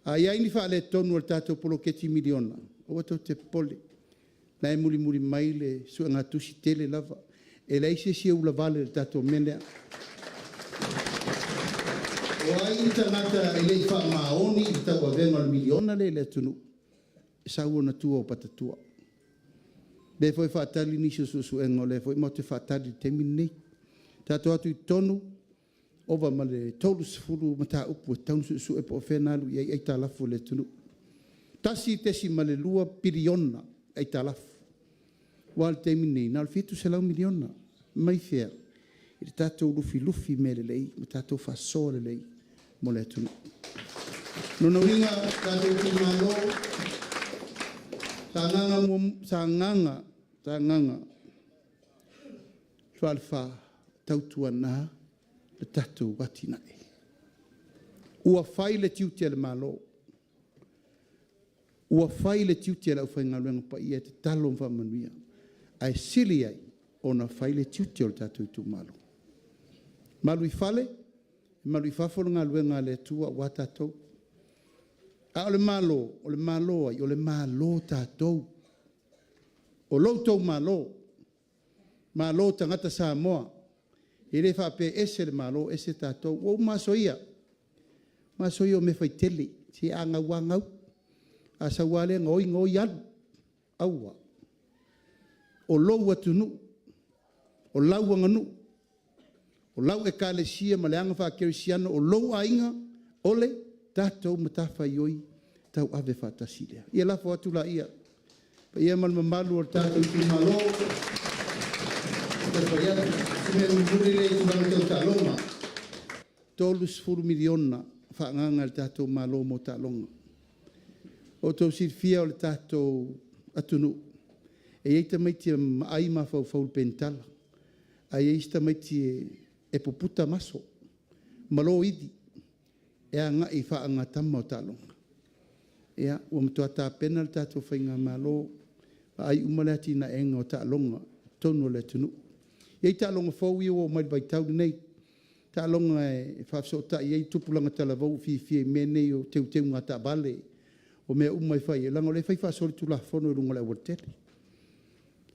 A iaini wha le tonu al tātou polo keti miliona, o ato te pole. Na e muri mai le su ngā tusi tele lava. E le ise si ula vale le tātou menea. O ai tangata e lei wha maoni i tau a venga le miliona le tunu. E sau ona tua o patatua. Le foi whaatali nisi su engo, le foi mo te whaatali temi nei. Tātou atu i tonu, ova ma le tolu sifuru ma tā upu e taunu su e po whenalu i ei tālafu le tunu. Tasi tesi ma le lua piriona ei tālafu. Wal temi nei, nal fitu se lau miliona, mai whea. I le tātou lufi me le lei, ma tātou whasoa le lei, mo le tunu. Nona winga, tātou Itumalo, sa nganga, tualfa, tautua nā, le tātou wati nae. Ua whai le tiutia le malo. Ua whai le tiutia le au whai ngaluenga pa ia te talo mwha manuia. Ai sili ai, o na whai le tiutia o le tātou Itumalo. Malu i whale, malu i whawhoro ngaluenga le tua wa tātou. A o le malo ai, o le malo tātou. O loutou malo tangata Samoa. I le whape ese le malo, ese tātou. O masoia o me whai tele, si anga wangau. A sa wale ngoi anu. Aua. O lou atunu. O lau anganu. O lau e kale sia ma le anga whakere siano. O lou ainga, ole, tātou matawhai oi, tau ave whatasilea. Ia lafo atu la ia. Pa ia mamalu o tātou Itumalo. Tolus furu miliona whaanganga le tātou malo mo tālonga. O tau sirfia o le tātou atunu. E eita maiti ai ma whau pentala. A eista maiti e puputa maso. Malo idi. E a ngai whaanga tama o tālonga. Ea, ua matua tā pena le tātou whainga malo. Ai umalati na enga o tālonga. Tono le tunu. Iei tālonga whau i o mai vai tau nei. Tālonga e whafsota iei tupulanga talavau fie menei o teu ngā tā bale. O mea umai whai e langa o le whai whasori tu la whono i runga le awatele.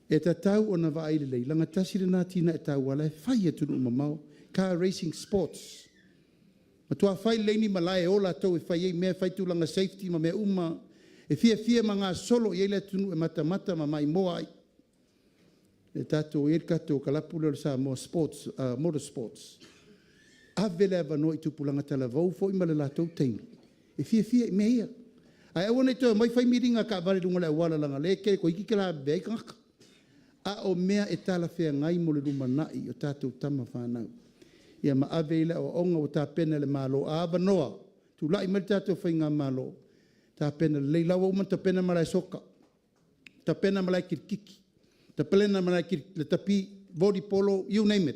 E ta tau o na waaile lei. Langa tasire nā tina e tau wala e whai e tunu umamau. Car racing sports. Ma tua whai leini malai e ola tau e whai e mea whai tūlanga safety ma mea uma. E fia ma ngā solo iei le tunu e mata ma mai moa ai. Le tātou e kato kalapula le sa sports, motorsports. Avele avano i tupulanga talavau fo i male lātou teimi. E fia me ia. Ai awana i toa mai whai miringa ka vare runga le awala langa leke, ko iki ke la bea kangaka. A o mea e tala whea ngai mo le rumanai o tātou tama whanau. Ia ma avele o onga o tā pena le malo. A avanoa, tu lai mele tātou whai ngā malo. Tā pena le leilawa uma ta pena malai soka. Ta pena malai kirkiki. Ta pena malai le tapi, body polo, you name it.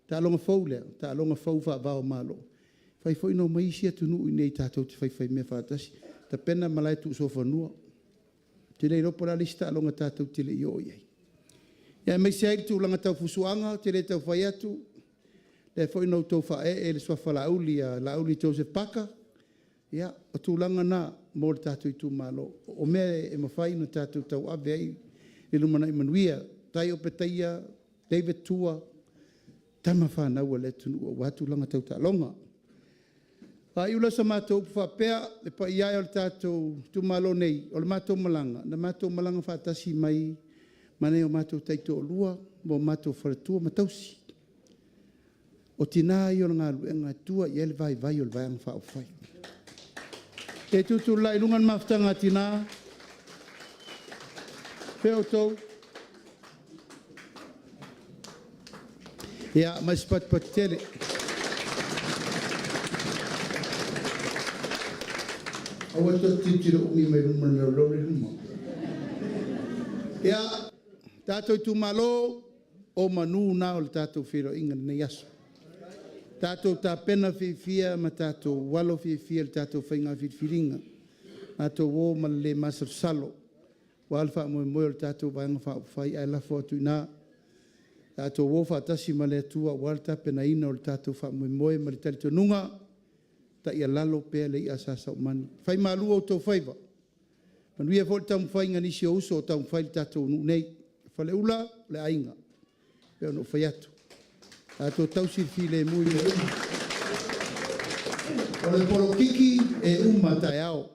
Ta longa fau lea, ta longa fau wha vao malo. Whai fo ino maisi atu nuu i nei tātou te whai mea whātasi. Ta pena malai tu sofa nua. Te lei ropo la lista alonga tātou te le ioi ei. Ia mai se airi tu langa tau fusuanga, te le tau whai atu. Le fo ino tau wha le swafa lauli Joseph Paka. Ia, o tu langa na mo le tātou Itumalo. O mea e mawhai no tātou tau ave ai. Le lumana i manuia, tai o petaia, David Tua, tama whanau le tunu o watu langa tau ta longa. Ka iula sa mātou whapea, le pa iai o le tātou tumalo nei, o le mātou malanga, na mātou malanga whātasi mai, mane o mātou taito o lua, mo mātou wharatua matausi. O tina i o ngā luenga tua i ele vai o le vaianga whao whai. E tutu lai lungan maftanga tina, peo tau, ia mai spat tele. Awa to titira umi mai rumman na lori rumma. Ia, tātou Itumalo o manu na o le tātou whiro inga nei aso. Tātou tā pena whiwhia ma tātou walo whiwhia le tātou whainga whiwhiringa. Tātou wō ma le masar salo. Wa alfa moe moe le tātou vaianga whai ai lafo atu ina. Tātou wō whatasi ma le atua walta pena ina o le tātou wha moe moe ma le talitonunga. Ta ia lalo pea le ia sasa o mani. Whai mālua o tau whaiva. Manuia fo le tamu whainga nisi o uso o tamu whai le tātou nei. Faleula le ainga. Pea no whai atu. Tātou tausi while mui le uma. O le polo kiki e uma tai ao.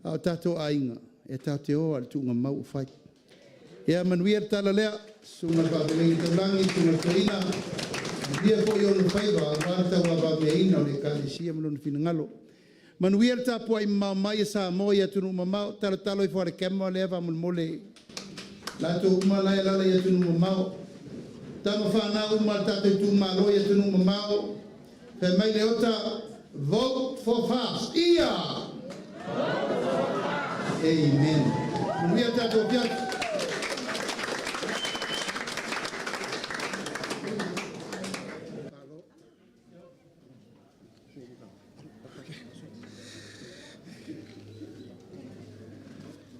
Ao tātou ainga. E tau te o al tunga mau whai. Ea manuia le tala lea. Sunga whapelengi taulangi, tunga teina. Dia ko yo no faiva marta wa ba me ina le kalisia mo no finangalo manuel ta po ai mai sa moya tu no mama tala talo i fora kema le va mo mole la tu mala la ya tu no mama ta ma fa na uma ta tu malo ya tu no mama fe mai le ota vote for fast ia amen manuel ta to pia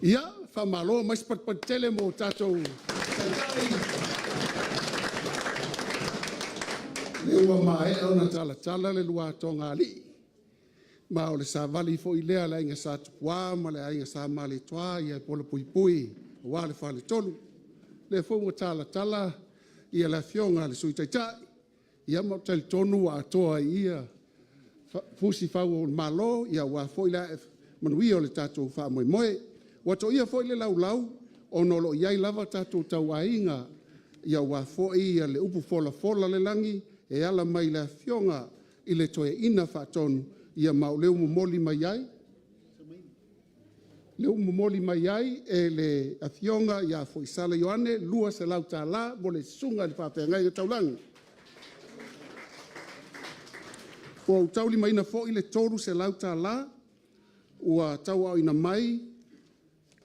Ia, whamalo, mais patele mo tātou. Le ua mae au na tala le lua tonga li. Ma o le sa vali fo i lea le inga sa tupua, ma le inga sa mali toa, ia pola pui pui, wa le whale tolu. Le fonga tala, ia le fionga le sui taitai. Ia mo tali tonu a toa ia. Fusi fau o malo, ia wa fo i lea manui o le tātou wha moe moe. Wato ia foi le lau o no lo iai lava tātou tau ainga ia wa foi ia le upu fola le langi e ala mai le fionga i le toe ina whatonu ia mau leu mumoli mai ai. Leu mumoli mai ai e le afionga ia foi sala Ioane lua se lau tā la mo le sunga le whawhengai e taulangi. O tauli mai na foi le toru se lau tā la ua tau au ina mai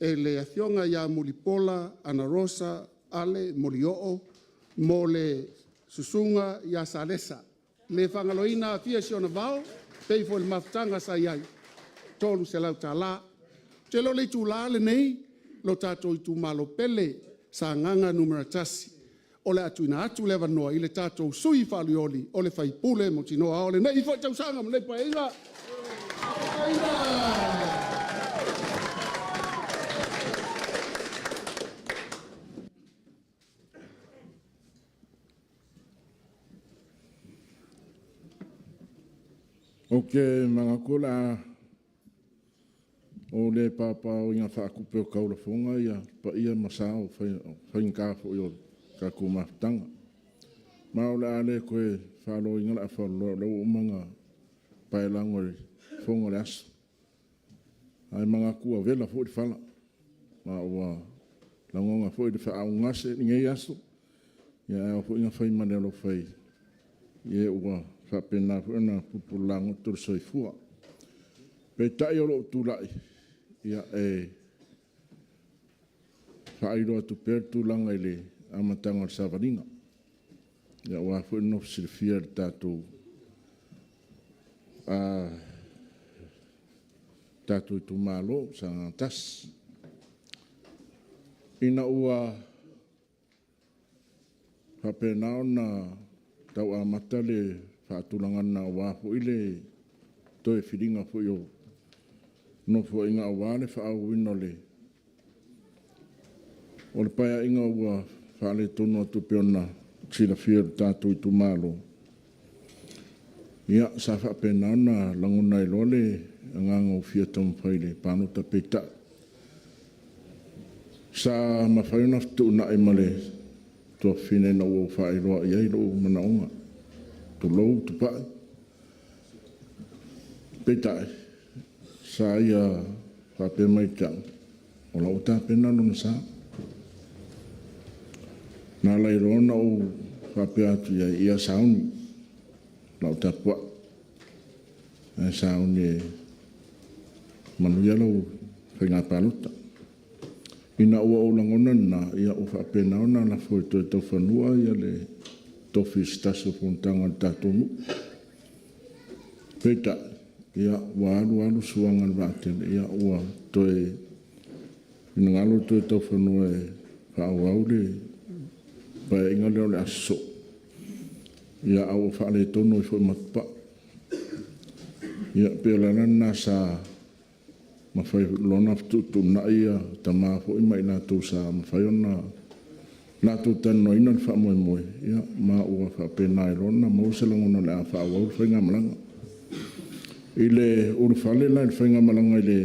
e le afionga ia Mulipola, Ana Rosa, Ale, Molioo, mo le susunga ia Salesa. Le whangaloina fia si ona vao, pei fo le maftanga sa iai. Tolu se lau tā la. Te lo le tū la le nei, lo tātou Itumalo pele sa nganga numera tasi. O le atu ina atu lewa noa, i le tātou sui whaluoli, o le whaipule mo tinoa, o le nei fo tausanga mo le paenga. Ok, mga kula o le papa o inga whaakupe o kaula whonga ia pa ia masao whainka fo i o kaku maftanga. Ma o le ale koe whalo inga la whalo lau o mga paelangori whonga le aso. Ai mga kua vela fo i whala. Ma ua langonga fo i wha ngase ni ngei aso. Ia au fo inga whaimane alo whai. Ie ua whapena na pupulango tur soifua. Pe tai o lo tulai. Ia e whairo atu per tulanga ile amatanga o Savaringa. Ia wafu no silfia tātou tātou Itumalo Sagaga. Ina ua whapena na tau amata le whaatulangana wafu ile toe whiringa fu yo no fu inga awale whaawino le o le paia inga ua whaale tono atu peona tila fia tātou Itumalo. Ia, sa whapena na langona I lole, anganga o fia tamphaile, pāno ta peta. Sa mawhaiona fitu na male, tua whine na ua whairoa iai lo manaonga. Tu lou, tu pai. Peta, sa ia whape mai tau. O lau tā pena lona sa. Nā lai rona o whape atu ia sauni. Lau tā pua. Sauni e manuia lau whainga pāluta. Ina ua o langona na ia o whape naona la fwoi toi tau whanua ia le tofi staso pontanga tātonu. Peta, ia ua alu suangan vātene, ia ua toi ina ngalo toi tau whanua e whaau le pa inga leo le aso. Ia au whaale tono I fwoi matpa. Ia pēlana nā sa mawhai lona ftutu na ia ta maa fwoi mai nātou sa mawhai ona nātou tano ina le wha moe. Ia maa ua whapena I lona mausalangona le a whaau le whainga malanga. I le uru whale lai le whainga malanga I le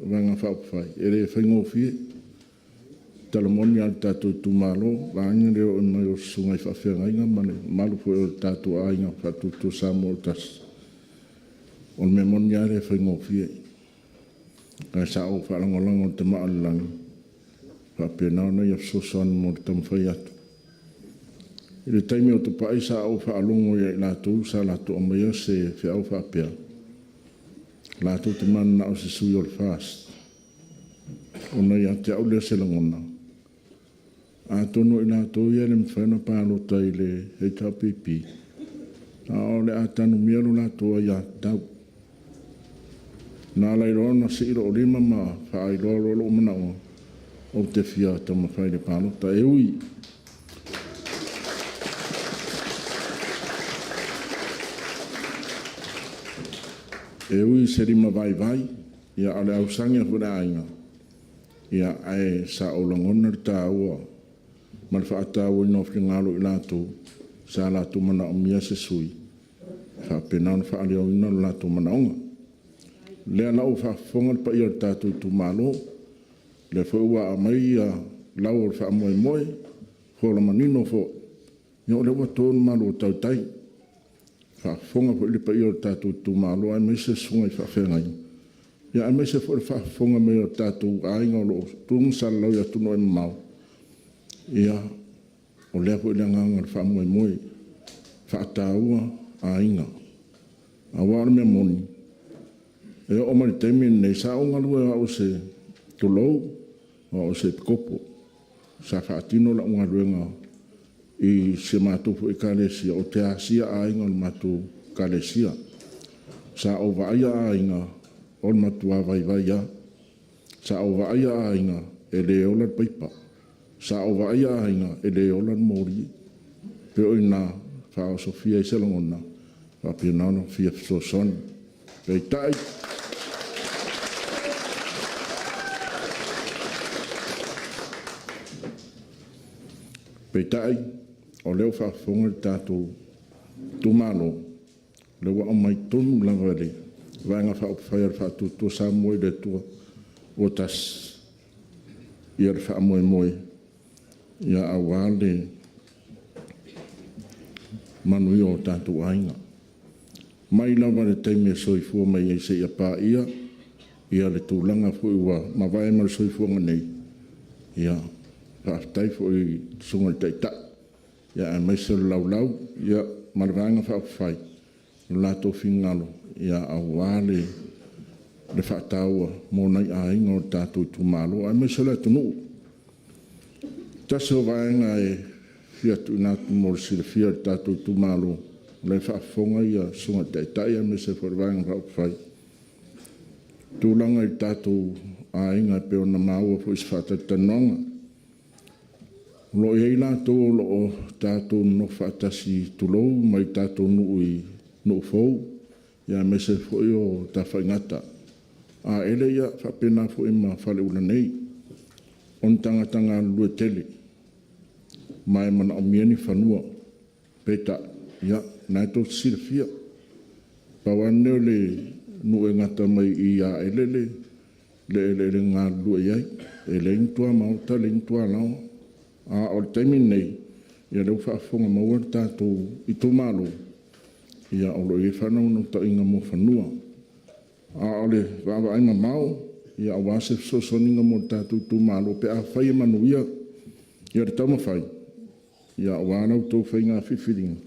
wanga whaupwhai. E le whainga o fie. Talamoni al tātou Itumalo, vānga reo I mai o sungai whawhianga inga mane, malu fwoi o tātou a inga whatutu sa mo tas. O me moni ale whainga o fie. Kai sa o whalangolango te maalilangi. Whapena ona I afsosan mo te tamwhai atu. I le taimi o tupai sa o whaalongo I lātou sa lātou amaya se whiau whapea. Lātou te mana o se sui o le fast. Ona ia te au lea se langona. A tono I lātou ia le mwhaina pālota I le heitau pipi. A o le a tanu mialu lātou ia tau. Nā lai rona si iro o lima ma whaai rolo mana o te fia ta mawhai le pālota. E ui. E ui se rima vai. Ia ale au sangia hura ainga. Ia ai sa o langona ta ua. Mal whaata o ino ngalo I lātou. Sa lātou mana o mia se sui. Whapena on whaale o ino lātou mana onga. Lea lau whaafonga pa ia tātou Itumalo. Le whaua a mai ia lau o wha moe. Whola manino fo. Ia o le watonu malo o tau tai. Whaafonga po ili pa ia tātou Itumalo. Ai mai se sunga I whaafengai. Ia ai mai se whaafonga mai o tātou ainga o lo. Tunga sa lau ia tuno e mau. Ia o lea po ili anganga wha moe. Whaataua a inga. A wāra mea moni. E o mani teimi nei sa o ngalua o se tulou, o se kopo. Sa whaatino la ungaruenga I se mātupu I kalesia, o te asia a inga o mātu kalesia. Sa o vaia a inga o mātu a vai. Sa o vaia a inga e le ola paipa. Sa o vaia a inga e le ola mori. Pe o ina whao Sofia I selangona, whapina no fia so son. Pe tai. Peitai, o leo whaafonga tātou Itumalo, leo o mai tonu langa le, vanga whaopwhaiar whaatutua sa moe le tua o tas iar wha moe, ia awale manui o tātou ainga. Mai lawa le teime soifua mai e se ia pā ia le tūlanga fui ua, ma vai ma le soifua nei, ia whaatai fui sunga teita. Ia a mai se lau, ia marvanga whaapwhai. Lato fingalo, ia a wale le whaataua mō nei a inga o tātou Itumalo. A mai se la tunu. Taso vaenga e fiatu nātu mō le sila fia tātou Itumalo. Le whaafonga ia sunga teita ia mai se whaavanga whaapwhai. Tūlanga I tātou a inga peo na maua fo is whaatatanonga. Lo e lātou lo o tātou no whaatasi tulou mai tātou nui no fau. Ia me se fwoi o ta whaingata. A ele ia whapena fwoi ma Faleula nei. On tanga lue tele. Mai mana o mieni whanua. peta ia na to silfia pa wane le no ngata mai ia elele le nga lu ia ele intua mauta le intua lao a o terminei ia le fa fonga mo tato Itumalo ia o lo fa no ta inga mo fanua a ole va inga mau ia wa se so soninga mo tato Itumalo pe a fai manuia ia te tama fai ia wa no to fainga fifiling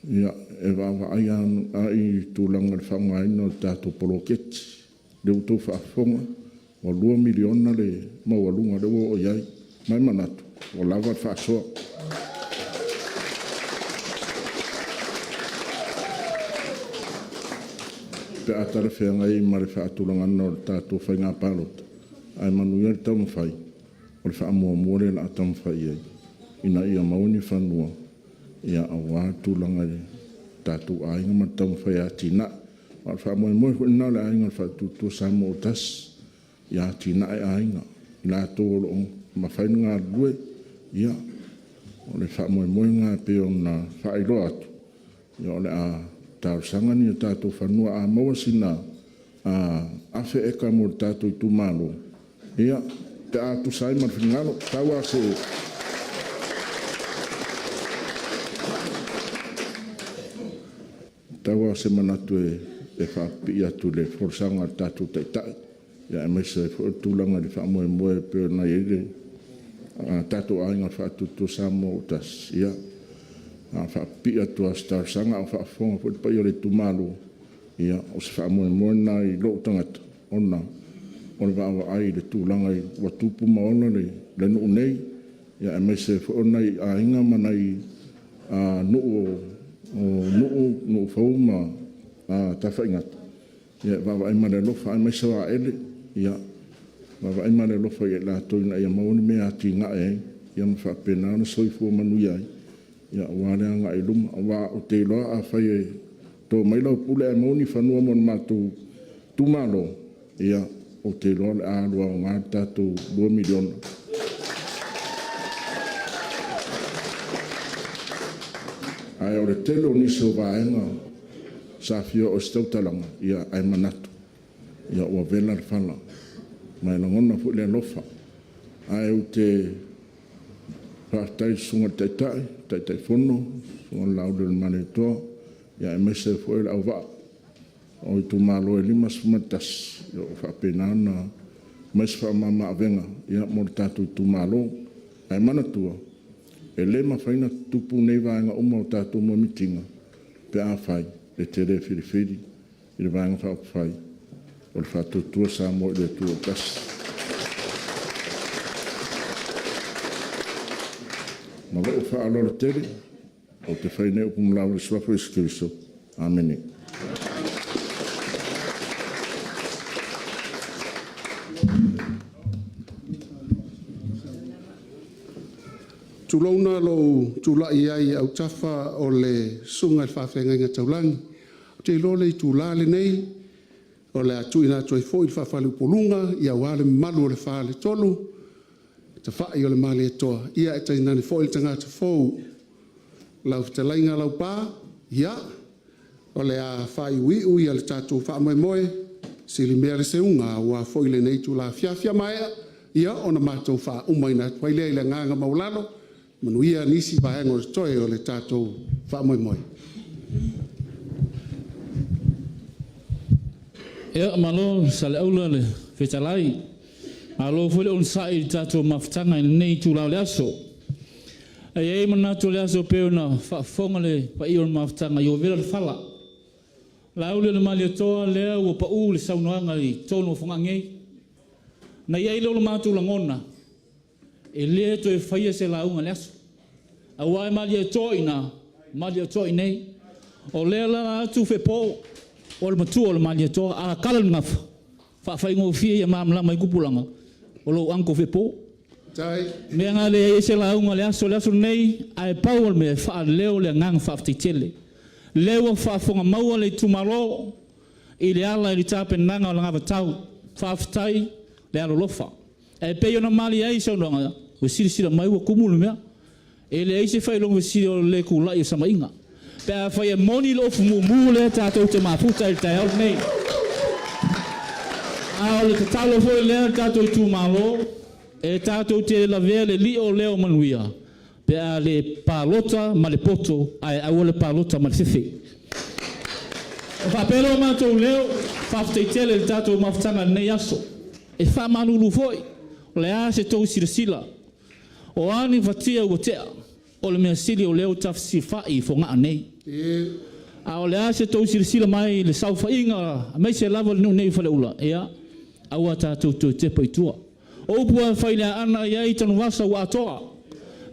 ia e va ai ai tulanga le fanga no tato poloket le to fa fonga o 2 miliona le mo walunga le o ia mai manatu o lava fa so pe atara fe ngai mare fa tulanga no tato fainga palot ai manuia tam fai o fa mo mo le la tam fai ina ia mauni fanua ia awa tulanga tato ai ma tam fai atina o fa mo mo na le ai fa tu sa mo tas ia tina ai ina to lo ma fai nga lue ia o le fa mo nga pe ona fa i lo atu ia o le a tau sanga ni tato fanua a mo sina a fe e ka mo tato Itumalo ia te a tu sai ma fingalo tau a se tau a se manatu e fa pi atu le forsanga tato tai ia me se tulanga le fa mo pe na ile tato ainga fa tu samo tas ia fa pi atu sta sanga fa fonga fo pa ile Itumalo ia o se fa mo na i lo tangata ona on va ai le tulanga i wa tupu ma ona le no nei ia me se fo na i ainga manai no fo ma ta fa ingat ia va ai ma le lo fa me se wa ele ia va ai ma le lo fa la to na ia mo ni me ati nga ia ma fa pena no soi fo manu ia ia wa le nga i lum wa o te lo a fa to mai lo pule mo ni fa no mo ma tu Itumalo ia o te lo a lo nga tato 2 miliona ai o le telo ni so va nga sa fio o sto talanga ia ai manatu ia o vela fala mai no ngona fu le lofa ai o te partai sunga tai fono on laudo le maneto ia mese fu le ava o Itumalo e limas matas ia fa penana mas fa mama venga ia mo tato Itumalo ai manatua e le mafaina tupu nei vaenga o mo tato mo mitinga pe a fai e tere firifiri i le vaenga fa fai o le fa tutua sa mo le tua tas ma o fa alo tere o te fai ne o kumlau le swafu iskriso amene Tulona lo tula ai au tafa o le sunga il whawhenga inga taulangi. O te ilo le tula le nei, o le atu ina toi fo il whawhali Upolunga, ia wale malu o le whale tolu, te whai o le mali e toa. Ia e tai nani fo il tangata fo, lau te lainga lau pā, ia, o le a whai uiu ia le tātou wha moe moe, sili mea le seunga, ua fo ile nei tula fiafia maea, ia ona mātou wha umaina, waile ile nganga maulano, manuia nisi vaenga o le toe o le tātou wha moe moe. Ea malo sa le aula le whetalai. Alo fwele on sai tātou mawhtanga i nei tūlau le aso. E manatu le aso peo na whafonga le pa i on mawhtanga i o vera le whala. La aule le mali atoa lea ua pa u le saunoanga i tono whonga ngei. Na iei lolo mātou la ngona. E lea to e whaia se la unga le aso. A wai mali atoa ina, mali atoa i nei. O lea la atu whepo, o le matua o le mali atoa, a kala ngafa. Whawhai ngō fia ia maamla mai kupulanga. O lo anko whepo. Mea ngā le e se la unga le aso nei, a e pau me wha leo le ngang whawhtitele. Leo whafonga maua le Itumalo, i le ala i le tāpe nanga o la ngāwa tau, whawhtai, le alo lofa. E pei ona mali ai sau nonga, o sirisira mai ua kumulu mea. Ele eise fai longa si o le kula i sama inga. Pea fai e moni lo fumu mu le tātou te mafuta i te au nei. A o le te talo fo le tātou tu malo, e tātou te la vea le li o leo manuia. Pea le palota ma le poto, ai au le palota ma le fefe. O whapelo mātou leo, whafteitele le tātou mafutanga nei aso. E whamanulu foi, o le a se tau sila. O ani fatia ua tea, o le mea sili o leo tafsi fai fo ngā nei. A o le a se tau sila mai le sau whainga, a mai se lava le nei Faleula. Ea, aua tātou tō te paitua. O upua whainea ana iai tanu wasa ua atoa.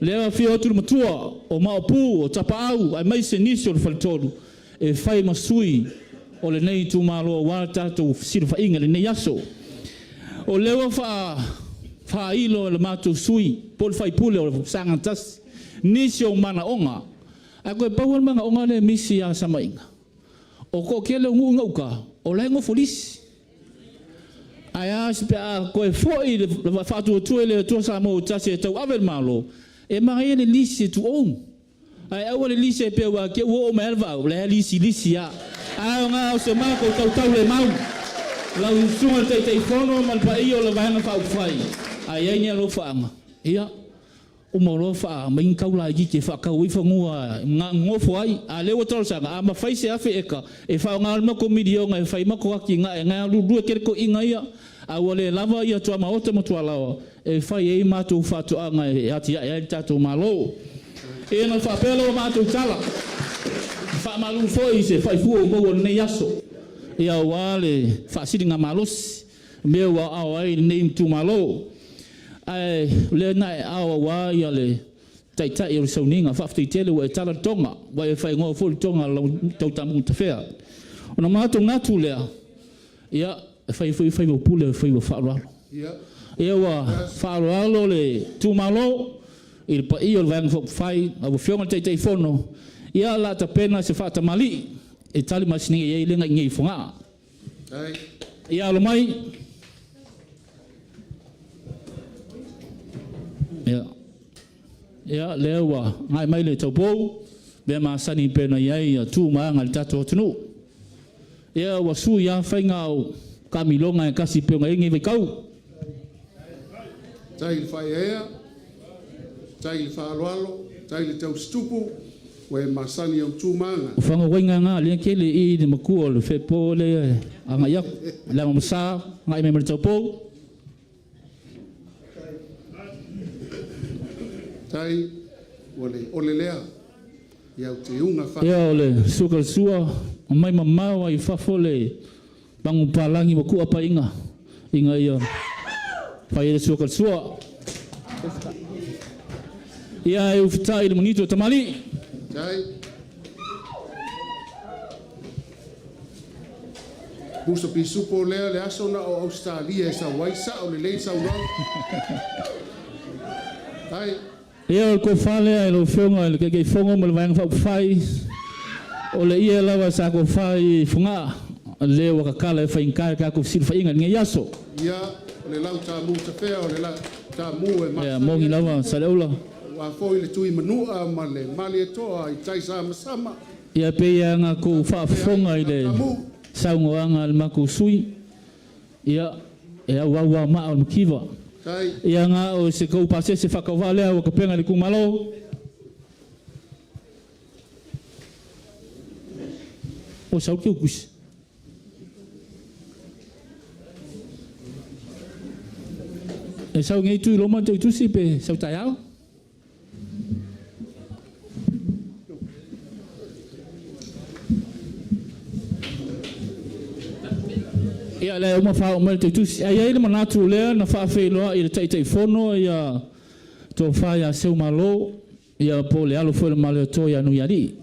Lea whia otu matua, o Upolu, o Tapau, ai mai se nisi o le whalitoru. E whai masui o le nei Itumalo wa tātou sila whainga le nei aso. O lewa wha ilo le mātou sui, pol whai pule o le sangantas, nisi o mana onga. A koe pauan manga onga le misi a samainga. O ko kele ngu ngauka, o lengo folisi. Ai a sipe a koe foi le whātua tue le tua sa mo tasi e tau avel malo, e mga e le lisi tu om. Ai awa le lisi e pewa ke ua o me elva, le lisi a. Ai o ngā o se mako tau le mau. Lau sunga te whono malpa i o le vahanga whau whai. Ai ai nia lo whaanga. Ia, o moro wha, main kaula i ke whakau i whangua ngā ngofo ai. A lewa tolsanga, a ma whai se awhi eka. E whao ngā mako midi o ngā, e whai mako aki ngā, e ngā rurua kereko inga ia. A wale lava ia tua maota matua lawa. E whai e mātou whātu anga e ati e tātou malo. E na whapelo mātou tala. Wha malu foi se whai fua o maua nei aso. Ia wale whaasiri ngā malosi. Mea wa au ai nei Itumalo. Ai le nai au wa ia le taitai o le sauninga. Whaaftei tele wa e tala tonga. Wa e whai ngoa foli tonga lau tau tamu ta whea. Ona mātou ngātu lea. Ia whai mo pule whai mo whaaroalo. Ia wa whaaroalo le Itumalo. I le pa i o le vanga whai. A wa whionga teitai whono. Ia la ta pena se whaata mali. E tali masini e lenga ngai fonga. Ia lo mai. Ia lewa ngai mai le taupo be ma sani pena ia tu ma ngal tato tunu. Ia wa su ia fainga o kamilonga e kasi pe ngai ngai kau. Tai fai ea. Tai fa aloalo, tai le tau stupu. We masani au tūmanga. Whanga wainga ngā lia kele I de makua le whepo le anga iak. Lama masa, ngai me mara taupo. Tai, ole lea. Iau te unga wha. Ia ole suka sua, mai mamau ai whafo le bangu palangi makua pa inga. Inga ia. Whai ele suka sua. Ia e ufitai le monito tamali. Tai. Busa pisupo lea le aso na o Australia e sa waisa o le lei sa urau. Tai. Ia o ko fale ai lo whenga le kei whonga ma le vanga whai. O le ia lawa sa ko whai whunga. Le waka kala e whainkai ka ko sila whainga ngai aso. Ia, o le lau tā mū ta whea o le lau tā mū e masa. Ia, mongi lawa sa leula. Wa foi le tui manua ma le mali e toa I tai sa masama. Ia pe ia ngā ko whaafonga I le saungoanga le mako sui. Ia, e au maa o mkiwa. Ia ngā o se kou pase se whakawale au ka penga le kumalo. O sau ki o kusi. E sau ngai tui loma tau tusi pe sau tai au. Ia le uma fa o mal te tusi. Ia ile manatu le na fa Faleula I le taitai fono ia to fa ia seu malo ia po le alo foi le malo to ia no yari.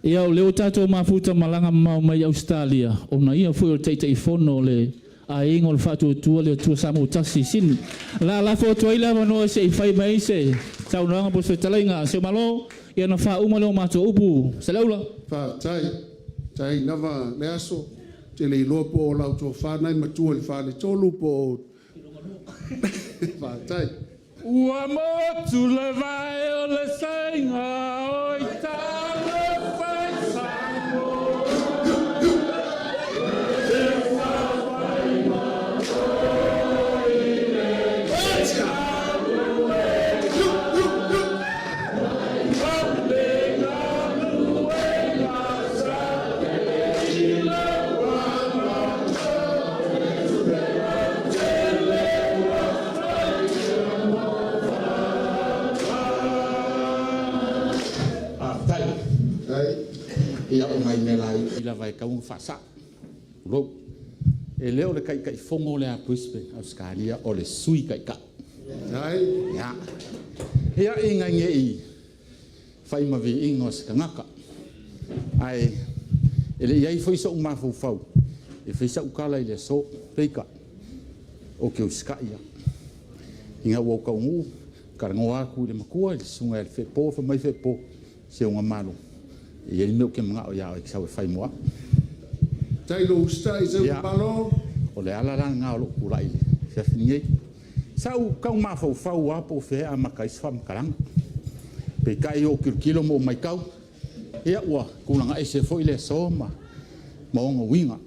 Ia o le tato mafuta malanga mau mai Australia. Ona ia foi o taitai fono le a ingo le fatu tu le tu samu taxi sin. La foto ile no se fai mai se. Tau no po se talinga seu malo ia na fa uma lo mato upu. Faleula. Fa tai nava le aso. Te le lopo o lau tō whānai matua le whāne tōlu po o... Whātai. Ua motu le vai o le sainga o I tala whai sango. E whawai mato I le talu e whape ngā lue ngā sa I le wamato te le ia o mai me lai I la vai kaunga whasa. Rou. E leo le kai fongo le a Brisbane, Australia, o le sui kai ka. Ia. Ia inga nge I. Whai mawi ingo se ka ngaka. Ai. Ele iai whai sa umafau fau. E whai sa ukala I le so, peika. O ke uska ia. Inga wau kaungu. Karango aku le makua, le sunga le whepo, whamai whepo. Se unga malu. Ia I meu ke mga o ia o ikisau e whai moa. Tailo usta I se palo. O le ala ranga ngā o lo kura I le. Whiawhini ei. Sau kau mawhau whau apo whea a maka iswha makaranga. Pe kai o kilo mo mai kau. Ia ua kulanga e se fo I le so ma. Maonga winga.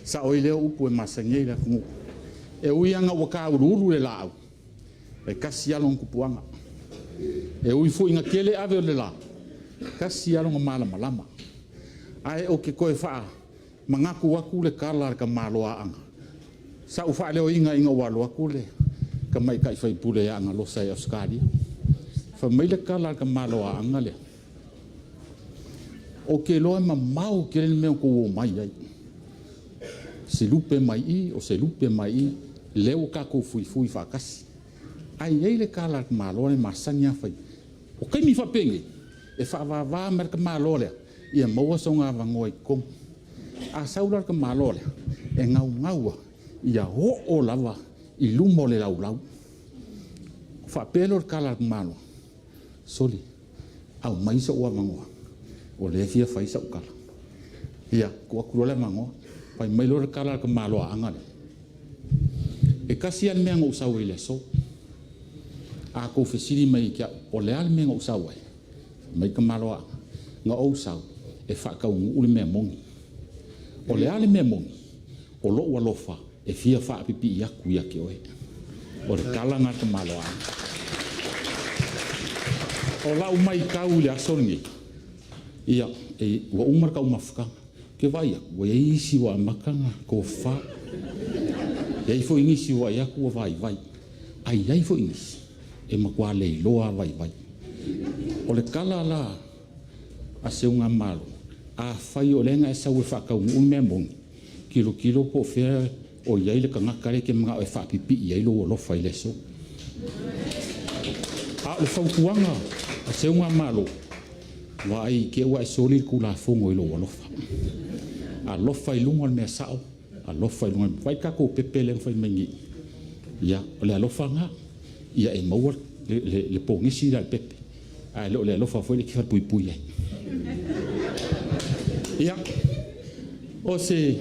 Sa o I leo upu e masangei le kungu. E uianga ua ka ururu le lao. E kasi along kupuanga. E ui fu inga kele ave o le lao. Kasi along malama lama. Ai o ke koe wha mangaku waku le kala ka maloa anga. Sa ufa leo inga walo aku le ka mai kai whai pule anga losa e Australia. Fa mai le kala ka maloa anga le. O ke loe ma mau ke le meo ko o mai ai. Se lupe mai I o se lupe mai I leo ka ko fui whakasi. Ai ei le kala ka maloa le masanya whai. O kai mi whapenge e whaavava mer ka maloa le. Ia maua songa vangoa I kong. A saular ka malole. E ngau ngaua. Ia ho o lava I lumo le lau lau. Whapelo kala ka malo. Soli. Au maisa ua vangoa. O le fia whaisa ukala. Ia kua kurole vangoa. Pai mailo le kala ka malo a angale. E kasi al mea ngau sau I le so. A kou whesiri mai kia. O le al mea ngau sau ai. Mai ka malo a. Nga ou sau. E whakau ule mea mongi. O le ale mea mongi. O lo ua lofa. E fia whaapipi I aku I ake oe. O le kalanga ka maloa. O lau mai kau le asoringi. Ia, e ua umar kau mafukanga. Ke vai aku. Wa isi wa makanga ko wha. Iai fo ingisi wa iaku wa vai. Ai iai fo ingisi. E makua leiloa vai. O le kala la. A seunga malo. A whai o lenga e sau e whakau mea mongi. Kilo po whea o iai le ka ngakare ke mga o e whapipi iai lo o lofa I le so. A le whaukuanga a seunga malo. Wa ai ke ua e soli ku la fongo I lo o lofa. A lofa I lunga mea sao. A lofa I lunga. Vai kako pepe le mwhai mengi. Ia, o le alofa nga. Ia e maua le pongisi la pepe. A le alofa foi le ki wha pui ai. Ia, o se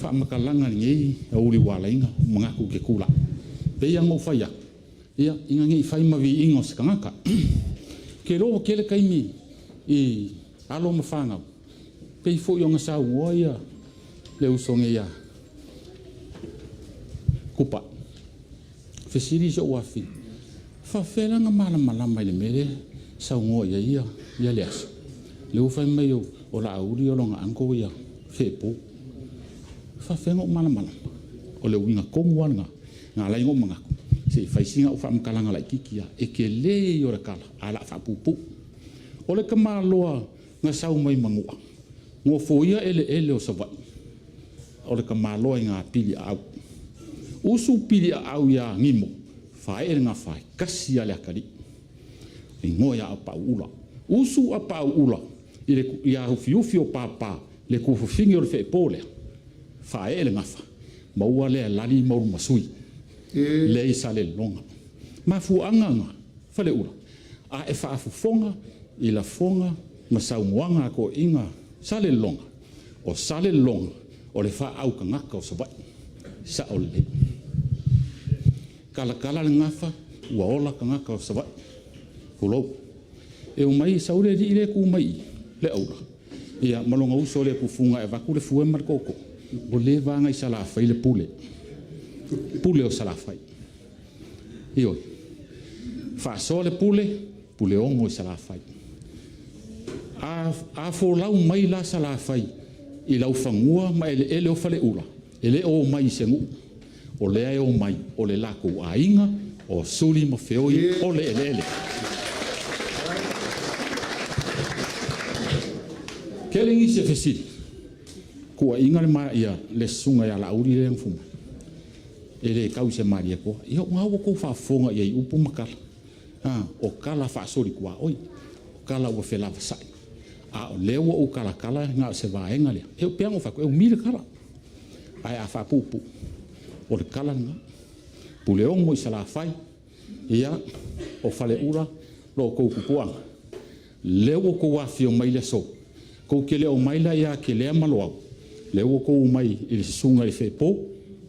whaamakalanga ngei a uri wala inga, mangaku ke kula. Pei angau whaia. Ia, inga ngei whaimawi ingo se kangaka. Ke roho kele kaimi I alo mawhangau. Pei fo i onga sa ua ia, le usonge ia. Kupa. Whesiri se uafi. Whawhelanga malama I le mere, sa ungo ia le aso. Le ufai mai o la auri o longa anko ia whepo. Whawhenga o mana. O le winga konguanga ngā lai ngō mangaku. Se I whaisinga o whaamkalanga lai kikia. E ke le o le kala. A la whapupu. O le kamaloa ngā sau mai mangua. Ngō fōia ele o sawai. O le kamaloa I ngā pili au. Usu pili au ia ngimo. Whae ngā whae. Kasi a le akari. I ngoia a pau ula. Usu a pau ula. I a ufi o papa le kufufingi o le whepo lea. Whae le ngafa. Maua lea lani mauru masui. Le isa le longa. Mafu anganga. Faleula. A e whaafufonga I la fonga masau moanga ko inga sale longa. O sale longa. O le wha au ka ngaka o sawai. Sa o le. kala le ngafa ua ola ka ngaka o savai kulou e o mai saure di ile ku mai le aula ia malonga uso le kufunga e vaku le fue mar koko o le vanga i sala fai le pule o sala fai io fa so le pule ongo i sala fai a fo lau mai la sala fai i lau fangua ma ele o fale ula ele o mai sengu o le ai o mai o le lako ainga o suli ma feoi o le ele kelingi se fesili kua inga le mai ia le sunga ia la uri le ngfuma ele kau se mai ko ia ngau ko fa fonga ia upu makala o kala fa sori kua oi kala o fela sai a lewa o kala nga se vaenga le e peango fa ko e mil kala ai a fa pupu o le kala nga puleong mo isala fai ia o fale ura lo ko kupuanga lewa ko wa fio mai le so ko ke le o mai la ia ke le malo lewa ko mai i sunga i fe po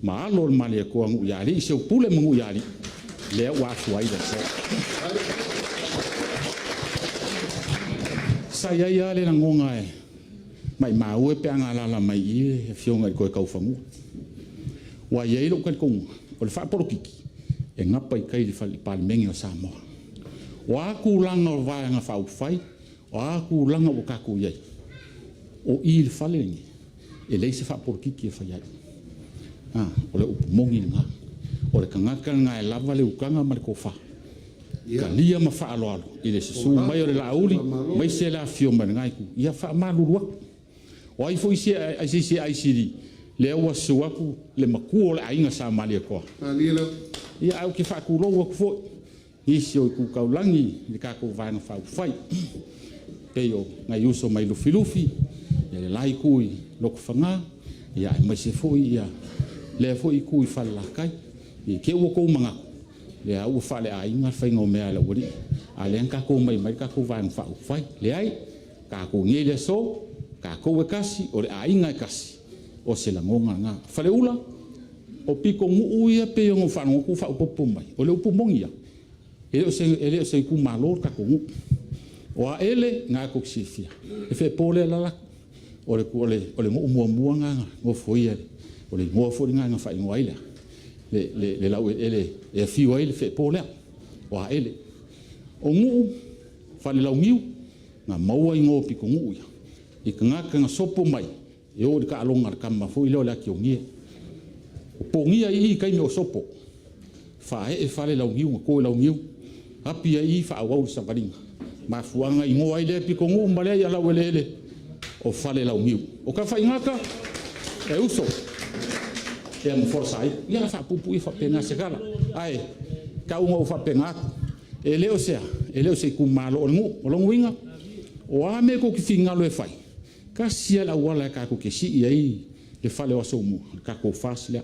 ma alo le mali ko ngu yali se pule ngu yali le wa fuai le so sa ia le ngonga e mai mau e peanga la mai i fionga ko ka ufangu wa ye lo ko o le fa por kiki e ngapa i kai le fa pal mengi o samo wa ku langa o va nga fa fai wa ku langa o ka ku ye o il falengi e le se fa por kiki fa ya o le mongi nga o le kangaka nga e lava le ukanga ma ko fa kalia ma fa alo i le su mai o le lauli mai se la fio ma ngai ku ia fa malurua o ai foi se ai siri le wa suaku le maku o le ainga sa mali ko ia au ki fa ku lo ku fo i se o ku kaulangi le ka ko va na fa fai pe yo ngai uso mai lu filufi ia le lai kui lo ku fanga ia mai se foi ia le foi kui fa la kai i ke wo ko manga le au fa le ainga fa ngo me ala wori ale ka ko mai ka ko va na fa fai le ai ka ko ngi le so ka ko kasi o le ainga kasi o se la ngonga nga Faleula o piko mu ia pe ngo fa ngo ku fa popo mai o le upu mongia ele se ku malor ka ko o a ele nga ko sifia e fe pole la o le mo nga ngo foi o le mo foi nga fa ngo ile le la ele e fi o ele fe pole o a ele o ngu fa le la ngiu nga mau ai ngo piko ngu ia i nga sopo mai e o ka alonga ka ma foi lo la ki ngie o pongia i kai me o sopo fa e fa le la ngiu ko la ngiu api ai fa wa sa valinga ma fuanga i ngo ai le piko ngu male ya la welele o fa le la ngiu o ka fa ingaka e uso e mo forza ai ia fa pupu i fa pena se gala ai ka unga o fa pena e leo se ku malo o ngu o longuinga o ame ko ki finga lo e fai ka sia la wala ka ko ke si ai le fale o so mu ka ko fasle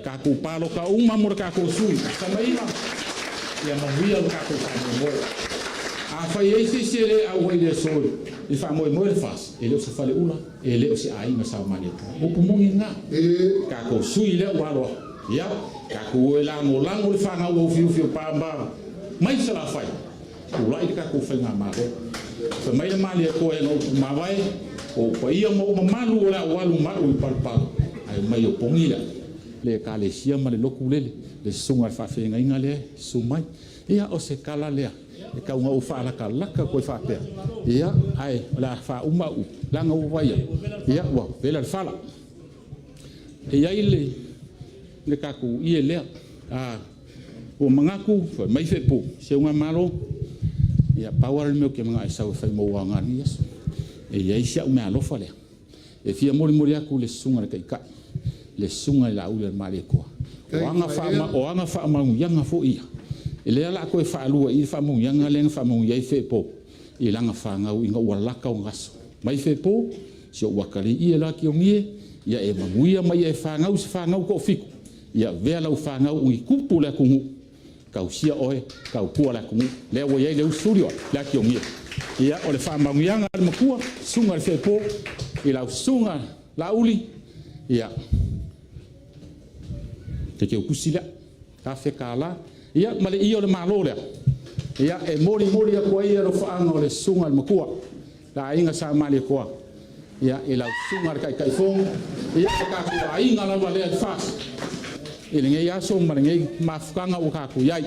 ka ko palo ka uma mo ka ko sui sa mai ma ya ma via ka ko mo a fai ai se le a wai le so e fa mo le fas e le se fale ula e le se ai ma sa mani o pu mo nga ka ko sui le walo ya ka ko la mo le fa nga o fiu pa ba mai se la fai Iulai ka ko fa nga ma ko fa mai le mali ko e no ma vai o paia mo malu la walu malu palpal ai mai o pongila le kalesia ma le lokulele le sunga fa fenga ingale sumai ia o se kala le e ka unga o fa la kala ko fa pe ia ai la fa uma u la nga u vai ia wa vela fala ia ile le ka ku ie le o mangaku fa mai fe po se unga malo ia power me ke mga isa fa mo wanga ni yes e ia sia me alofa le e fia mori aku le sunga kai ka le sunga la u le mali ko o anga fa ma yanga fo ia e le ala ko fa lu i fa mo yanga le fa mo ia fe po i langa fa nga u inga wala ka ngaso mai fe po se o wakali i la ki o ngie ia e mamuia mai e fa nga ko fiku ia vela u fa nga u i kupu le kungu kau sia oe kau pua la kungu le o ia le usurio la ki o ngie ia o le fa mangianga le makua sunga le fe po i la sunga la uli ia te ke kusila ka whekala. Ia, ma le ia o le malo lea. Ia, e mori a kua ia ro whaanga o le sunga le makua. La inga sa mali koa. Ia, e lau sunga le kai fonga. Ia, e ka kua inga lawa lea le fas. Ile ngei aso ma le ngei mafukanga o ka kuyai.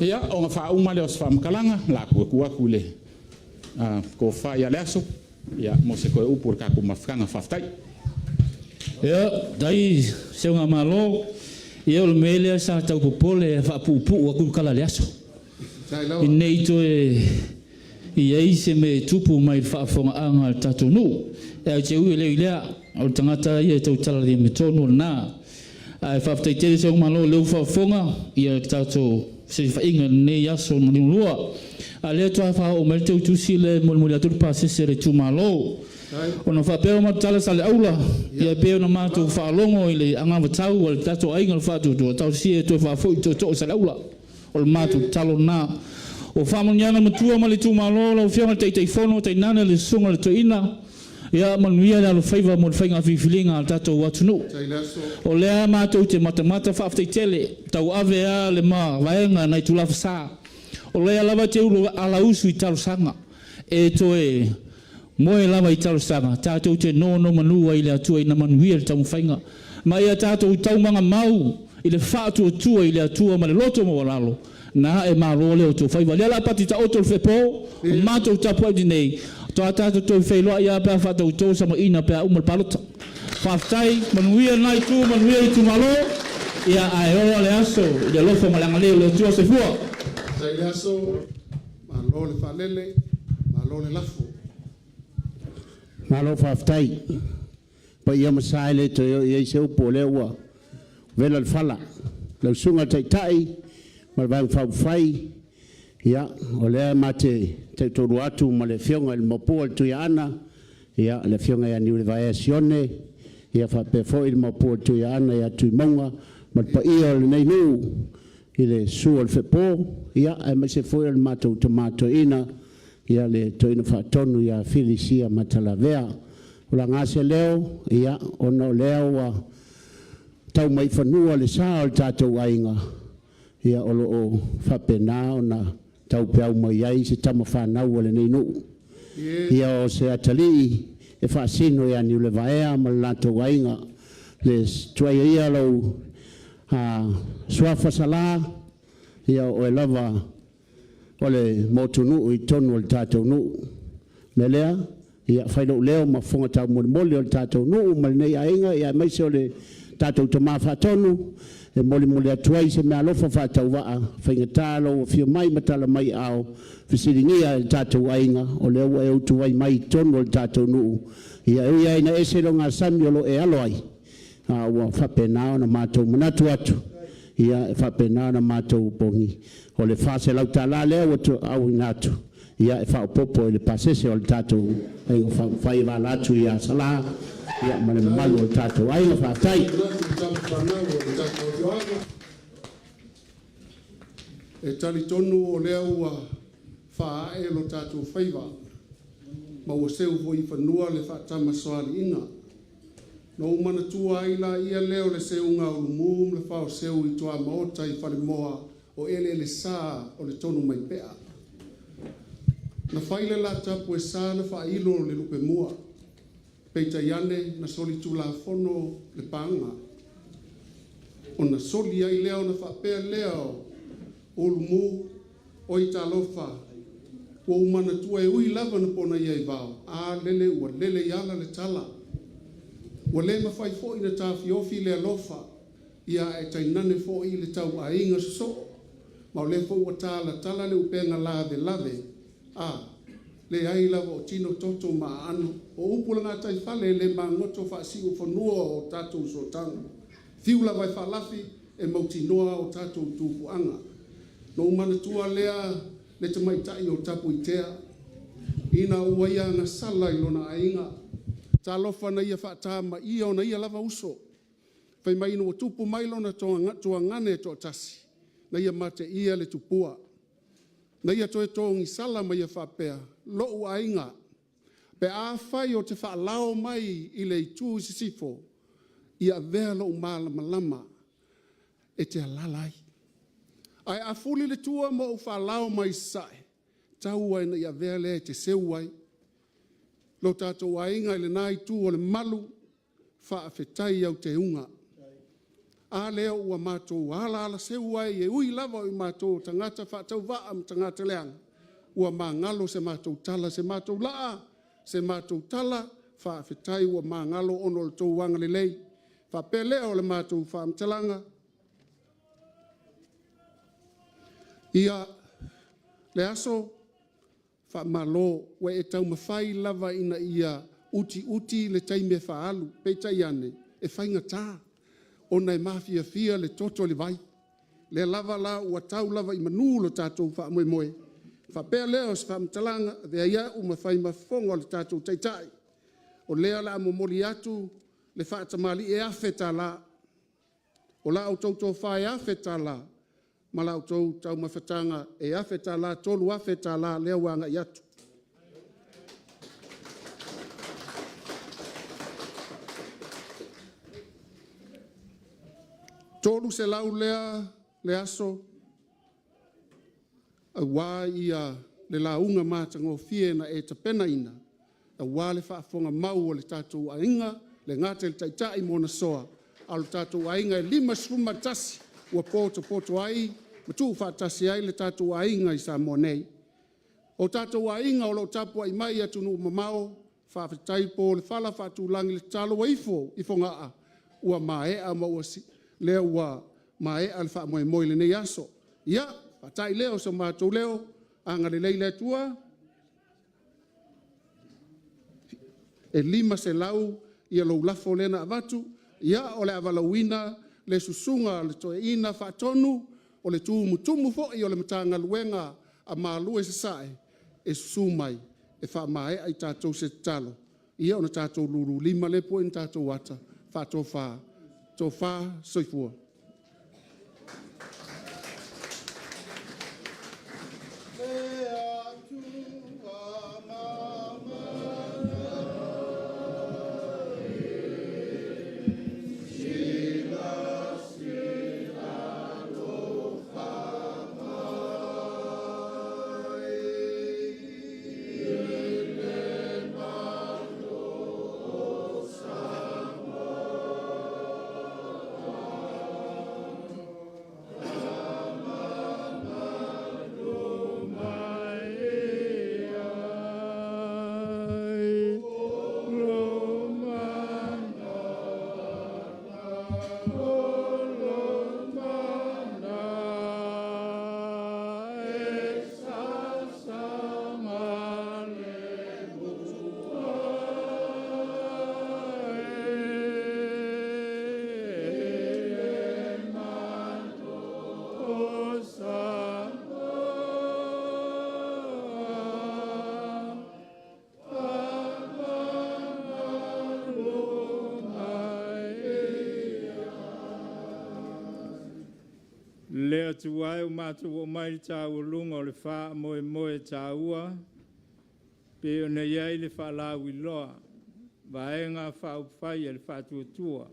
Ia, o ngā whauma leo sa whamakalanga, la kua kule. Ko whaia le aso. Ia, mo se koe upu ka ku mafukanga whaftai. Ia, dai seo ngā malo, ia o le mele sa tau popole e whaapupu a kukala le aso. I nei to i eise me tupu mai whaafonga anga tatou nu. E au te ui leo i lea, au tangata ia tau tala ria me tonu nā. Ai whaftai tere seo ngā malo leo whaafonga, ia tatou se whainga nei aso na lua. A lea toa wha o mele teu tusi le moli atu pa sese re tu malo. O na whapeo matala sa le aula, ia peo na mātou whaalongo i le anga watau o le tatou ainga le whātou tua. Tau si e toi whaafoi to sa le aula. O le mātou talo nā. O whamoniana matua ma le tu malo, lau whianga teitei whono, tei nana le sunga le toina. Ia manuia le alo whaiva mo le whainga whiwhilinga al tatou watunu. O lea mātou te matamata whaaftei tele, tau ave a le maa vaenga nei tu lafa sā. O lea lava te ulu ala usu i talo sanga. E toe moe lava i talo sanga. Tātou te nono manua i le atua i na manuia le tamu whainga. Ma ia tātou taumanga mau i le whātua tua i le atua ma le loto mo walalo. Na e malo leo tu whaiva. Lea la pati ta oto le whepo, o mātou tapua di nei. Toa tātou toi whailoa ia pēr whātou tō sama ina pēr umal palota. Whaftai, manuia nai tu, manuia i tu malo, ia ai oa le aso, i le lofa malanga leo leo tua se fua. Tai le aso, malo le whalele, malo le lafo. Malo whaftai. Pa ia masai le to ia se upo le ua. Vela le whala. Lau sunga tai tai, malvang whai. Ia, o lea mate te toru atu ma le fionga il mopua le tui ana. Ia, le fionga ia niu le vaea sione. Ia whape fo il mopua le tui ana ia tui monga. Ma pa ia le nei nu. I le sua le whepo. Ia, e ma se fo il matou tomato ina. Ia le toina whaatonu ia filisia matalavea. Ula ngase leo, ia, ono leo wa tau mai whanua le saa o le tātou ainga. Ia olo o whapena o na tau peau mai ai se tama whanau o le nei nu. Ia o se atali e whaasino ia ni le vaea ma le tātou ainga. Le tuai ia lau suafa sala, ia o e lava o le motunu i tonu o le tātou nu. Melea, ia whaino leo ma whonga tau moli o le tātou nu, ma le nei ainga, ia maise o le tātou tama whatonu, e moli atuai se mea lofa whatau waa, whainga tālo o fio mai matala mai ao, whisiringia le tātou ainga, o leo e utuai mai tonu o le tātou nu. Ia e ia ina ese lo ngā sami o lo e aloai, ua whapenao na mātou manatu atu. Ia e whapenao na mātou pongi. O le whase lau tāla leo atu au inatu. Ia e whaopopo e le pasese o le tātou. E whai wālatu ia sala. Ia mane malu o le tātou. Ai le whātai. E tali tonu o lea ua wha e lo tātou whaiva. Ma ua seu voi whanua le whaatama soari inga. No umana tua ila ia leo le seu ngā ulumum le whao seu i tua maota i whare moa o ele sā o le tonu mai pea. Na whaile la tapu e sā na whailo le lupe mua. Peita iane na soli tu la fono le panga. O na soli ai leo na whapea leo ulumu o i talofa. Ua umana tua e ui lava na pona iai vao. A lele ua lele iala le tala. Ua le mawhai fo i na tāwhiofi le alofa. Ia e tainane fo i le tau a inga so. Ma le fo ua tala le upenga lave lave. Le ai lava o tino toto ma ano. O upula ngā tai whale le mangoto whaasi o whanua o tātou so tanga. Fiu lava i whalafi e mautinoa o tātou tūpuanga. No umana tua lea le te maitai o tapu i tea. Ina ua ia na sala i lona ainga. Tā lofa na ia whaatama ia o na ia lava uso. Whai mai ino o tupu mai lona toa ngane to tasi. Na ia mate ia le tupua. Na ia toe tongi sala mai ia whapea. Lou ainga. Pe a whai o te whaalao mai i le itu sisifo. ia vea lo malama e te alalai. Ai a fuli le tua mo u whalao mai sae. Tau ai na ia vea le te seu ai. Lo tātou ainga i le nai tu o le malu whaafetai au te unga. A leo ua mātou ala seu ai e ui lava i mātou tangata whaatau waa am tangata leanga. Ua māngalo se mātou tala, se mātou laa, se mātou tala, whaafetai ua māngalo ono le tau wanga le lei. Whapelea o le mātou whaamtalanga. Ia le aso whaamalo we e tau mawhai lava ina ia uti le taime whaalu, peitai ane, e whainga tā. Ona e mafia fia le toto le vai. Le lava la ua tau lava i manu lo tātou wha moe moe. Wha pēr leo se wha mtalanga, vea ia u mawhai mafonga le tātou taitai. O lea la momoli atu le wha atamali e awheta la. O la au tautou wha e awheta la. Ma la au tau mawhetanga e awheta la, tolu awheta la lea wanga i atu. Tolu se lau lea le aso a wā ia le launga mātango fie na e tapena ina a wā le whaafonga mau o le tātou ainga le ngāte le taitai mona soa a le tātou ainga e 5 suma tasi ua poto ai ma tu whaatasi ai le tātou ainga i sa monei o tātou ainga o lo tapua i mai atunu mamao whaafetai po le whala whaatulangi le talo waifo i fongaa ua maea ma ua si leo wa mai alfa moe moe le nei aso. Ia, patai leo sa mātou leo, anga le leile tua. E 5 se lau, ia lo lafo lena avatu. Ia, o le avalawina, le susunga, le toe ina whaatonu, o le tumu fo, i o le matanga luenga, a mālue se sae, e susumai, e wha mai ai tātou se talo. Ia, o na tātou lulu, 5 le po in tātou wata, whaatou wha. So far, so forth. Lea tuai o mātou o mai tā ulunga o le wha moe moe tā ua. Pe o na iai le wha lawi loa. Vaenga wha upwhai e le wha tuatua.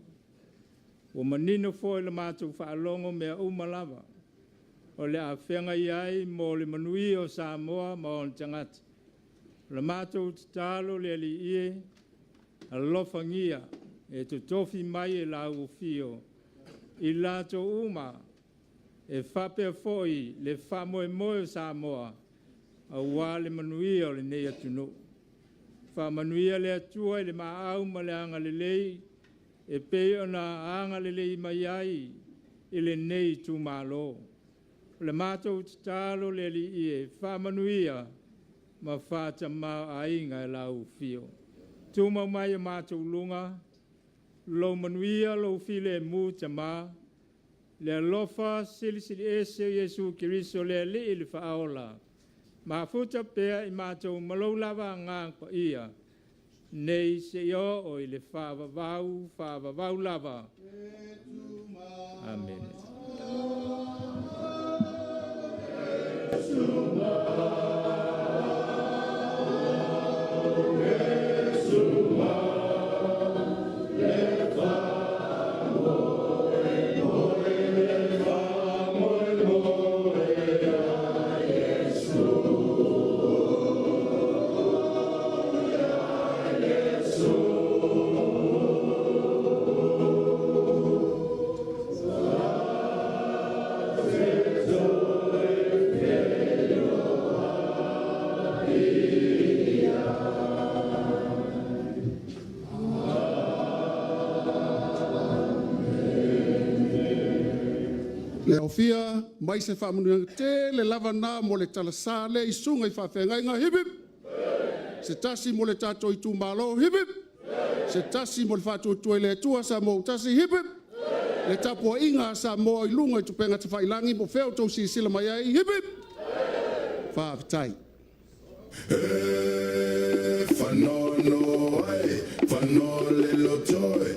O manino fo le mātou wha alongo mea umalawa. O le a whenga iai mo le manui o Samoa ma o tangata. Le mātou talo le ali ie. A lofangia e to tofi mai e la ufio. I lato uma. E whapea foi le whamoe moe Samoa a wā le manuia o le nei atunu. Wha manuia le atua i le maau ma le anga le lei e peo na anga le lei mai ai i le nei tu malo. Le mātou talo le li ie wha manuia ma whata mau ainga e lau fio. Tu mau mai a mātou lunga, lo manuia lo file e mu tamaa, le alofa sili ese Yesu Kiriso le li ili whaola. Ma futa pea i mātou malaulawa ngā pa ia. Nei se io o i le whaavavau lava. Amen. Maofia, mai se whaamunuanga te le lava nā mo le talasa le isunga I whawhengai ngā hipip. Se tasi mo le tātou Itumalo hipip. Se tasi mo le whātua tue le tua sa mo tasi hipip. Le tapua inga sa mo I lunga I tupenga te whailangi mo wheo tau si sila mai ai hipip. Whaavitai. Whanono ai, whanole lotoi,